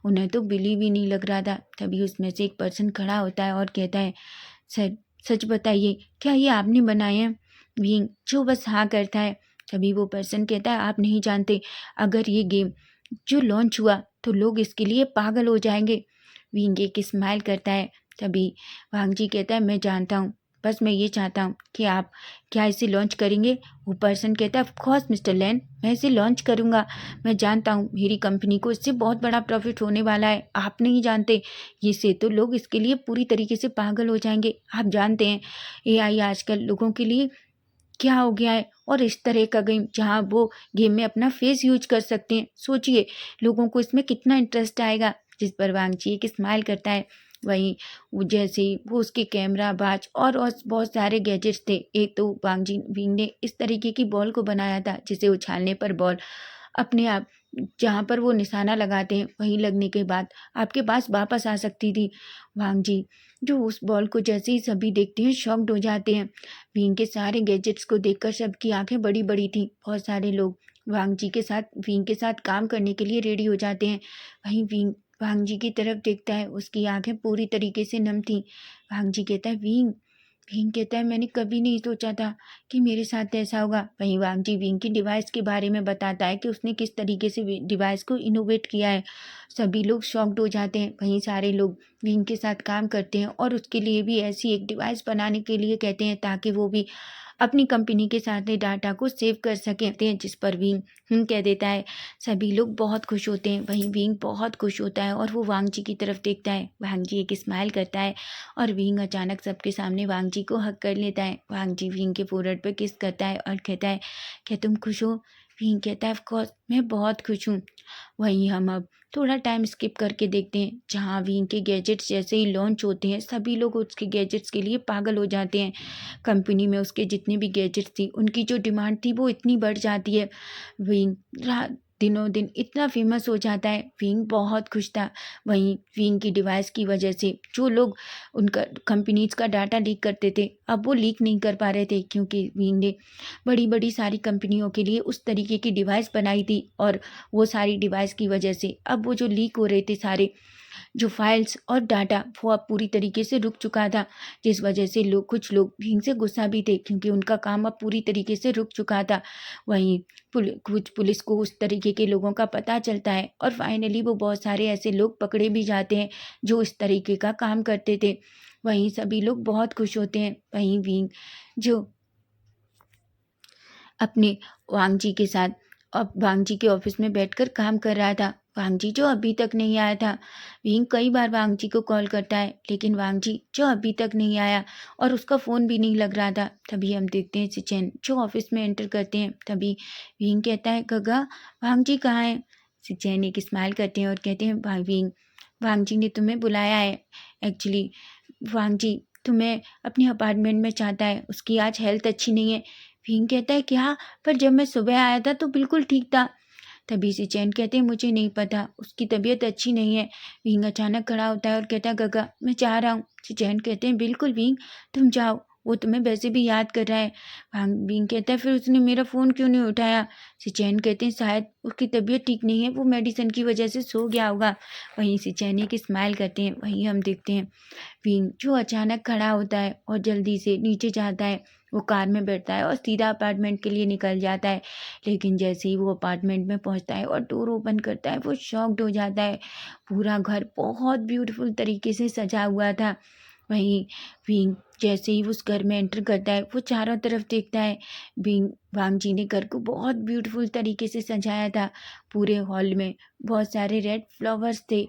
[SPEAKER 1] उन्हें तो बिलीव ही नहीं लग रहा था। तभी उसमें से एक पर्सन खड़ा होता है और कहता है सर सच बताइए क्या ये आपने बनाए हैं। विंग जो बस हाँ करता है। तभी वो पर्सन कहता है आप नहीं जानते, अगर ये गेम जो लॉन्च हुआ तो लोग इसके लिए पागल हो जाएंगे। विंग एक स्माइल करता है। तभी वांग जी कहता है मैं जानता हूँ, बस मैं ये चाहता हूँ कि आप क्या इसे लॉन्च करेंगे। वो पर्सन कहता है ऑफ कोर्स मिस्टर लैन, मैं इसे लॉन्च करूँगा। मैं जानता हूँ मेरी कंपनी को इससे बहुत बड़ा प्रॉफिट होने वाला है। आप नहीं जानते, इससे तो लोग इसके लिए पूरी तरीके से पागल हो जाएंगे। आप जानते हैं एआई आजकल लोगों के लिए क्या हो गया है, और इस तरह का गेम जहाँ वो गेम में अपना फेस यूज कर सकते हैं, सोचिए लोगों को इसमें कितना इंटरेस्ट आएगा। जिस पर वांगची एक स्माइल करता है। वहीं वो जैसे ही वो उसके कैमरा बाज और बहुत सारे गैजेट्स थे। एक तो वांगजी विंग ने इस तरीके की बॉल को बनाया था जिसे उछालने पर बॉल अपने आप जहाँ पर वो निशाना लगाते हैं वहीं लगने के बाद आपके पास वापस आ सकती थी। वांग जी जो उस बॉल को जैसे ही सभी देखते हैं शॉक्ड हो जाते हैं। विंग के सारे गैजेट्स को देखकर सबकी आंखें बड़ी बड़ी थी। बहुत सारे लोग वांग जी के साथ विंग के साथ काम करने के लिए रेडी हो जाते हैं। वहीं विंग वांग जी की तरफ देखता है, उसकी आंखें पूरी तरीके से नम थी। वांग जी कहता है विंग। विंग कहता है मैंने कभी नहीं सोचा था कि मेरे साथ ऐसा होगा। वहीं वांग जी विंग की डिवाइस के बारे में बताता है कि उसने किस तरीके से डिवाइस को इनोवेट किया है। सभी लोग शॉक्ड हो जाते हैं। वहीं सारे लोग विंग के साथ काम करते हैं और उसके लिए भी ऐसी एक डिवाइस बनाने के लिए कहते हैं ताकि वो भी अपनी कंपनी के साथ डाटा को सेव कर सकें। जिस पर विंग कह देता है। सभी लोग बहुत खुश होते हैं। वहीं विंग बहुत खुश होता है और वो वांग जी की तरफ देखता है। वांग जी एक स्माइल करता है और विंग अचानक सबके सामने वांग जी को हक कर लेता है। वांग जी विंग के फोrehead पर किस करता है और कहता है क्या तुम खुश हो। विंग कहता है ऑफ कोर्स मैं बहुत खुश हूँ। वहीं हम अब थोड़ा टाइम स्किप करके देखते हैं जहाँ विंग के गैजेट्स जैसे ही लॉन्च होते हैं सभी लोग उसके गैजेट्स के लिए पागल हो जाते हैं। कंपनी में उसके जितने भी गैजेट्स थी उनकी जो डिमांड थी वो इतनी बढ़ जाती है। विंग दिनों दिन इतना फेमस हो जाता है। विंग बहुत खुश था। वहीं विंग की डिवाइस की वजह से जो लोग उनका कंपनीज का डाटा लीक करते थे अब वो लीक नहीं कर पा रहे थे, क्योंकि विंग ने बड़ी बड़ी सारी कंपनियों के लिए उस तरीके की डिवाइस बनाई थी। और वो सारी डिवाइस की वजह से अब वो जो लीक हो रहे थे सारे जो फाइल्स और डाटा वो अब पूरी तरीके से रुक चुका था। जिस वजह से लोग कुछ लोग भीड़ से गुस्सा भी थे, क्योंकि उनका काम अब पूरी तरीके से रुक चुका था। वहीं कुछ पुलिस को उस तरीके के लोगों का पता चलता है और फाइनली वो बहुत सारे ऐसे लोग पकड़े भी जाते हैं जो इस तरीके का काम करते थे। वहीं सभी लोग बहुत खुश होते हैं। वहीं विंग जो अपने वांग जी के साथ अब वांग जी के ऑफिस में बैठकर काम कर रहा था। वांग जी जो अभी तक नहीं आया था। विंग कई बार वांग जी को कॉल करता है लेकिन वांग जी जो अभी तक नहीं आया और उसका फ़ोन भी नहीं लग रहा था। तभी हम देखते हैं सिचेन जो ऑफिस में एंटर करते हैं। तभी विंग कहता है गगा वांग जी कहाँ हैं। सिचेन एक स्माइल करते हैं और कहते हैं भाई विंग वांग जी ने तुम्हें बुलाया है। एक्चुअली वांग जी तुम्हें अपने अपार्टमेंट में चाहता है, उसकी आज हेल्थ अच्छी नहीं है। विंग कहता है क्या, पर जब मैं सुबह आया था तो बिल्कुल ठीक था। तभी से चैन कहते हैं मुझे नहीं पता, उसकी तबीयत अच्छी नहीं है। विंग अचानक खड़ा होता है और कहता है गगा मैं जा रहा हूँ। चैन कहते हैं बिल्कुल विंग तुम जाओ, वो तुम्हें वैसे भी याद कर रहा है। विंग कहता है फिर उसने मेरा फ़ोन क्यों नहीं उठाया। चैन कहते हैं शायद उसकी तबीयत ठीक नहीं है, वो मेडिसिन की वजह से सो गया होगा। वहीं से चैन एक स्माइल करते हैं। वहीं हम देखते हैं विंग जो अचानक खड़ा होता है और जल्दी से नीचे जाता है। वो कार में बैठता है और सीधा अपार्टमेंट के लिए निकल जाता है। लेकिन जैसे ही वो अपार्टमेंट में पहुंचता है और डोर ओपन करता है वो शॉक्ड हो जाता है। पूरा घर बहुत ब्यूटीफुल तरीके से सजा हुआ था। वहीं विंग जैसे ही उस घर में एंटर करता है वो चारों तरफ देखता है। विंग वांग जी ने घर को बहुत ब्यूटीफुल तरीके से सजाया था। पूरे हॉल में बहुत सारे रेड फ्लावर्स थे।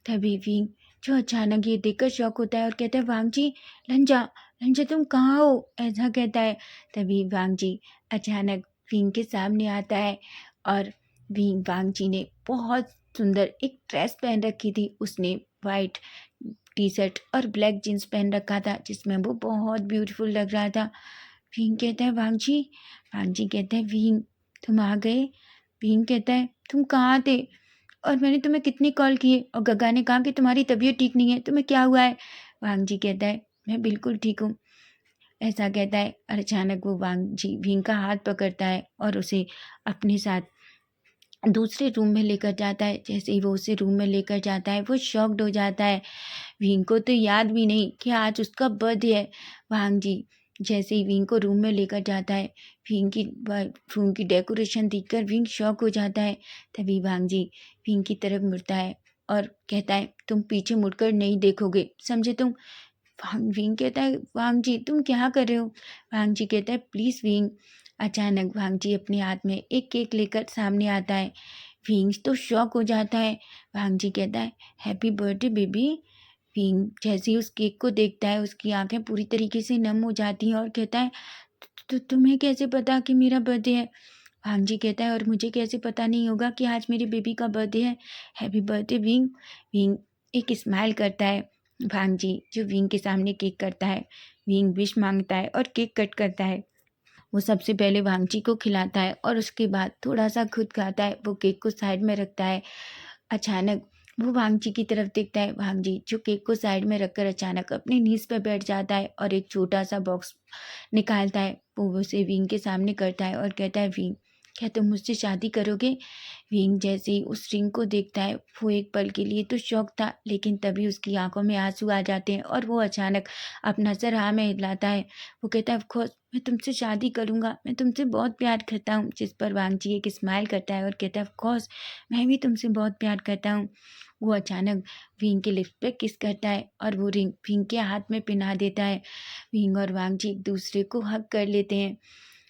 [SPEAKER 1] तभी विंग जो अचानक ये देखकर शॉक होता है और कहता है वांग जी लंजा, लंजा तुम कहाँ हो, ऐसा कहता है। तभी वांग जी अचानक विंग के सामने आता है और वांग जी ने बहुत सुंदर एक ड्रेस पहन रखी थी। उसने वाइट टी शर्ट और ब्लैक जीन्स पहन रखा था जिसमें वो बहुत ब्यूटीफुल लग रहा था। विंग कहता है वांग जी कहते हैं विंग तुम आ गए। विंग कहता है तुम कहाँ थे और मैंने तुम्हें कितनी कॉल किए और गगा ने कहा कि तुम्हारी तबीयत ठीक नहीं है, तुम्हें क्या हुआ है। वांग जी कहता है मैं बिल्कुल ठीक हूँ, ऐसा कहता है। और अचानक वो वांग जी विंग का हाथ पकड़ता है और उसे अपने साथ दूसरे रूम में लेकर जाता है। जैसे ही वो उसे रूम में लेकर जाता है वो शॉक्ड हो जाता है। विंग को तो याद भी नहीं कि आज उसका बर्थडे है। वांग जी जैसे ही विंग को रूम में लेकर जाता है, रूम की डेकोरेशन देखकर विंग शॉक हो जाता है। तभी वांग जी विंग की तरफ मुड़ता है और कहता है तुम पीछे मुड़कर नहीं देखोगे, समझे तुम। विंग कहता है वांग जी तुम क्या कर रहे हो। वांग जी कहता है प्लीज़ विंग। अचानक वांग जी अपने हाथ में एक केक लेकर सामने आता है। विंग तो शॉक हो जाता है। वांग जी कहता है हैप्पी बर्थडे बेबी। विंग जैसे ही उस केक को देखता है उसकी आंखें पूरी तरीके से नम हो जाती हैं और कहता है तो तुम्हें कैसे पता कि मेरा बर्थडे है। वांग जी कहता है और मुझे कैसे पता नहीं होगा कि आज मेरी बेबी का बर्थडे है। Happy birthday wing. विंग एक स्माइल करता है। वांग जी जो विंग के सामने केक करता है, विंग विश मांगता है और केक कट करता है। वो सबसे पहले वांग जी को खिलाता है और उसके बाद थोड़ा सा खुद खाता है। वो केक को साइड में रखता है। अचानक वो वांग जी की तरफ देखता है। वांग जी जो केक को साइड में रखकर अचानक अपनी नीज पर बैठ जाता है और एक छोटा सा बॉक्स निकालता है। वो उसे विंग के सामने करता है और कहता है विंग क्या तुम मुझसे शादी करोगे। विंग जैसे ही उस रिंग को देखता है वो एक पल के लिए तो शौक था, लेकिन तभी उसकी आंखों में आंसू आ जाते हैं और वो अचानक अपना सर हाँ में हिलाता है। वो कहता है ऑफ कोर्स मैं तुमसे शादी करूँगा, मैं तुमसे बहुत प्यार करता हूँ। जिस पर वांग जी एक स्माइल करता है और कहता है ऑफ कोर्स मैं भी तुमसे बहुत प्यार करता हूँ। वो अचानक विंग के लिप्स पे किस करता है और वो रिंग विंग के हाथ में पहना देता है। विंग और वांग जी एक दूसरे को हग कर लेते हैं।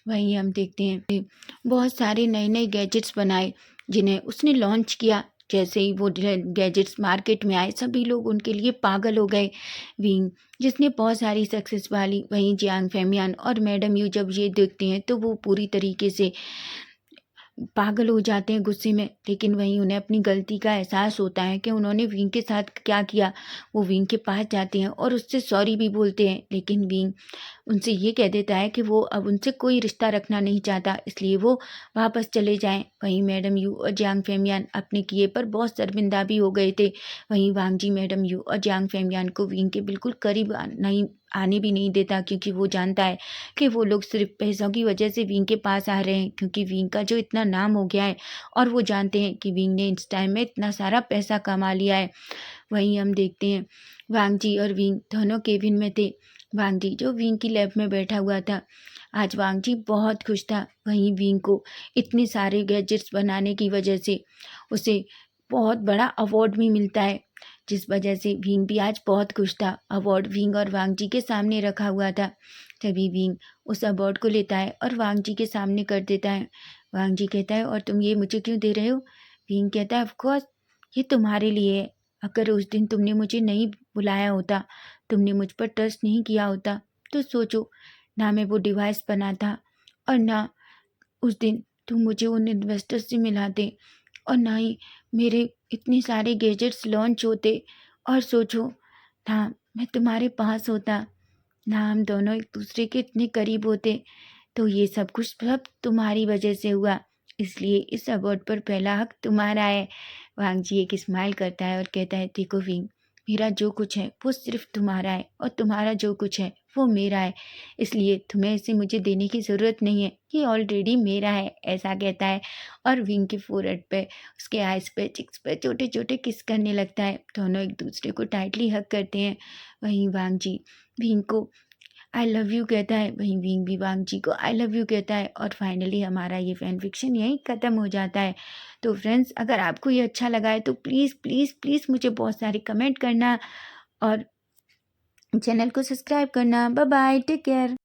[SPEAKER 1] वहीं हम देखते हैं कि बहुत सारे नए नए गैजेट्स बनाए जिन्हें उसने लॉन्च किया। जैसे ही वो गैजेट्स मार्केट में आए सभी लोग उनके लिए पागल हो गए। विंग जिसने बहुत सारी सक्सेस वाली, वहीं जियांग फेमियान और मैडम यू जब ये देखते हैं तो वो पूरी तरीके से पागल हो जाते हैं गुस्से में। लेकिन वहीं उन्हें अपनी गलती का एहसास होता है कि उन्होंने विंग के साथ क्या किया। वो विंग के पास जाते हैं और उससे सॉरी भी बोलते हैं, लेकिन विंग उनसे ये कह देता है कि वो अब उनसे कोई रिश्ता रखना नहीं चाहता, इसलिए वो वापस चले जाएं। वहीं मैडम यू और जियांग फेमियान अपने किए पर बहुत शर्मिंदा भी हो गए थे। वहीं वांग जी मैडम यू और जियांग फेमियान को विंग के बिल्कुल करीब नहीं आने भी नहीं देता, क्योंकि वो जानता है कि वो लोग सिर्फ पैसों की वजह से विंग के पास आ रहे हैं, क्योंकि विंग का जो इतना नाम हो गया है और वो जानते हैं कि विंग ने इस टाइम में इतना सारा पैसा कमा लिया है। वहीं हम देखते हैं वांग जी और विंग दोनों केबिन में थे। वांग जी जो विंग की लैब में बैठा हुआ था, आज वांग जी बहुत खुश था। वहीं विंग को इतने सारे गैजेट्स बनाने की वजह से उसे बहुत बड़ा अवार्ड भी मिलता है, जिस वजह से विंग भी आज बहुत खुश था। अवार्ड विंग और वांग जी के सामने रखा हुआ था। तभी विंग उस अवार्ड को लेता है और वांग जी के सामने कर देता है। वांग जी कहता है और तुम ये मुझे क्यों दे रहे हो। विंग कहता है ऑफ कोर्स ये तुम्हारे लिए है। अगर उस दिन तुमने मुझे नहीं बुलाया होता, तुमने मुझ पर ट्रस्ट नहीं किया होता, तो सोचो ना मैं वो डिवाइस बनाता और ना उस दिन तुम मुझे उन इन्वेस्टर्स से मिलाते और ना ही मेरे इतने सारे गैजेट्स लॉन्च होते। और सोचो ना मैं तुम्हारे पास होता, ना हम दोनों एक दूसरे के इतने करीब होते। तो ये सब कुछ सब तुम्हारी वजह से हुआ, इसलिए इस अवार्ड पर पहला हक तुम्हारा है। वांग जी एक स्माइल करता है और कहता है, देखो विंग, मेरा जो कुछ है वो सिर्फ तुम्हारा है और तुम्हारा जो कुछ है वो मेरा है, इसलिए तुम्हें इसे मुझे देने की ज़रूरत नहीं है, ये ऑलरेडी मेरा है, ऐसा कहता है। और विंग के फोरहेड पे, उसके आइज़ पे, चिक्स पे छोटे छोटे किस करने लगता है। दोनों एक दूसरे को टाइटली हग करते हैं। वहीं वांग जी विंग को आई लव यू कहता है, वहीं विंग भी वांग जी को आई लव यू कहता है। और फाइनली हमारा ये फैन फिक्शन यहीं ख़त्म हो जाता है। तो फ्रेंड्स, अगर आपको ये अच्छा लगा है तो प्लीज़ प्लीज़ प्लीज़ मुझे बहुत सारे कमेंट करना और चैनल को सब्सक्राइब करना। Bye bye, take care.